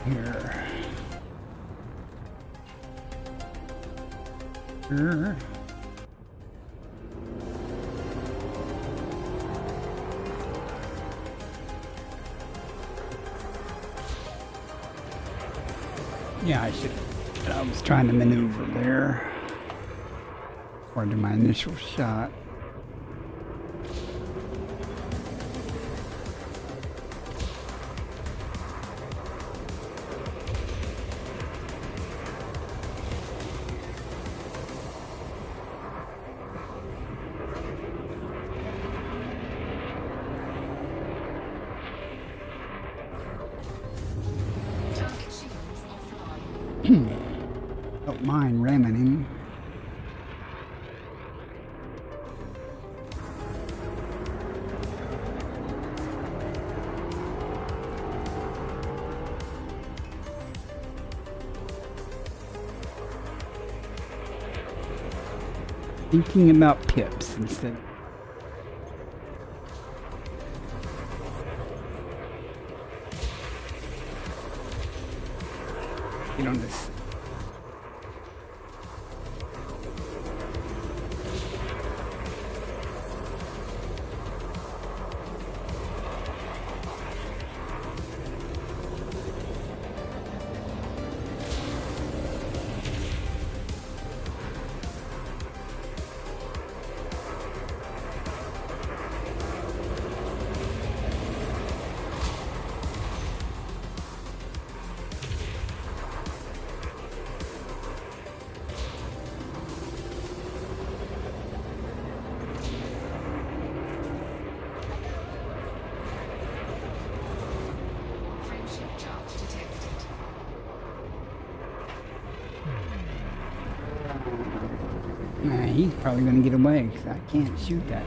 Here. Here. Yeah, I should. I was trying to maneuver there. According to my initial shot. Target shields offline. Don't mind ramming him. Thinking about pips instead of... Get on this. Frameshift charge detected. He's probably going to get away because I can't shoot that.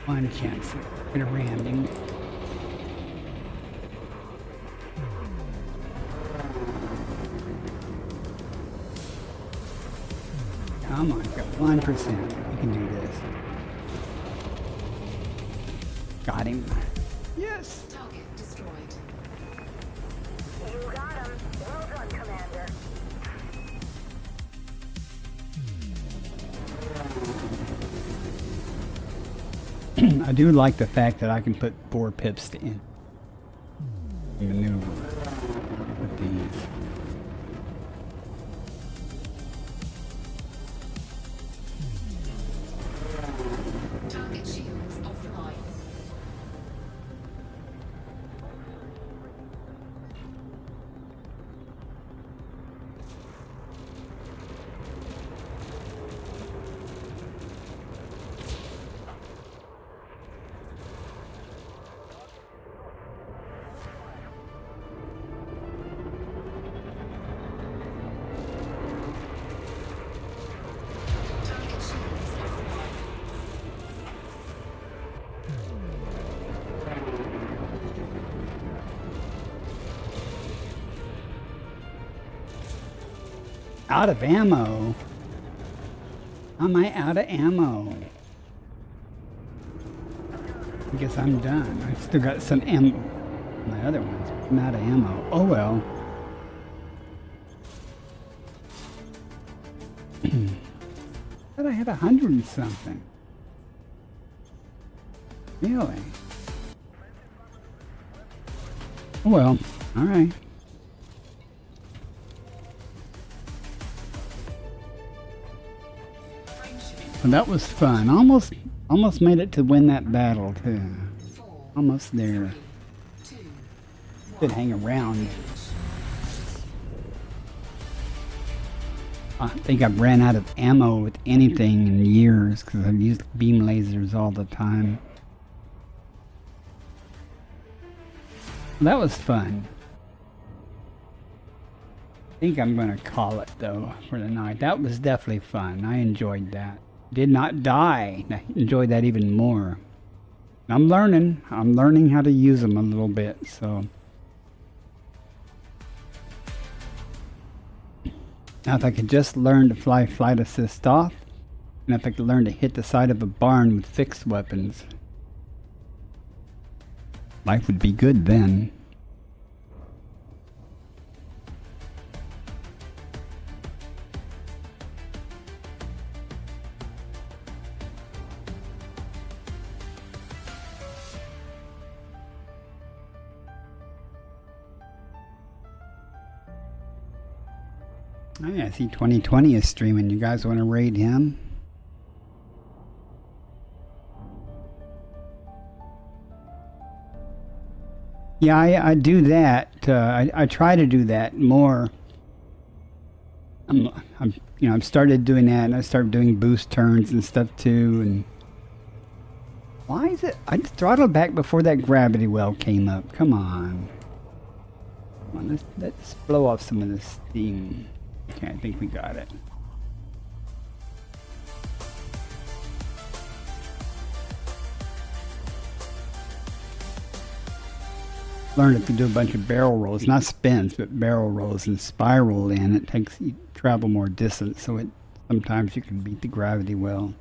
One chance to get around him. Come on, got 1%. We can do this. Got him. Yes. Target destroyed. You got him. Well done, Commander. I do like the fact that I can put 4 pips in maneuver with these. Target shields offline. Target shields offline. Out of ammo? How am I out of ammo? I guess I'm done. I've still got some ammo. My other ones. I'm out of ammo. Oh well. Thought I had 100 and something. Really? Oh well. Alright. Frameshift Well, that was fun. Almost made it to win that battle too. 4, Almost there. 2, Could hang around. I think I've ran out of ammo with anything in years because I've used beam lasers all the time. That was fun. I think I'm going to call it though for the night. That was definitely fun. I enjoyed that. Did not die. I enjoyed that even more. I'm learning. I'm learning how to use them a little bit, so. Now if I could just learn to fly flight assist off, and if I could learn to hit the side of a barn with fixed weapons, life would be good then. Oh yeah, I see 2020 is streaming. You guys want to raid him? Yeah, I do that. I try to do that more. I've started doing that, and I started doing boost turns and stuff too. And why is it? I just throttled back before that gravity well came up. Come on. Come on, let's blow off some of this steam. Okay, I think we got it. learned to do a bunch of barrel rolls, not spins, but barrel rolls and spiral in. It takes you travel more distance, so it sometimes you can beat the gravity well.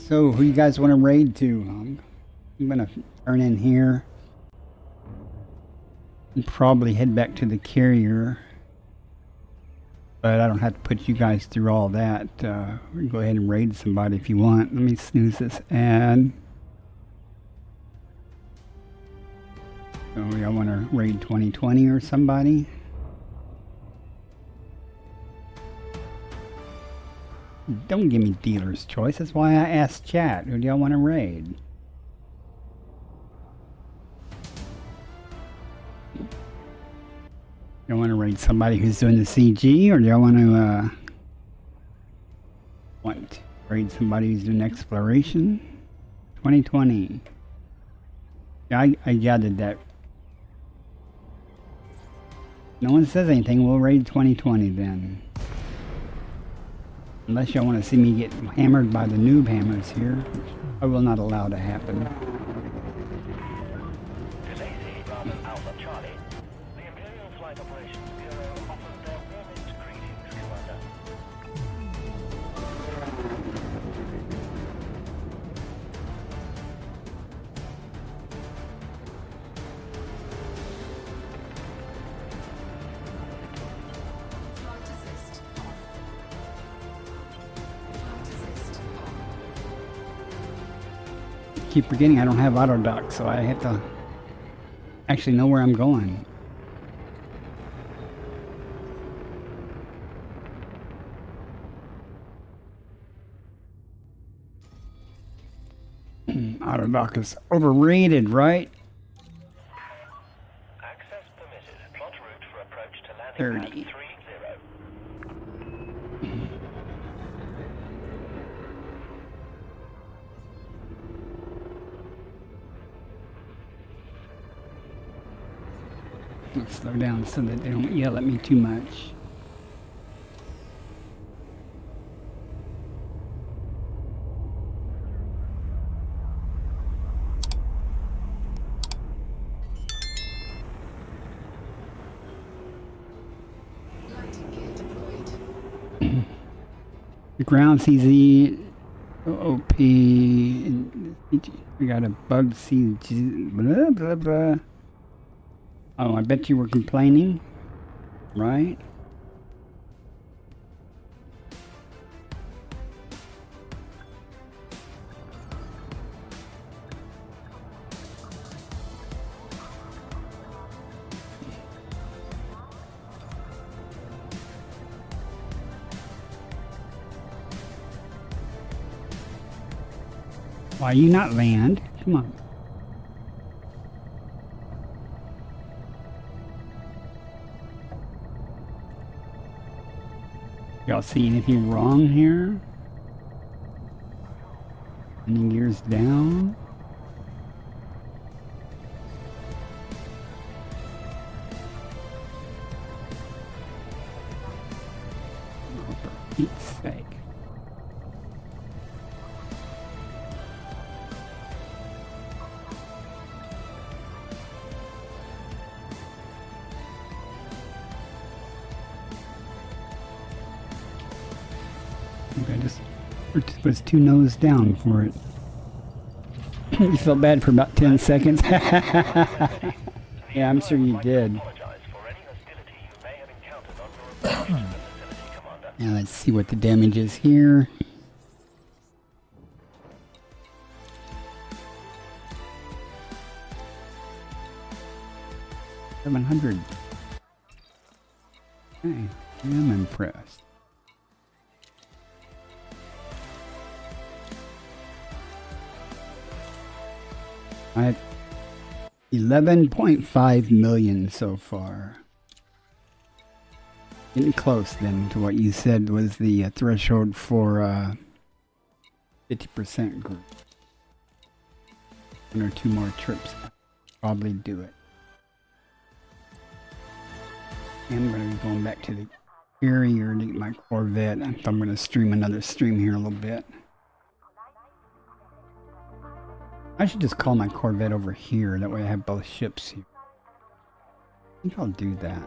So, who you guys want to raid to? I'm gonna turn in here and probably head back to the carrier. But I don't have to put you guys through all that. We can go ahead and raid somebody if you want. Let me snooze this ad. So y'all want to raid 2020 or somebody? Don't give me dealer's choice. That's why I asked chat. Who do y'all want to raid? You want to raid somebody who's doing the CG, or do y'all want to raid somebody who's doing exploration? 2020. Yeah, I gathered that. No one says anything. We'll raid 2020 then. Unless y'all want to see me get hammered by the noob hammers here, which I will not allow to happen. This AC Bravo Alpha Charlie. The Imperial Flight Operations Bureau offers their warmest greetings, Commander. Flight assist off. Flight assist on. Keep forgetting I don't have auto dock, so I have to actually know where I'm going. Auto dock is overrated, right? Access permitted. Plot route for approach to landing 30. pad 30. Let's slow down so that they don't yell at me too much. Landing gear deployed. The ground CZ, OOP, and we got a bug CG, blah blah blah. Oh, I bet you were complaining, right? Why you not land? Come on. Y'all see anything wrong here? Any gears down? Oh, for Pete's sake. I just was too nose down for it. You felt bad for about 10 seconds. Yeah, I'm sure you did. Apologize for any hostility you may have encountered on your approach to the facility, Commander. Now let's see what the damage is here. $700. Okay, I'm impressed. I have 11.5 million so far. Getting close then to what you said was the threshold for 50% group. One or two more trips, probably do it. And I'm going to be going back to the carrier to get my Corvette. I'm going to stream another stream here in a little bit. I should just call my Corvette over here. That way I have both ships here. I think I'll do that.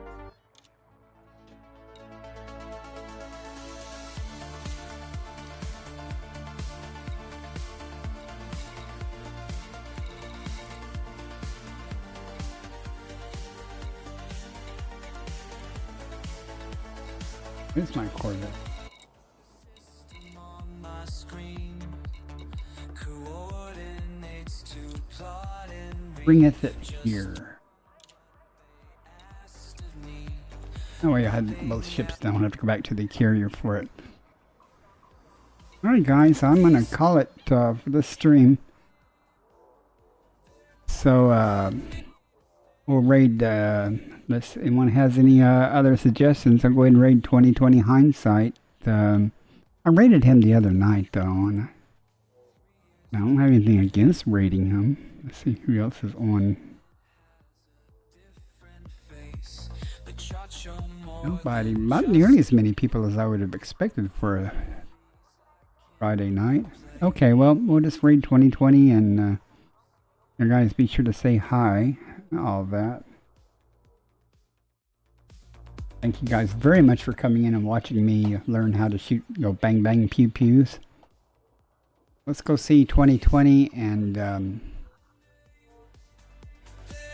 Here's my Corvette. Bringeth it here. Oh wait, I had both ships down. I'll have to go back to the carrier for it. Alright guys, I'm gonna call it for this stream. So we'll raid, unless anyone has any other suggestions, I'll go ahead and raid 2020 Hindsight. I raided him the other night though, and I don't have anything against raiding him. Let's see who else is on. Nobody, not nearly as many people as I would have expected for a Friday night. Okay, well, we'll just raid 2020 and you guys be sure to say hi, all that. Thank you guys very much for coming in and watching me learn how to shoot, bang bang pew pews. Let's go see 2020 and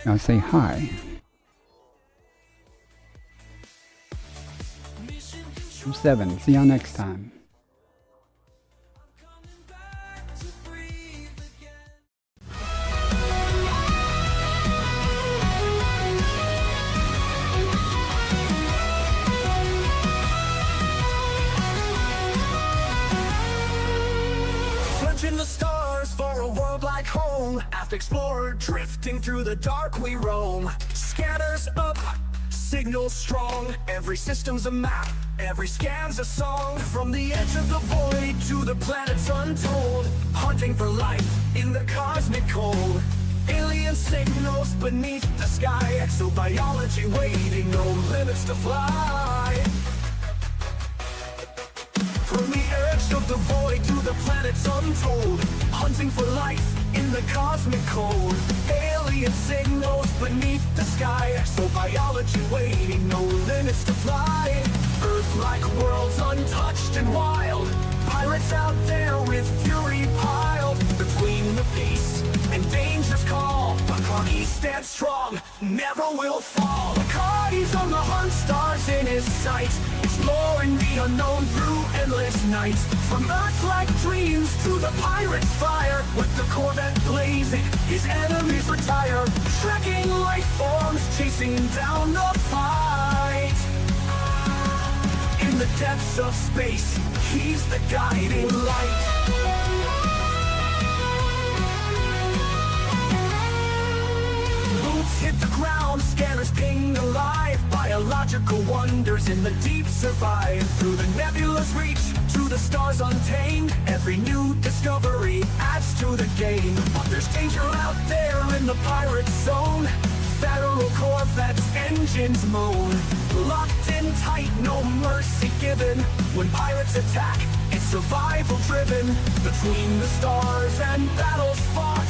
I'll say hi. I'm 7. See y'all next time. Plunging the stars for a world like home. After explorer drifting through the dark we roam. Scanners up, signals strong. Every system's a map, every scan's a song. From the edge of the void to the planets untold. Hunting for life in the cosmic cold. Alien signals beneath the sky. Exobiology waiting, no limits to fly. From the edge of the void to the planets untold. Hunting for life in the cosmic cold. Alien signals beneath the sky. Exobiology waiting, no limits to fly. Earth-like worlds untouched and wild. Pirates out there with fury piled. Between the peace and danger's call. Bacardi stands strong, never will fall. Bacardi's on the hunt, stars in his sight. Exploring the unknown through endless nights. From Earth-like dreams to the pirate's fire. With the Corvette blazing, his enemies retire. Tracking life forms, chasing down the fight. In the depths of space, he's the guiding light. Boots hit the ground, scanners ping alive. Biological wonders in the deep survive. Through the nebula's reach, to the stars untamed. Every new discovery adds to the game. But there's danger out there in the pirate zone. Federal Corvette's engines moan. Locked in tight, no mercy given. When pirates attack, it's survival driven. Between the stars and battles fought,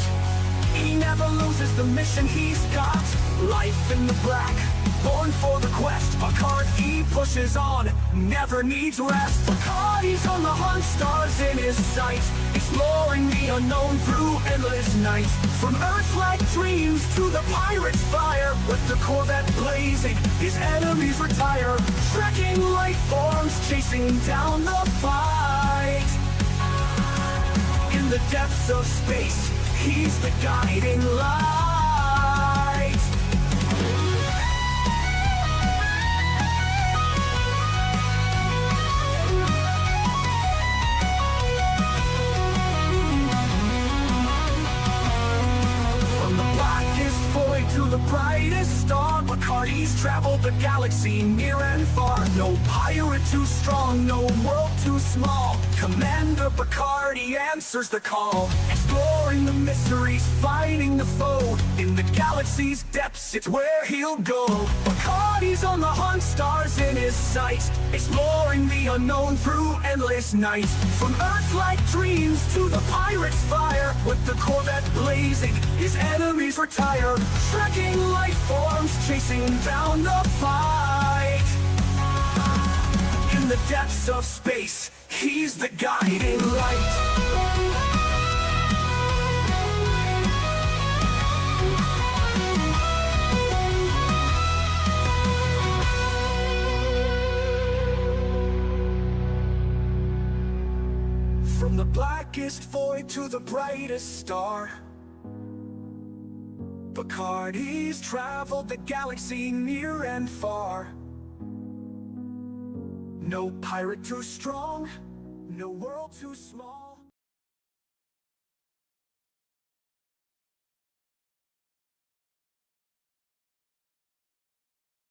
he never loses the mission he's got. Life in the black, born for the quest. Bacardi pushes on, never needs rest. Bacardi's on the hunt, stars in his sight. Exploring the unknown through endless nights. From Earth-like dreams to the pirate's fire. With the Corvette blazing, his enemies retire. Tracking life forms, chasing down the fight. In the depths of space, he's the guiding light. From the blackest void to the brightest star, Bacardi's traveled the galaxy near and far. No pirate too strong, no world too small. Commander Bacardi answers the call. Exploring the mysteries, fighting the foe. In the galaxy's depths, it's where he'll go. Bacardi Bacardi's on the hunt, stars in his sights, exploring the unknown through endless nights. From Earth-like dreams to the pirate's fire, with the Corvette blazing, his enemies retire. Trekking life forms, chasing down the fight. In the depths of space, he's the guiding light. From the blackest void to the brightest star, Bacardi's traveled the galaxy near and far. No pirate too strong, no world too small.